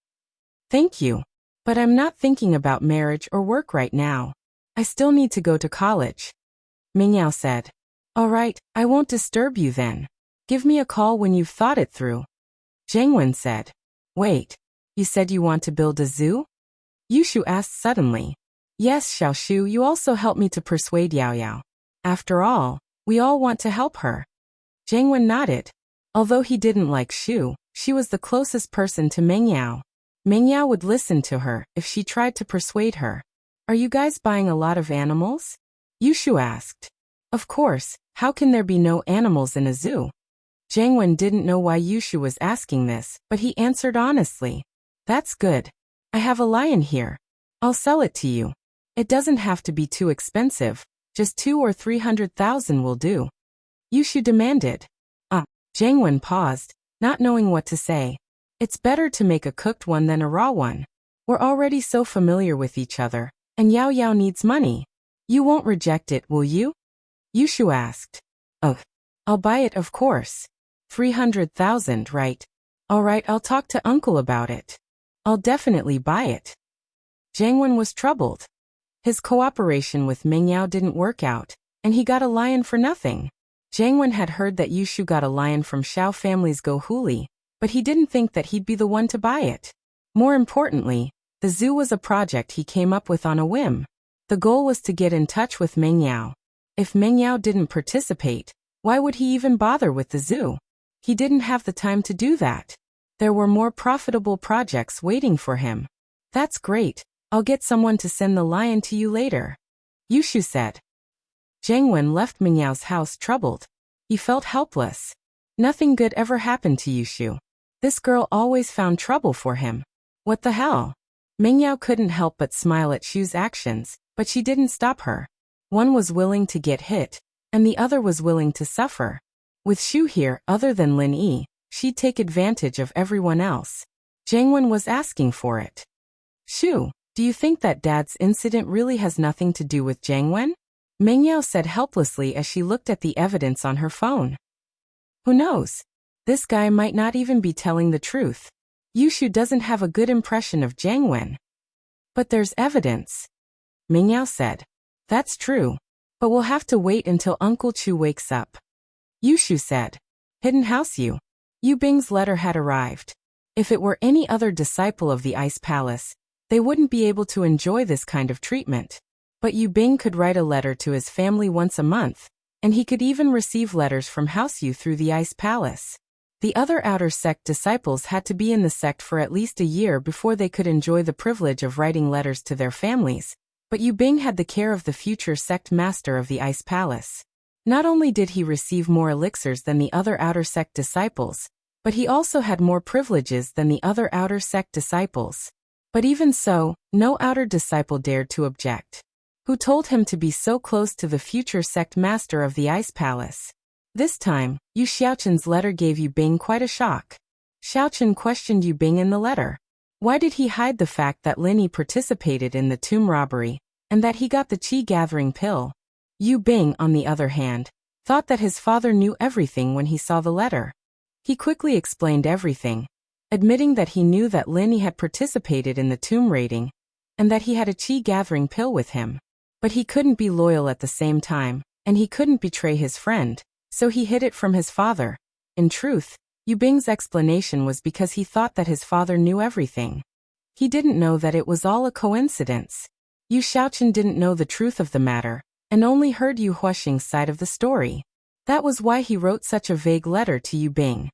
Thank you. But I'm not thinking about marriage or work right now. I still need to go to college. Meng Yao said. All right, I won't disturb you then. Give me a call when you've thought it through. Jiang Wen said. Wait, you said you want to build a zoo? Yushu asked suddenly. Yes, Xiaoshu, you also helped me to persuade Yao Yao. After all, we all want to help her. Jiang Wen nodded. Although he didn't like Shu, she was the closest person to Meng Yao. Meng Yao would listen to her if she tried to persuade her. Are you guys buying a lot of animals? Yushu asked. Of course, how can there be no animals in a zoo? Jiang Wen didn't know why Yushu was asking this, but he answered honestly. That's good. I have a lion here. I'll sell it to you. It doesn't have to be too expensive, just 200,000 or 300,000 will do. Yushu demanded. Jiang Wen paused, not knowing what to say. It's better to make a cooked one than a raw one. We're already so familiar with each other, and Yao Yao needs money. You won't reject it, will you? Yushu asked. Oh, I'll buy it, of course. 300,000, right? All right, I'll talk to Uncle about it. I'll definitely buy it. Jiang Wen was troubled. His cooperation with Meng Yao didn't work out, and he got a lion for nothing. Jiang Wen had heard that Yushu got a lion from Xiao family's Gohuli, but he didn't think that he'd be the one to buy it. More importantly, the zoo was a project he came up with on a whim. The goal was to get in touch with Meng Yao. If Meng Yao didn't participate, why would he even bother with the zoo? He didn't have the time to do that. There were more profitable projects waiting for him. That's great. I'll get someone to send the lion to you later, Yushu said. Jiang Wen left Meng Yao's house troubled. He felt helpless. Nothing good ever happened to Yushu. This girl always found trouble for him. What the hell? Mingyao couldn't help but smile at Shu's actions, but she didn't stop her. One was willing to get hit, and the other was willing to suffer. With Shu here, other than Lin Yi, she'd take advantage of everyone else. Jiang Wen was asking for it. Shu, do you think that Dad's incident really has nothing to do with Jiang Wen? Mingyao said helplessly as she looked at the evidence on her phone. Who knows? This guy might not even be telling the truth. Yushu doesn't have a good impression of Jiang Wen. But there's evidence. Mingyao said. That's true. But we'll have to wait until Uncle Chu wakes up. Yushu said. Hidden House Yu Bing's letter had arrived. If it were any other disciple of the Ice Palace, they wouldn't be able to enjoy this kind of treatment. But Yu Bing could write a letter to his family once a month, and he could even receive letters from House Yu through the Ice Palace. The other outer sect disciples had to be in the sect for at least a year before they could enjoy the privilege of writing letters to their families, but Yu Bing had the care of the future sect master of the Ice Palace. Not only did he receive more elixirs than the other outer sect disciples, but he also had more privileges than the other outer sect disciples. But even so, no outer disciple dared to object. Who told him to be so close to the future sect master of the Ice Palace? This time, Yu Xiaoqin's letter gave Yu Bing quite a shock. Xiaoqin questioned Yu Bing in the letter. Why did he hide the fact that Lin Yi participated in the tomb robbery, and that he got the qi-gathering pill? Yu Bing, on the other hand, thought that his father knew everything when he saw the letter. He quickly explained everything, admitting that he knew that Lin Yi had participated in the tomb raiding, and that he had a qi-gathering pill with him. But he couldn't be loyal at the same time, and he couldn't betray his friend, so he hid it from his father. In truth, Yu Bing's explanation was because he thought that his father knew everything. He didn't know that it was all a coincidence. Yu Xiaoqin didn't know the truth of the matter, and only heard Yu Huaxing's side of the story. That was why he wrote such a vague letter to Yu Bing.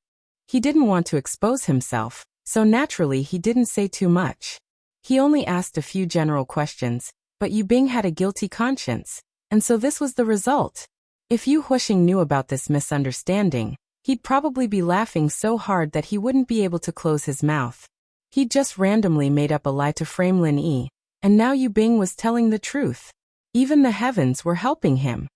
He didn't want to expose himself, so naturally he didn't say too much. He only asked a few general questions, but Yu Bing had a guilty conscience, and so this was the result. If Yu Huaxing knew about this misunderstanding, he'd probably be laughing so hard that he wouldn't be able to close his mouth. He'd just randomly made up a lie to frame Lin Yi, and now Yu Bing was telling the truth. Even the heavens were helping him.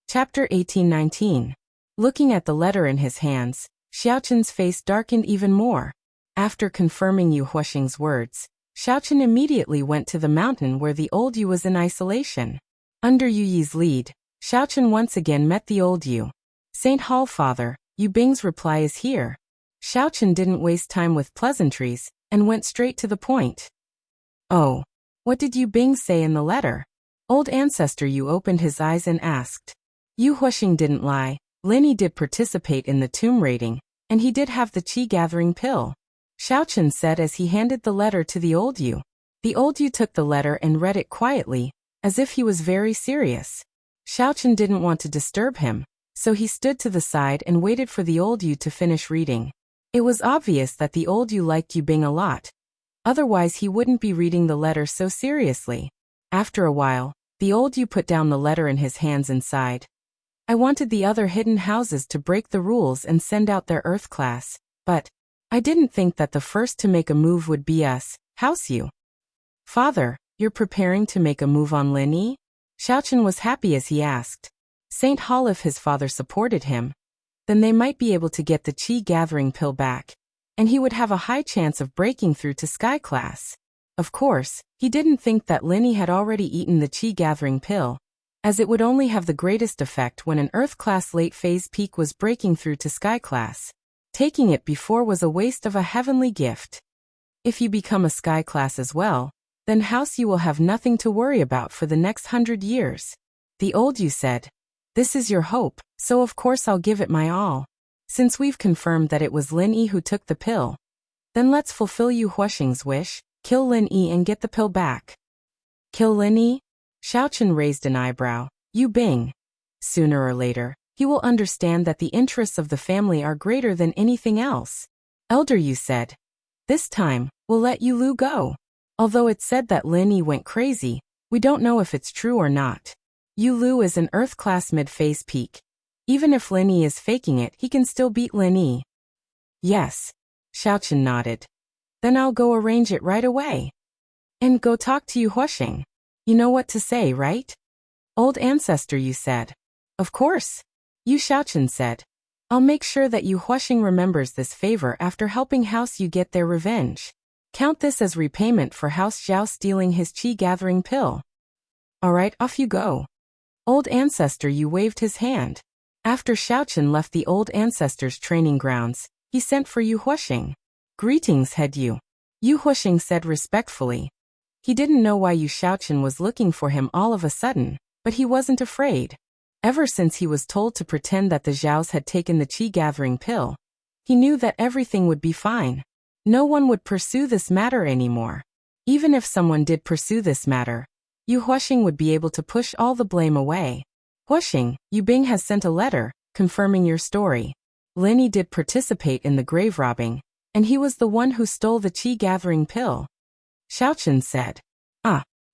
Chapter 18-19. Looking at the letter in his hands, Xiaoqin's face darkened even more. After confirming Yu Huaxing's words, Xiaoqin immediately went to the mountain where the old Yu was in isolation. Under Yu Yi's lead, Xiaoqin once again met the old Yu. Saint Hall Father, Yu Bing's reply is here. Xiaoqin didn't waste time with pleasantries, and went straight to the point. Oh, what did Yu Bing say in the letter? Old ancestor Yu opened his eyes and asked. Yu Huaxing didn't lie. Lin Yi did participate in the tomb raiding, and he did have the qi-gathering pill. Xiaoqin said as he handed the letter to the old Yu. The old Yu took the letter and read it quietly, as if he was very serious. Xiaoqin didn't want to disturb him, so he stood to the side and waited for the old Yu to finish reading. It was obvious that the old Yu liked Yu Bing a lot. Otherwise he wouldn't be reading the letter so seriously. After a while, the old Yu put down the letter in his hands and sighed. I wanted the other hidden houses to break the rules and send out their Earth class, but I didn't think that the first to make a move would be us, House Yu. Father, you're preparing to make a move on Lin Yi? Xiaoqin was happy as he asked. Saint Hall, if his father supported him, then they might be able to get the qi-gathering pill back, and he would have a high chance of breaking through to Sky class. Of course, he didn't think that Lin Yi had already eaten the qi-gathering pill, as it would only have the greatest effect when an Earth class late phase peak was breaking through to Sky class. Taking it before was a waste of a heavenly gift. If you become a Sky class as well, then House Yu will have nothing to worry about for the next 100 years. The old Yu said, this is your hope, so of course I'll give it my all. Since we've confirmed that it was Lin Yi who took the pill, then let's fulfill Yu Huaxing's wish, kill Lin Yi and get the pill back. Kill Lin Yi? Xiaoqin raised an eyebrow. Yu Bing. Sooner or later, he will understand that the interests of the family are greater than anything else. Elder Yu said. This time, we'll let Yu Lu go. Although it's said that Lin Yi went crazy, we don't know if it's true or not. Yu Lu is an Earth class mid-phase peak. Even if Lin Yi is faking it, he can still beat Lin Yi. Yes. Xiaoqin nodded. Then I'll go arrange it right away. And go talk to Yu Huasheng. You know what to say, right? Old ancestor, Yu said. Of course. Yu Xiaochen said. I'll make sure that Yu Huasheng remembers this favor after helping House Yu get their revenge. Count this as repayment for House Zhao stealing his qi-gathering pill. Alright, off you go. Old ancestor Yu waved his hand. After Xiaochen left the old ancestor's training grounds, he sent for Yu Huasheng. Greetings, head Yu. Yu Huasheng said respectfully. He didn't know why Yu Xiaochen was looking for him all of a sudden, but he wasn't afraid. Ever since he was told to pretend that the Zhaos had taken the qi-gathering pill, he knew that everything would be fine. No one would pursue this matter anymore. Even if someone did pursue this matter, Yu Huasheng would be able to push all the blame away. Huasheng, Yu Bing has sent a letter, confirming your story. Lin Yi did participate in the grave robbing, and he was the one who stole the qi-gathering pill. Xiaochen said.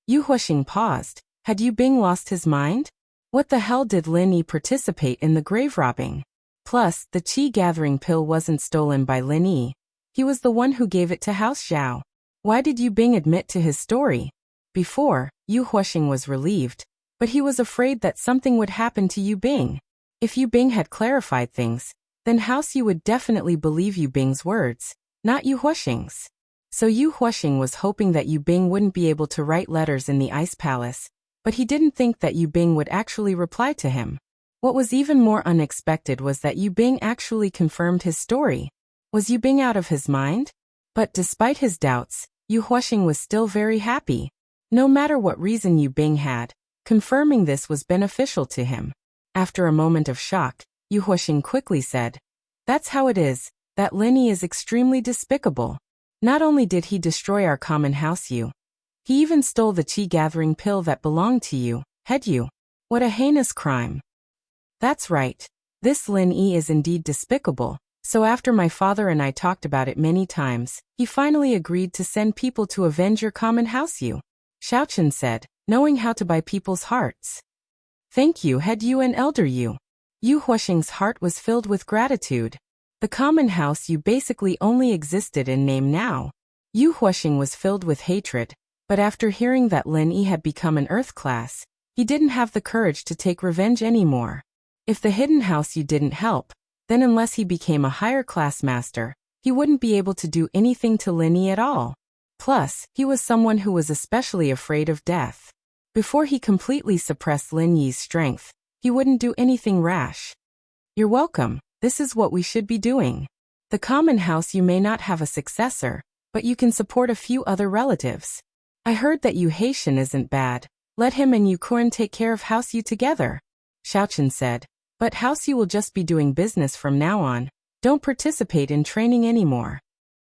Yu Huasheng paused. Had Yu Bing lost his mind? What the hell did Lin Yi participate in the grave robbing? Plus, the qi-gathering pill wasn't stolen by Lin Yi. He was the one who gave it to House Zhao. Why did Yu Bing admit to his story? Before, Yu Huasheng was relieved, but he was afraid that something would happen to Yu Bing. If Yu Bing had clarified things, then House Yu would definitely believe Yu Bing's words, not Yu Huasheng's. So Yu Huasheng was hoping that Yu Bing wouldn't be able to write letters in the Ice Palace, but he didn't think that Yu Bing would actually reply to him. What was even more unexpected was that Yu Bing actually confirmed his story. Was Yu Bing out of his mind? But despite his doubts, Yu Huasheng was still very happy. No matter what reason Yu Bing had, confirming this was beneficial to him. After a moment of shock, Yu Huasheng quickly said, "That's how it is, that Lin Yi is extremely despicable. Not only did he destroy our common house Yu, he even stole the qi-gathering pill that belonged to you, head Yu. What a heinous crime." That's right. This Lin Yi is indeed despicable. So after my father and I talked about it many times, he finally agreed to send people to avenge your common house Yu. Xiaochen said, knowing how to buy people's hearts. Thank you, head Yu and elder Yu. Yu Huasheng's heart was filled with gratitude. The common house Yu basically only existed in name now. Yu Huasheng was filled with hatred, but after hearing that Lin Yi had become an earth class, he didn't have the courage to take revenge anymore. If the hidden house Yu didn't help, then unless he became a higher class master, he wouldn't be able to do anything to Lin Yi at all. Plus, he was someone who was especially afraid of death. Before he completely suppressed Lin Yi's strength, he wouldn't do anything rash. You're welcome, this is what we should be doing. The common house Yu may not have a successor, but you can support a few other relatives. I heard that Yu Haitian isn't bad. Let him and Yu Kuren take care of House Yu together. Xiaochen said. But House Yu will just be doing business from now on. Don't participate in training anymore.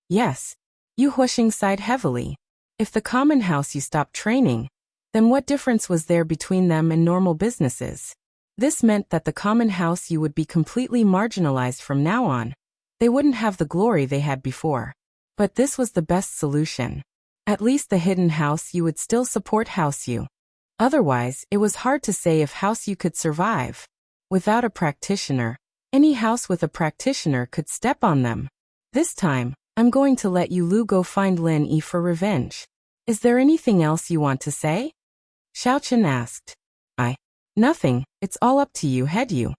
Yes. Yu Huasheng sighed heavily. If the common house Yu stopped training, then what difference was there between them and normal businesses? This meant that the common house Yu would be completely marginalized from now on. They wouldn't have the glory they had before. But this was the best solution. At least the hidden house Yu would still support House Yu. Otherwise, it was hard to say if House Yu could survive. Without a practitioner, any house with a practitioner could step on them. This time, I'm going to let Yu Lu go find Lin Yi for revenge. Is there anything else you want to say? Xiaochen asked. Nothing, it's all up to you, head Yu.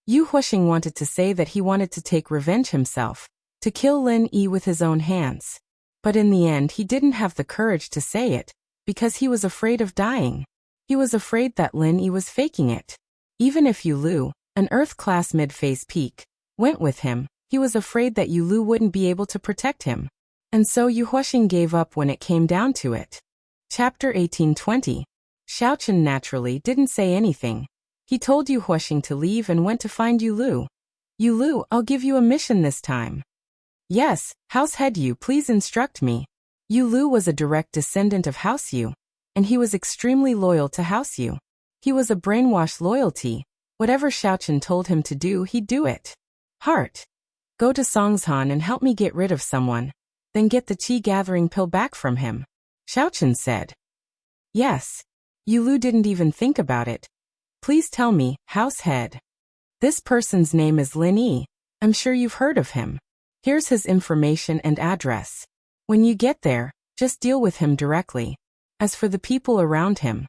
Yu Huasheng wanted to say that he wanted to take revenge himself, to kill Lin Yi with his own hands. But in the end he didn't have the courage to say it, because he was afraid of dying. He was afraid that Lin Yi was faking it. Even if Yu Lu, an Earth-class mid-phase peak, went with him, he was afraid that Yu Lu wouldn't be able to protect him. And so Yu Huasheng gave up when it came down to it. Chapter 1820. Xiaochen naturally didn't say anything. He told Yu Huasheng to leave and went to find Yu Lu. Yu Lu, I'll give you a mission this time. Yes, House Head Yu, please instruct me. Yu Lu was a direct descendant of House Yu, and he was extremely loyal to House Yu. He was a brainwashed loyalty. Whatever Xiaochen told him to do, he'd do it. Heart. Go to Songshan and help me get rid of someone. Then get the qi-gathering pill back from him. Xiaochen said. Yes. Yu Lu didn't even think about it. Please tell me, House Head. This person's name is Lin Yi. I'm sure you've heard of him. Here's his information and address. When you get there, Just deal with him directly. As for the people around him.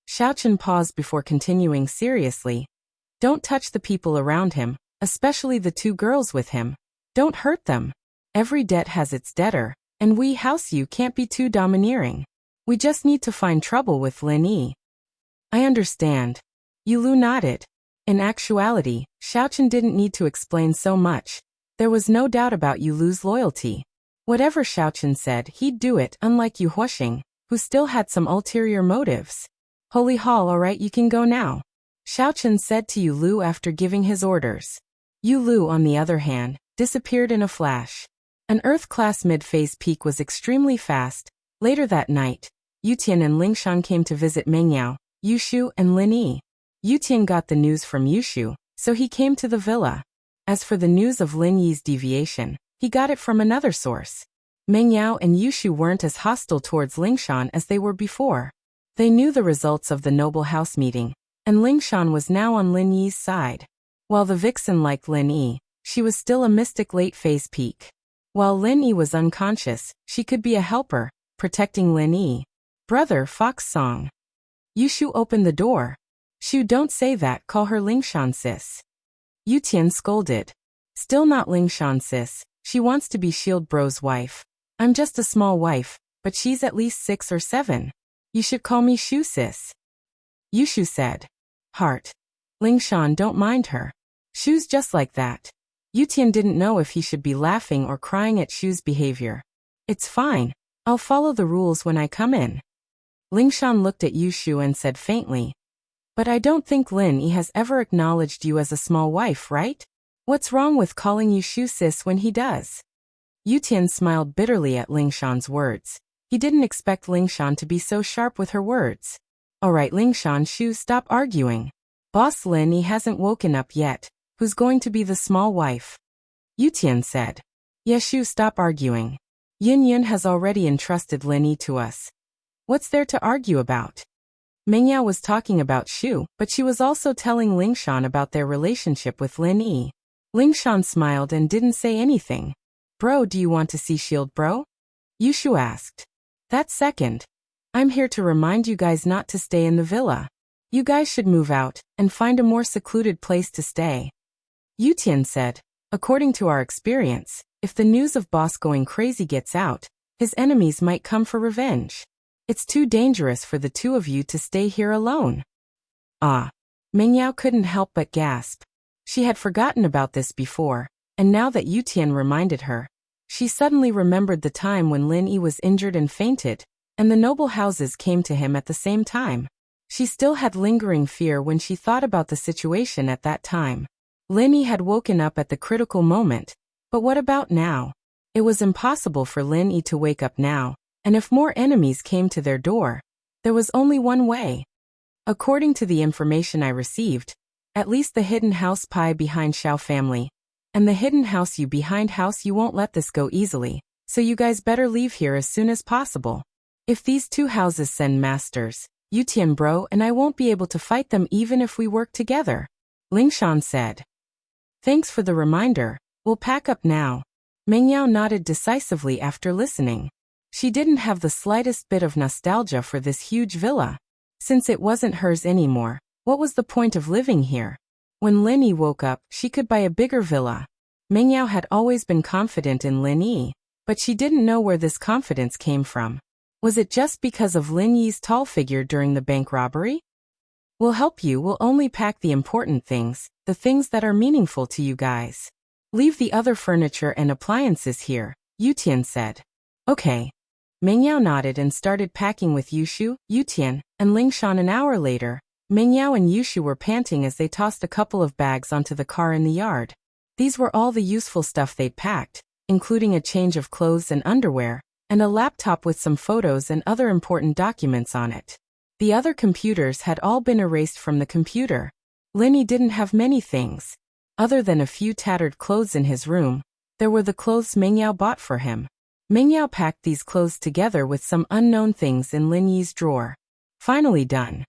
Xiaochen paused before continuing seriously. Don't touch the people around him, especially the two girls with him. Don't hurt them. Every debt has its debtor, and we House Yu can't be too domineering. We just need to find trouble with Lin Yi. I understand. Yu Lu nodded. In actuality, Xiaochen didn't need to explain so much. There was no doubt about Yu Lu's loyalty. Whatever Xiaochen said, he'd do it, unlike Yu Huoxing, who still had some ulterior motives. Holy Hall, alright, you can go now. Xiaochen said to Yu Lu after giving his orders. Yu Lu, on the other hand, disappeared in a flash. An Earth-class mid-phase peak was extremely fast. Later that night, Yutian and Lingshan came to visit Mengyao, Yushu, and Lin Yi. Yutian got the news from Yushu, so he came to the villa. As for the news of Lin Yi's deviation, he got it from another source. Mengyao and Yushu weren't as hostile towards Lingshan as they were before. They knew the results of the noble house meeting, and Lingshan was now on Lin Yi's side. While the vixen liked Lin Yi, she was still a mystic late-phase peak. While Lin Yi was unconscious, she could be a helper, protecting Lin Yi. Brother Fox Song. Yushu opened the door. Shu, don't say that, call her Lingshan sis. Yutian scolded. Still not Lingshan sis, she wants to be Shield Bro's wife. I'm just a small wife, but she's at least 6 or 7. You should call me Shu sis. Yushu said. Heart. Lingshan, don't mind her. Shu's just like that. Yutian didn't know if he should be laughing or crying at Shu's behavior. It's fine. I'll follow the rules when I come in. Lingshan looked at Yushu and said faintly. But I don't think Lin Yi has ever acknowledged you as a small wife, right? What's wrong with calling you Shu sis when he does? Yutian smiled bitterly at Lingshan's words. He didn't expect Lingshan to be so sharp with her words. Alright Lingshan, Shu, stop arguing. Boss Lin Yi hasn't woken up yet. Who's going to be the small wife? Yutian said. Yeah, Shu, stop arguing. Yin Yun has already entrusted Lin Yi to us. What's there to argue about? Mengyao was talking about Shu, but she was also telling Lingshan about their relationship with Lin Yi. Lingshan smiled and didn't say anything. Bro, do you want to see Shield Bro? Yushu asked. That second. I'm here to remind you guys not to stay in the villa. You guys should move out and find a more secluded place to stay. Yutian said. According to our experience, if the news of Boss going crazy gets out, his enemies might come for revenge. It's too dangerous for the two of you to stay here alone. Ah. Mengyao couldn't help but gasp. She had forgotten about this before, and now that Yutian reminded her, she suddenly remembered the time when Lin Yi was injured and fainted, and the noble houses came to him at the same time. She still had lingering fear when she thought about the situation at that time. Lin Yi had woken up at the critical moment, but what about now? It was impossible for Lin Yi to wake up now, and if more enemies came to their door, there was only one way. According to the information I received, at least the hidden house Pi behind Xiao family, and the hidden house Yu behind house Yu won't let this go easily, so you guys better leave here as soon as possible. If these two houses send masters, Yutian bro and I won't be able to fight them even if we work together. Lingshan said. Thanks for the reminder, we'll pack up now. Mengyao nodded decisively after listening. She didn't have the slightest bit of nostalgia for this huge villa. Since it wasn't hers anymore, what was the point of living here? When Lin Yi woke up, she could buy a bigger villa. Mengyao had always been confident in Lin Yi, but she didn't know where this confidence came from. Was it just because of Lin Yi's tall figure during the bank robbery? We'll help you, we'll only pack the important things, the things that are meaningful to you guys. Leave the other furniture and appliances here, Yutian said. Okay. Mengyao nodded and started packing with Yushu, Yutian, and Lingshan. An hour later, Mengyao and Yushu were panting as they tossed a couple of bags onto the car in the yard. These were all the useful stuff they'd packed, including a change of clothes and underwear, and a laptop with some photos and other important documents on it. The other computers had all been erased from the computer. Lin Yi didn't have many things. Other than a few tattered clothes in his room, there were the clothes Mengyao bought for him. Mengyao packed these clothes together with some unknown things in Lin Yi's drawer. Finally done.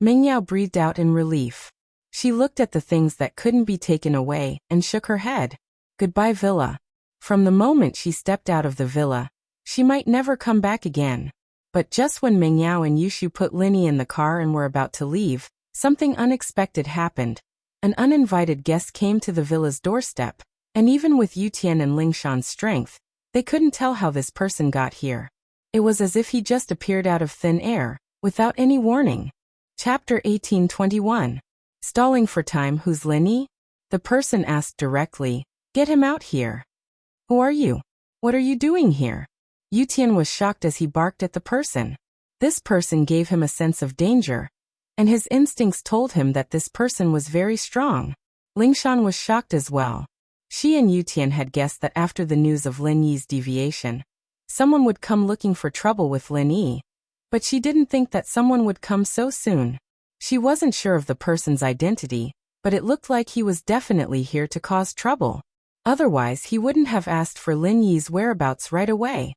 Mengyao breathed out in relief. She looked at the things that couldn't be taken away and shook her head. Goodbye villa. From the moment she stepped out of the villa, She might never come back again. But just when Meng Yao and Yushu put Linny in the car and were about to leave, something unexpected happened. An uninvited guest came to the villa's doorstep, and even with Yutian and Lingshan's strength, they couldn't tell how this person got here. It was as if he just appeared out of thin air, without any warning. Chapter 1821. Stalling for time. Who's Linny? The person asked directly. Get him out here. Who are you? What are you doing here? Yutian was shocked as he barked at the person. This person gave him a sense of danger, and his instincts told him that this person was very strong. Lingshan was shocked as well. She and Yutian had guessed that after the news of Lin Yi's deviation, someone would come looking for trouble with Lin Yi, but she didn't think that someone would come so soon. She wasn't sure of the person's identity, but it looked like he was definitely here to cause trouble. Otherwise, he wouldn't have asked for Lin Yi's whereabouts right away.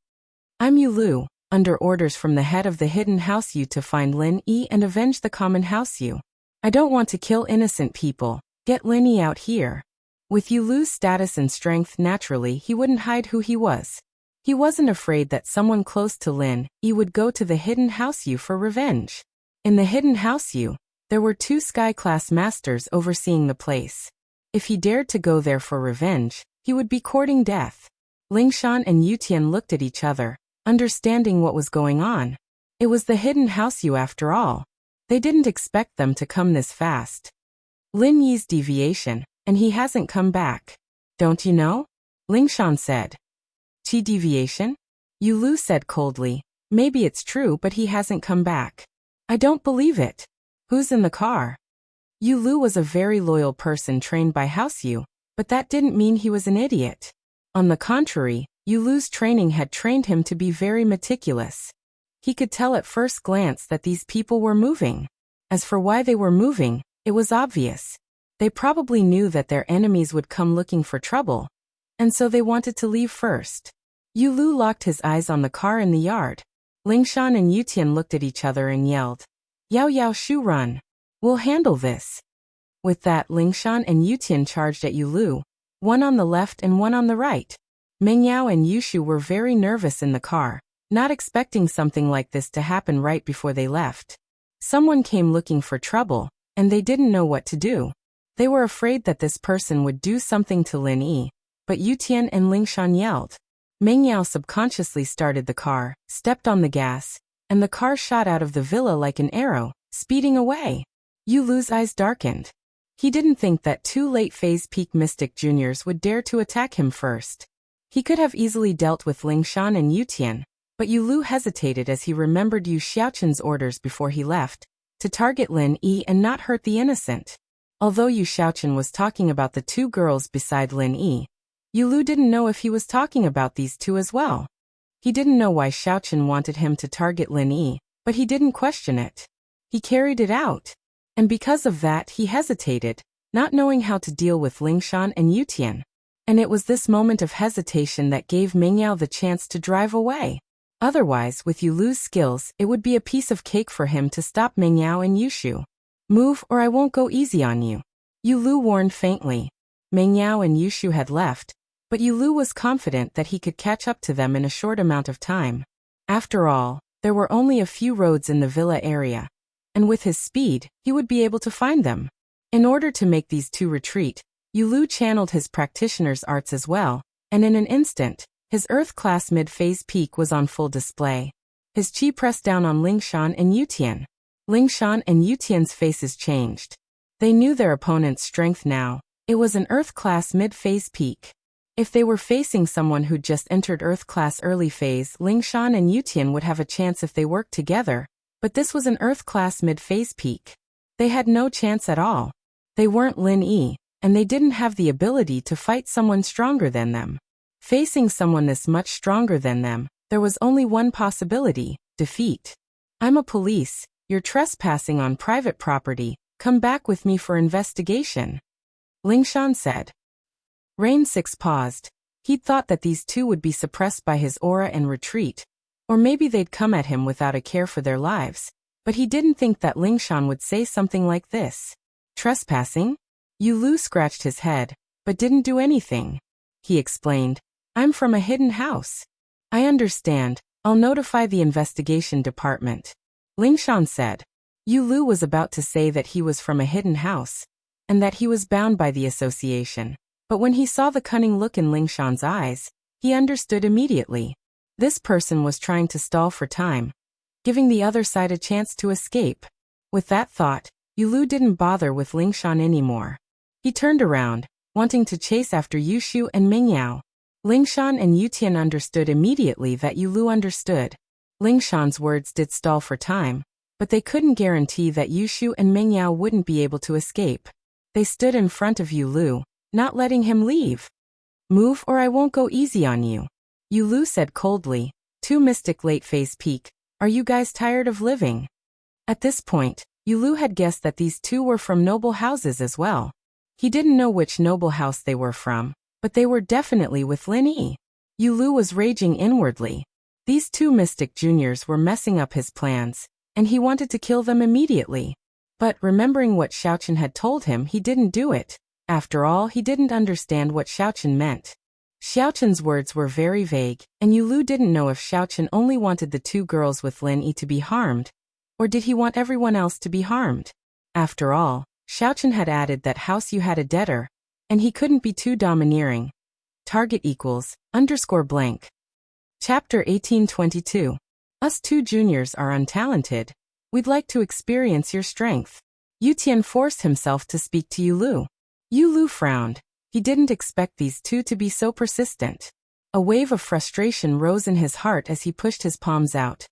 I'm Yu Lu, under orders from the head of the hidden house Yu to find Lin Yi and avenge the common house Yu. I don't want to kill innocent people. Get Lin Yi out here. With Yu Lu's status and strength, naturally, he wouldn't hide who he was. He wasn't afraid that someone close to Lin Yi would go to the hidden house Yu for revenge. In the hidden house Yu, there were 2 sky-class masters overseeing the place. If he dared to go there for revenge, he would be courting death. Lingshan and Yutian looked at each other, understanding what was going on. It was the hidden house Yu after all. They didn't expect them to come this fast. Lin Yi's deviation, and he hasn't come back. Don't you know? Lingshan said. Qi deviation? Yu Lu said coldly. Maybe it's true, but he hasn't come back. I don't believe it. Who's in the car? Yu Lu was a very loyal person trained by House Yu, but that didn't mean he was an idiot. On the contrary, Yu Lu's training had trained him to be very meticulous. He could tell at first glance that these people were moving. As for why they were moving, it was obvious. They probably knew that their enemies would come looking for trouble, and so they wanted to leave first. Yu Lu locked his eyes on the car in the yard. Lingshan and Yutian looked at each other and yelled, Yao Yao Shu, run. We'll handle this. With that, Lingshan and Yutian charged at Yu Lu, one on the left and one on the right. Meng Yao and Yushu were very nervous in the car, not expecting something like this to happen right before they left. Someone came looking for trouble, and they didn't know what to do. They were afraid that this person would do something to Lin Yi, but Yutian and Lingshan yelled. Meng Yao subconsciously started the car, stepped on the gas, and the car shot out of the villa like an arrow, speeding away. Yu Lu's eyes darkened. He didn't think that 2 late-phase peak mystic juniors would dare to attack him first. He could have easily dealt with Lingshan and Yutian, but Yu Lu hesitated as he remembered Yu Xiaoqin's orders before he left, to target Lin Yi and not hurt the innocent. Although Yu Xiaoqin was talking about the 2 girls beside Lin Yi, Yu Lu didn't know if he was talking about these 2 as well. He didn't know why Xiaoqin wanted him to target Lin Yi, but he didn't question it. He carried it out. And because of that, he hesitated, not knowing how to deal with Lingshan and Yutian. And it was this moment of hesitation that gave Meng Yao the chance to drive away. Otherwise, with Yu Lu's skills, it would be a piece of cake for him to stop Meng Yao and Yushu. Move or I won't go easy on you. Yu Lu warned faintly. Meng Yao and Yushu had left, but Yu Lu was confident that he could catch up to them in a short amount of time. After all, there were only a few roads in the villa area, and with his speed, he would be able to find them. In order to make these 2 retreat, Yu Lu channeled his practitioner's arts as well, and in an instant, his Earth-class mid-phase peak was on full display. His chi pressed down on Lingshan and Yutian. Lingshan and Yutian's faces changed. They knew their opponent's strength now. It was an Earth-class mid-phase peak. If they were facing someone who'd just entered Earth-class early phase, Lingshan and Yutian would have a chance if they worked together, but this was an Earth-class mid-phase peak. They had no chance at all. They weren't Lin Yi, and they didn't have the ability to fight someone stronger than them. Facing someone this much stronger than them, there was only one possibility: defeat. I'm a police. You're trespassing on private property. Come back with me for investigation, Lingshan said. Rain 6 paused. He'd thought that these 2 would be suppressed by his aura and retreat, or maybe they'd come at him without a care for their lives, but he didn't think that Lingshan would say something like this. Trespassing? Yu Lu scratched his head, but didn't do anything. He explained, I'm from a hidden house. I understand. I'll notify the investigation department. Lingshan said. Yu Lu was about to say that he was from a hidden house, and that he was bound by the association. But when he saw the cunning look in Lingshan's eyes, he understood immediately. This person was trying to stall for time, giving the other side a chance to escape. With that thought, Yu Lu didn't bother with Lingshan anymore. He turned around, wanting to chase after Yushu and Mingyao. Lingshan and Yutian understood immediately that Yu Lu understood. Lingshan's words did stall for time, but they couldn't guarantee that Yushu and Mingyao wouldn't be able to escape. They stood in front of Yu Lu, not letting him leave. Move or I won't go easy on you. Yu Lu said coldly. Two mystic late-phase peak. Are you guys tired of living? At this point, Yu Lu had guessed that these two were from noble houses as well. He didn't know which noble house they were from, but they were definitely with Lin Yi. Yu Lu was raging inwardly. These two mystic juniors were messing up his plans, and he wanted to kill them immediately. But remembering what Xiaochen had told him, he didn't do it. After all, he didn't understand what Xiaochen meant. Xiaochen's words were very vague, and Yu Lu didn't know if Xiaochen only wanted the two girls with Lin Yi to be harmed, or did he want everyone else to be harmed? After all, Xiaochen had added that House Yu had a debtor, and he couldn't be too domineering. Target equals _blank. Chapter 1822. Us two juniors are untalented. We'd like to experience your strength. Yutian forced himself to speak to Yu Lu. Yu Lu frowned. He didn't expect these two to be so persistent. A wave of frustration rose in his heart as he pushed his palms out.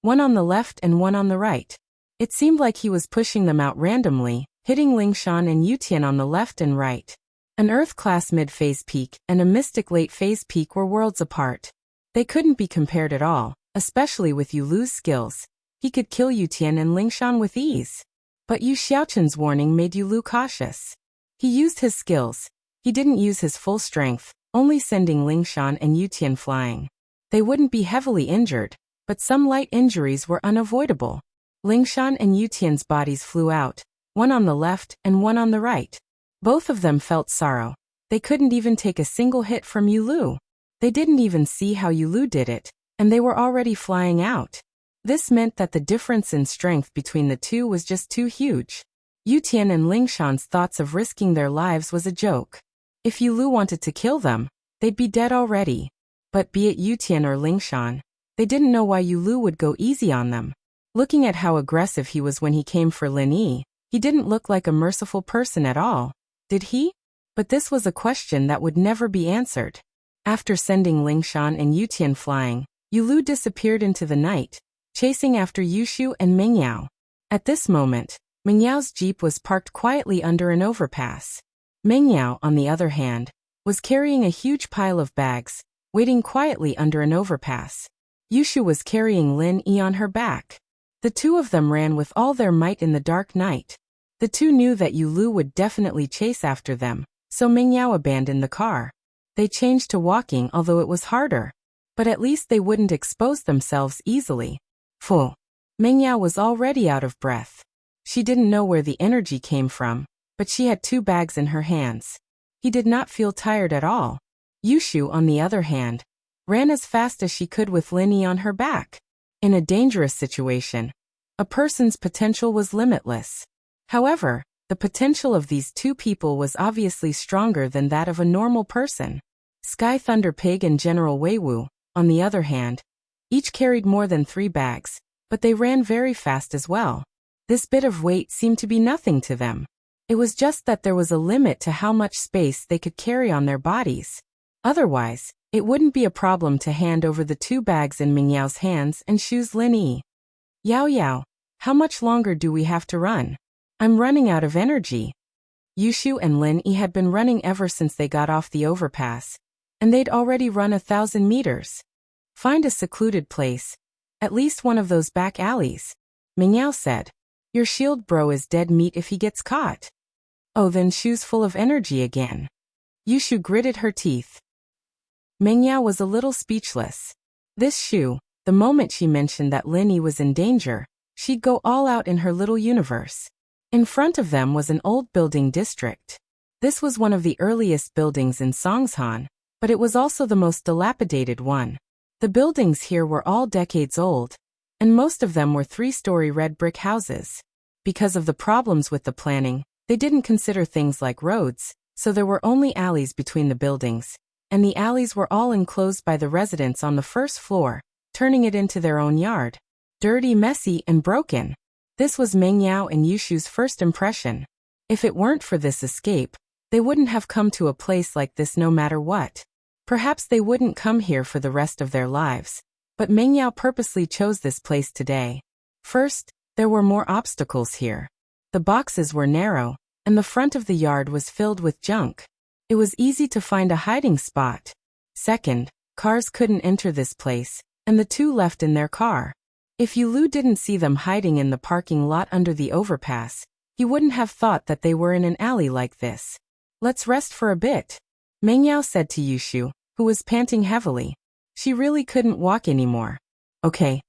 One on the left and one on the right. It seemed like he was pushing them out randomly, hitting Lingshan and Yutian on the left and right. An Earth-class mid-phase peak and a mystic late-phase peak were worlds apart. They couldn't be compared at all, especially with Yu Lu's skills. He could kill Yutian and Lingshan with ease. But Yu Xiaochen's warning made Yu Lu cautious. He used his skills. He didn't use his full strength, only sending Lingshan and Yutian flying. They wouldn't be heavily injured, but some light injuries were unavoidable. Lingshan and Yutian's bodies flew out, one on the left and one on the right. Both of them felt sorrow. They couldn't even take a single hit from Yu Lu. They didn't even see how Yu Lu did it, and they were already flying out. This meant that the difference in strength between the two was just too huge. Yutian and Lingshan's thoughts of risking their lives was a joke. If Yu Lu wanted to kill them, they'd be dead already. But be it Yutian or Lingshan, they didn't know why Yu Lu would go easy on them. Looking at how aggressive he was when he came for Lin Yi, he didn't look like a merciful person at all. Did he? But this was a question that would never be answered. After sending Lingshan and Yutian flying, Yu Lu disappeared into the night, chasing after Yushu and Mingyao. At this moment, Mingyao's jeep was parked quietly under an overpass. Mingyao, on the other hand, was carrying a huge pile of bags, waiting quietly under an overpass. Yushu was carrying Lin Yi on her back. The two of them ran with all their might in the dark night. The two knew that Yu Lu would definitely chase after them, so Mingyao abandoned the car. They changed to walking, although it was harder. But at least they wouldn't expose themselves easily. Phew. Mingyao was already out of breath. She didn't know where the energy came from, but she had two bags in her hands. He did not feel tired at all. Yushu, on the other hand, ran as fast as she could with Lin Yi on her back. In a dangerous situation, a person's potential was limitless. However, the potential of these two people was obviously stronger than that of a normal person. Sky Thunder Pig and General Weiwu, on the other hand, each carried more than 3 bags, but they ran very fast as well. This bit of weight seemed to be nothing to them. It was just that there was a limit to how much space they could carry on their bodies. Otherwise, it wouldn't be a problem to hand over the 2 bags in Mingyao's hands and choose Lin Yi. Yao Yao, how much longer do we have to run? I'm running out of energy. Yushu and Lin Yi had been running ever since they got off the overpass, and they'd already run 1,000 meters. Find a secluded place, at least one of those back alleys, Mingyao said. Your shield bro is dead meat if he gets caught. Oh, then Shu's full of energy again. Yushu gritted her teeth. Mingyao was a little speechless. This Shu, the moment she mentioned that Lin Yi was in danger, she'd go all out in her little universe. In front of them was an old building district. This was one of the earliest buildings in Songshan, but it was also the most dilapidated one. The buildings here were all decades old, and most of them were 3-story red brick houses. Because of the problems with the planning, they didn't consider things like roads, so there were only alleys between the buildings, and the alleys were all enclosed by the residents on the first floor, turning it into their own yard. Dirty, messy, and broken. This was Meng Yao and Yushu's first impression. If it weren't for this escape, they wouldn't have come to a place like this no matter what. Perhaps they wouldn't come here for the rest of their lives, but Meng Yao purposely chose this place today. First, there were more obstacles here. The boxes were narrow, and the front of the yard was filled with junk. It was easy to find a hiding spot. Second, cars couldn't enter this place, and the two left in their car. If Yulu didn't see them hiding in the parking lot under the overpass, he wouldn't have thought that they were in an alley like this. Let's rest for a bit, Meng Yao said to Yushu, who was panting heavily. She really couldn't walk anymore. Okay.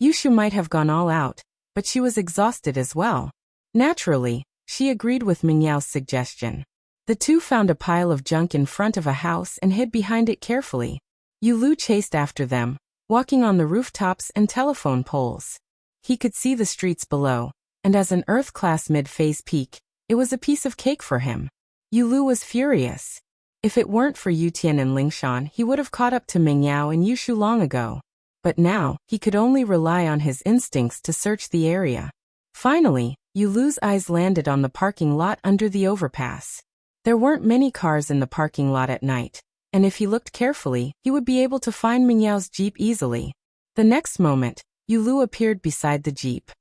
Yushu might have gone all out, but she was exhausted as well. Naturally, she agreed with Meng Yao's suggestion. The two found a pile of junk in front of a house and hid behind it carefully. Yulu chased after them, walking on the rooftops and telephone poles. He could see the streets below, and as an Earth-class mid-phase peak, it was a piece of cake for him. Yulu was furious. If it weren't for Yutian and Lingshan, he would have caught up to Meng Yao and Yushu long ago. But now, he could only rely on his instincts to search the area. Finally, Yulu's eyes landed on the parking lot under the overpass. There weren't many cars in the parking lot at night, and if he looked carefully, he would be able to find Meng Yao's jeep easily. The next moment, Yulu appeared beside the jeep.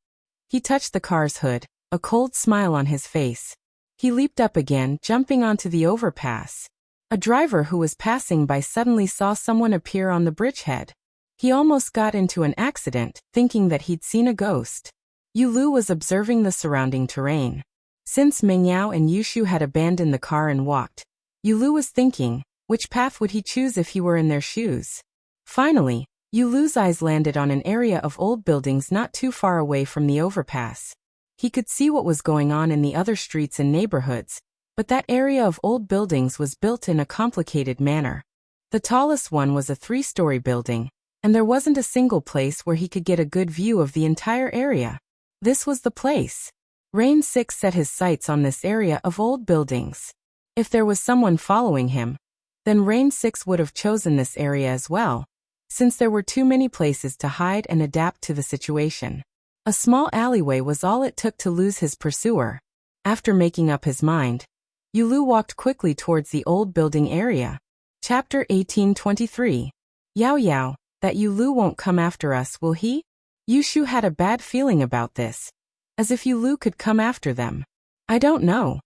He touched the car's hood, a cold smile on his face. He leaped up again, jumping onto the overpass. A driver who was passing by suddenly saw someone appear on the bridgehead. He almost got into an accident, thinking that he'd seen a ghost. Yulu was observing the surrounding terrain. Since Meng Yao and Yushu had abandoned the car and walked, Yulu was thinking, which path would he choose if he were in their shoes? Finally, Yulu's eyes landed on an area of old buildings not too far away from the overpass. He could see what was going on in the other streets and neighborhoods, but that area of old buildings was built in a complicated manner. The tallest one was a 3-story building, and there wasn't a single place where he could get a good view of the entire area. This was the place. Rain 6 set his sights on this area of old buildings. If there was someone following him, then Rain 6 would have chosen this area as well, since there were too many places to hide and adapt to the situation. A small alleyway was all it took to lose his pursuer. After making up his mind, Yulu walked quickly towards the old building area. Chapter 1823. Yao Yao, that Yulu won't come after us, will he? Yushu had a bad feeling about this. As if Yulu could come after them. I don't know.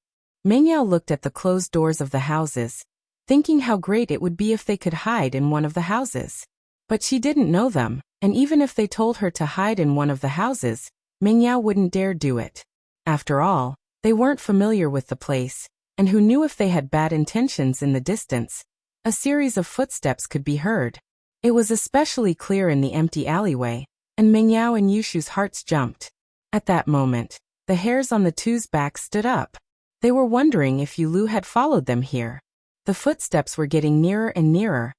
Meng Yao looked at the closed doors of the houses, thinking how great it would be if they could hide in one of the houses. But she didn't know them, and even if they told her to hide in one of the houses, Meng Yao wouldn't dare do it. After all, they weren't familiar with the place, and who knew if they had bad intentions in the distance? A series of footsteps could be heard. It was especially clear in the empty alleyway, and Meng Yao and Yushu's hearts jumped. At that moment, the hairs on the two's backs stood up. They were wondering if Yulu had followed them here. The footsteps were getting nearer and nearer,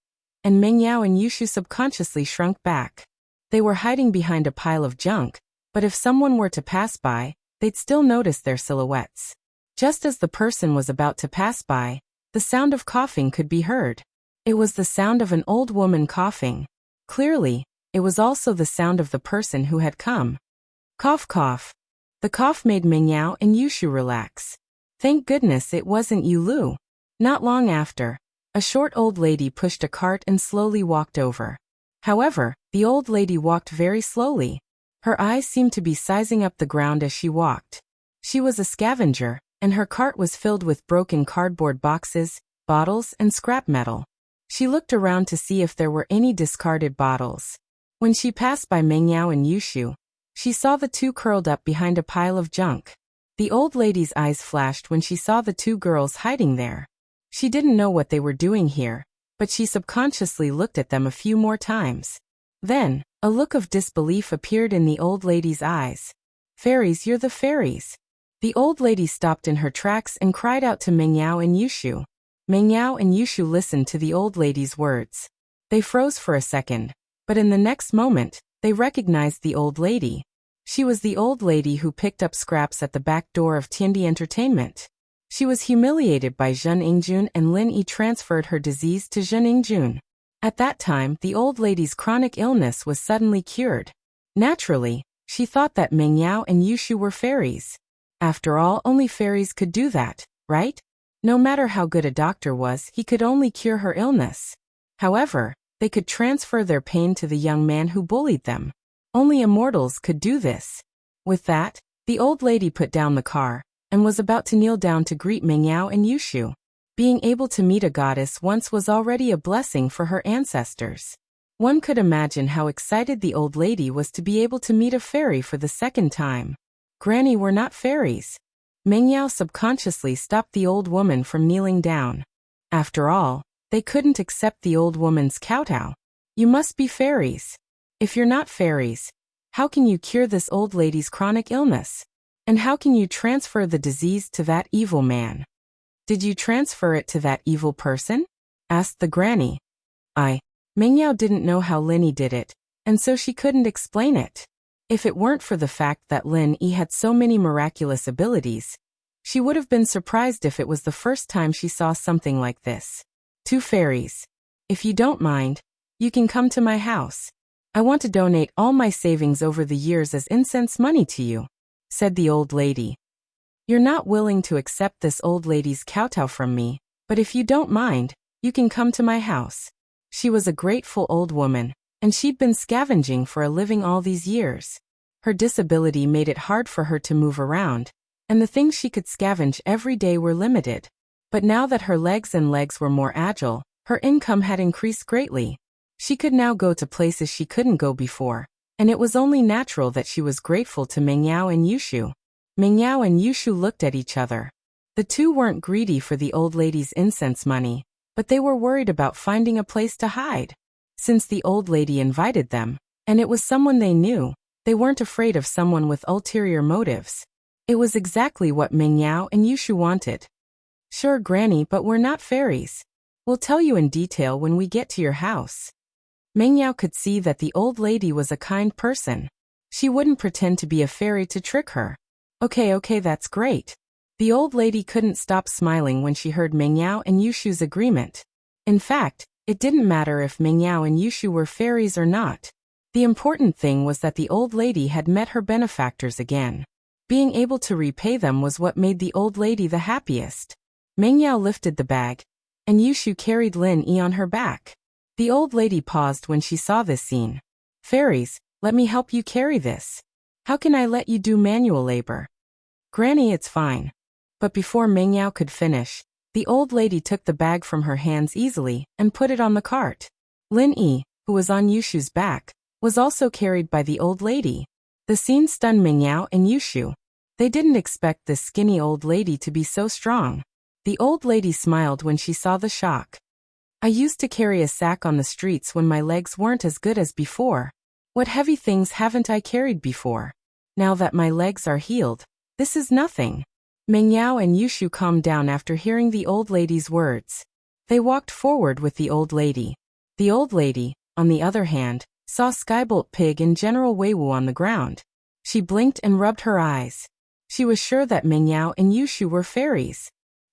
and Meng Yao and Yushu subconsciously shrunk back. They were hiding behind a pile of junk, but if someone were to pass by, they'd still notice their silhouettes. Just as the person was about to pass by, the sound of coughing could be heard. It was the sound of an old woman coughing. Clearly, it was also the sound of the person who had come. Cough, cough. The cough made Meng Yao and Yushu relax. Thank goodness it wasn't Yulu. Not long after, a short old lady pushed a cart and slowly walked over. However, the old lady walked very slowly. Her eyes seemed to be sizing up the ground as she walked. She was a scavenger, and her cart was filled with broken cardboard boxes, bottles, and scrap metal. She looked around to see if there were any discarded bottles. When she passed by Meng Yao and Yushu, she saw the two curled up behind a pile of junk. The old lady's eyes flashed when she saw the two girls hiding there. She didn't know what they were doing here, but she subconsciously looked at them a few more times. Then, a look of disbelief appeared in the old lady's eyes. Fairies, you're the fairies. The old lady stopped in her tracks and cried out to Meng Yao and Yushu. Meng Yao and Yushu listened to the old lady's words. They froze for a second, But in the next moment, they recognized the old lady. She was the old lady who picked up scraps at the back door of Tiandi Entertainment. She was humiliated by Zhen Yingjun, and Lin Yi transferred her disease to Zhen Yingjun. At that time, the old lady's chronic illness was suddenly cured. Naturally, she thought that Meng Yao and Yushu were fairies. After all, only fairies could do that, right? No matter how good a doctor was, he could only cure her illness. However, they could transfer their pain to the young man who bullied them. Only immortals could do this. With that, the old lady put down the car and was about to kneel down to greet Meng Yao and Yushu. Being able to meet a goddess once was already a blessing for her ancestors. One could imagine how excited the old lady was to be able to meet a fairy for the second time. Granny were not fairies. Meng Yao subconsciously stopped the old woman from kneeling down. After all, they couldn't accept the old woman's kowtow. You must be fairies. If you're not fairies, how can you cure this old lady's chronic illness? And how can you transfer the disease to that evil man? Did you transfer it to that evil person? Asked the granny. Meng Yao didn't know how Lin Yi did it, and so she couldn't explain it. If it weren't for the fact that Lin Yi had so many miraculous abilities, she would have been surprised if it was the first time she saw something like this. Two fairies. If you don't mind, you can come to my house. I want to donate all my savings over the years as incense money to you, said the old lady. You're not willing to accept this old lady's kowtow from me, but if you don't mind, you can come to my house. She was a grateful old woman, and she'd been scavenging for a living all these years. Her disability made it hard for her to move around, and the things she could scavenge every day were limited. But now that her legs were more agile, her income had increased greatly. She could now go to places she couldn't go before, and it was only natural that she was grateful to Meng Yao and Yushu. Meng Yao and Yushu looked at each other. The two weren't greedy for the old lady's incense money, but they were worried about finding a place to hide. Since the old lady invited them, and it was someone they knew, they weren't afraid of someone with ulterior motives. It was exactly what Meng Yao and Yushu wanted. Sure, Granny, but we're not fairies. We'll tell you in detail when we get to your house. Meng Yao could see that the old lady was a kind person. She wouldn't pretend to be a fairy to trick her. Okay, that's great. The old lady couldn't stop smiling when she heard Meng Yao and Yushu's agreement. In fact, it didn't matter if Meng Yao and Yushu were fairies or not. The important thing was that the old lady had met her benefactors again. Being able to repay them was what made the old lady the happiest. Meng Yao lifted the bag, and Yushu carried Lin Yi on her back. The old lady paused when she saw this scene. Fairies, let me help you carry this. How can I let you do manual labor? Granny, it's fine. But before Meng Yao could finish, the old lady took the bag from her hands easily and put it on the cart. Lin Yi, who was on Yushu's back, was also carried by the old lady. The scene stunned Meng Yao and Yushu. They didn't expect this skinny old lady to be so strong. The old lady smiled when she saw the shock. I used to carry a sack on the streets when my legs weren't as good as before. What heavy things haven't I carried before? Now that my legs are healed, this is nothing. Meng Yao and Yushu calmed down after hearing the old lady's words. They walked forward with the old lady. The old lady, on the other hand, saw Skybolt Pig and General Weiwu on the ground. She blinked and rubbed her eyes. She was sure that Meng Yao and Yushu were fairies.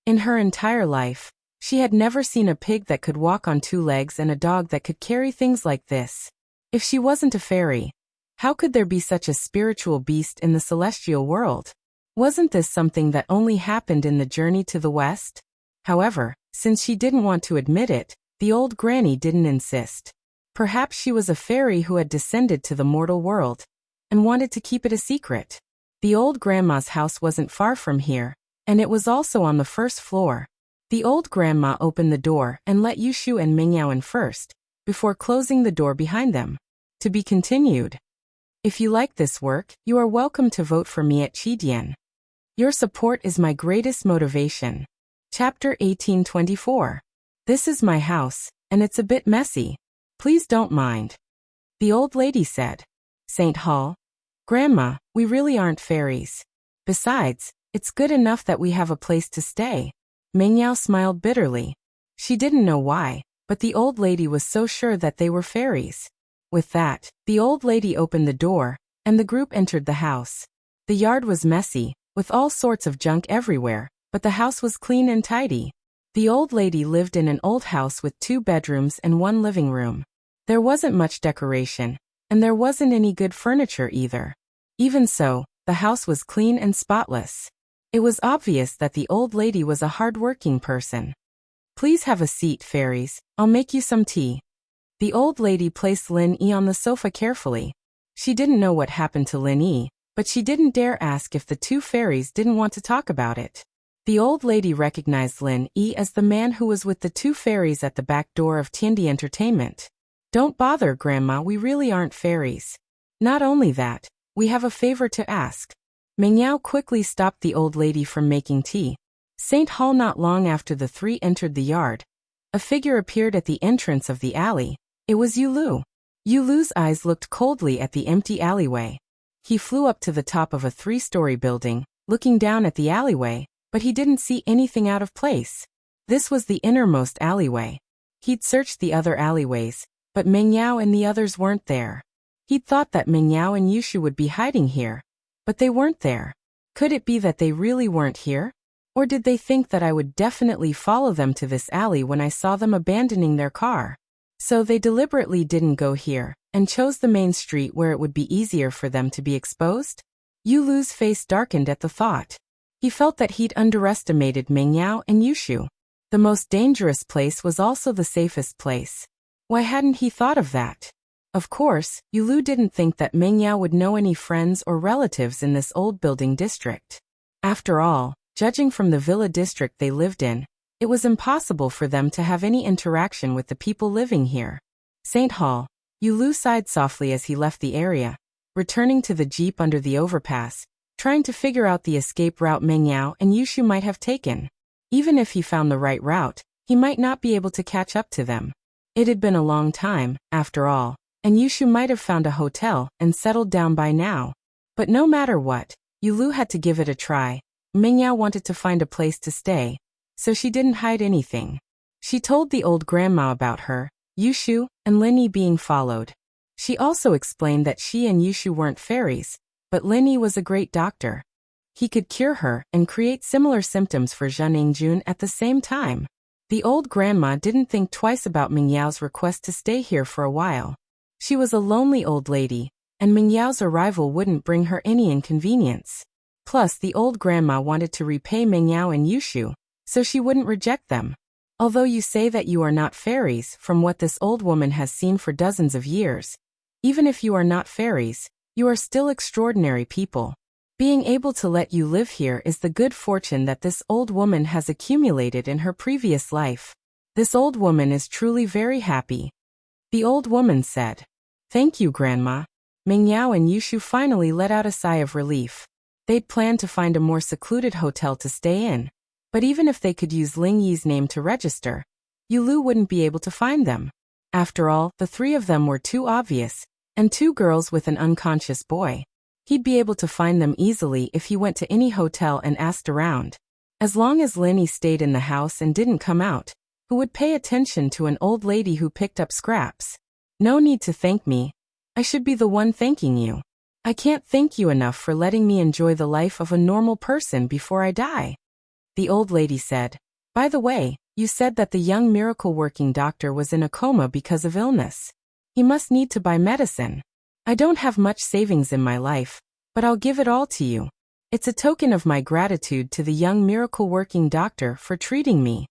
In her entire life, she had never seen a pig that could walk on two legs and a dog that could carry things like this. If she wasn't a fairy, how could there be such a spiritual beast in the celestial world? Wasn't this something that only happened in the journey to the west? However, since she didn't want to admit it, the old granny didn't insist. Perhaps she was a fairy who had descended to the mortal world and wanted to keep it a secret. The old grandma's house wasn't far from here, and it was also on the first floor. The old grandma opened the door and let Yushu and Meng Yao in first, before closing the door behind them. To be continued. If you like this work, you are welcome to vote for me at Qidian. Your support is my greatest motivation. Chapter 1824. This is my house, and it's a bit messy. Please don't mind. The old lady said. St. Hall. Grandma, we really aren't fairies. Besides, it's good enough that we have a place to stay. Meng Yao smiled bitterly. She didn't know why, but the old lady was so sure that they were fairies. With that, the old lady opened the door, and the group entered the house. The yard was messy, with all sorts of junk everywhere, but the house was clean and tidy. The old lady lived in an old house with 2 bedrooms and 1 living room. There wasn't much decoration, and there wasn't any good furniture either. Even so, the house was clean and spotless. It was obvious that the old lady was a hard-working person. "Please have a seat, fairies. I'll make you some tea." The old lady placed Lin Yi on the sofa carefully. She didn't know what happened to Lin Yi, but she didn't dare ask if the 2 fairies didn't want to talk about it. The old lady recognized Lin Yi as the man who was with the 2 fairies at the back door of Tiandi Entertainment. "Don't bother, Grandma, we really aren't fairies. Not only that, we have a favor to ask." Meng Yao quickly stopped the old lady from making tea. St. Hall. Not long after the 3 entered the yard, a figure appeared at the entrance of the alley. It was Yulu. Yulu's eyes looked coldly at the empty alleyway. He flew up to the top of a 3-story building, looking down at the alleyway, but he didn't see anything out of place. This was the innermost alleyway. He'd searched the other alleyways, but Meng Yao and the others weren't there. He'd thought that Meng Yao and Yushu would be hiding here, but they weren't there. Could it be that they really weren't here? Or did they think that I would definitely follow them to this alley when I saw them abandoning their car? So they deliberately didn't go here, and chose the main street where it would be easier for them to be exposed? Yulu's face darkened at the thought. He felt that he'd underestimated Meng Yao and Yushu. The most dangerous place was also the safest place. Why hadn't he thought of that? Of course, Yulu didn't think that Meng Yao would know any friends or relatives in this old building district. After all, judging from the villa district they lived in, it was impossible for them to have any interaction with the people living here. St. Hall. Yulu sighed softly as he left the area, returning to the jeep under the overpass, trying to figure out the escape route Meng Yao and Yushu might have taken. Even if he found the right route, he might not be able to catch up to them. It had been a long time, after all, and Yushu might have found a hotel and settled down by now. But no matter what, Yulu had to give it a try. Meng Yao wanted to find a place to stay, so she didn't hide anything. She told the old grandma about her, Yushu, and Lin Yi being followed. She also explained that she and Yushu weren't fairies, but Lin Yi was a great doctor. He could cure her and create similar symptoms for Zhening Jun at the same time. The old grandma didn't think twice about Meng Yao's request to stay here for a while. She was a lonely old lady, and Meng Yao's arrival wouldn't bring her any inconvenience. Plus, the old grandma wanted to repay Meng Yao and Yushu, so she wouldn't reject them. Although you say that you are not fairies, from what this old woman has seen for dozens of years, even if you are not fairies, you are still extraordinary people. Being able to let you live here is the good fortune that this old woman has accumulated in her previous life. This old woman is truly very happy. The old woman said. Thank you, Grandma. Meng Yao and Yushu finally let out a sigh of relief. They'd planned to find a more secluded hotel to stay in. But even if they could use Ling Yi's name to register, Yulu wouldn't be able to find them. After all, the 3 of them were too obvious, and 2 girls with an unconscious boy. He'd be able to find them easily if he went to any hotel and asked around. As long as Lin Yi stayed in the house and didn't come out, who would pay attention to an old lady who picked up scraps? No need to thank me. I should be the one thanking you. I can't thank you enough for letting me enjoy the life of a normal person before I die. The old lady said. By the way, you said that the young miracle-working doctor was in a coma because of illness. He must need to buy medicine. I don't have much savings in my life, but I'll give it all to you. It's a token of my gratitude to the young miracle-working doctor for treating me.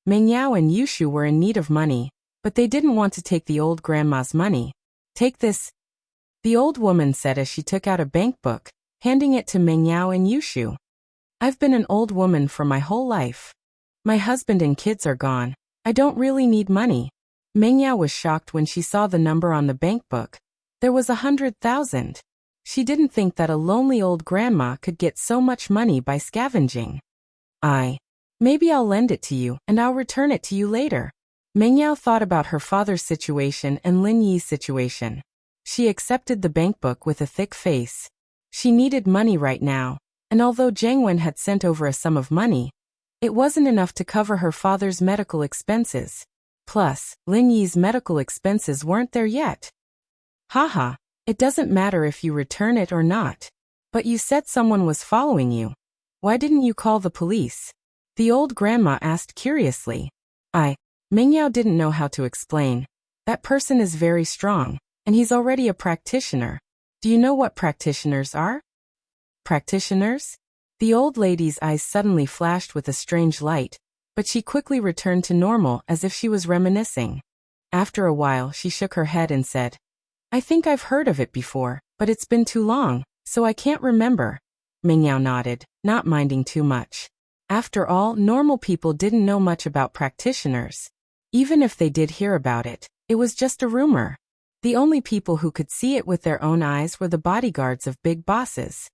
Meng Yao and Yushu were in need of money, but they didn't want to take the old grandma's money. Take this, the old woman said as she took out a bank book, handing it to Meng Yao and Yushu. I've been an old woman for my whole life. My husband and kids are gone. I don't really need money. Meng Yao was shocked when she saw the number on the bank book. There was 100,000. She didn't think that a lonely old grandma could get so much money by scavenging. Maybe I'll lend it to you and I'll return it to you later. Meng Yao thought about her father's situation and Lin Yi's situation. She accepted the bank book with a thick face. She needed money right now, and although Jiang Wen had sent over a sum of money, it wasn't enough to cover her father's medical expenses. Plus, Lin Yi's medical expenses weren't there yet. Haha, it doesn't matter if you return it or not. But you said someone was following you. Why didn't you call the police? The old grandma asked curiously. Mingyao didn't know how to explain. That person is very strong, and he's already a practitioner. Do you know what practitioners are? Practitioners? The old lady's eyes suddenly flashed with a strange light, but she quickly returned to normal as if she was reminiscing. After a while, she shook her head and said, I think I've heard of it before, but it's been too long, so I can't remember. Mingyao nodded, not minding too much. After all, normal people didn't know much about practitioners. Even if they did hear about it, it was just a rumor. The only people who could see it with their own eyes were the bodyguards of big bosses.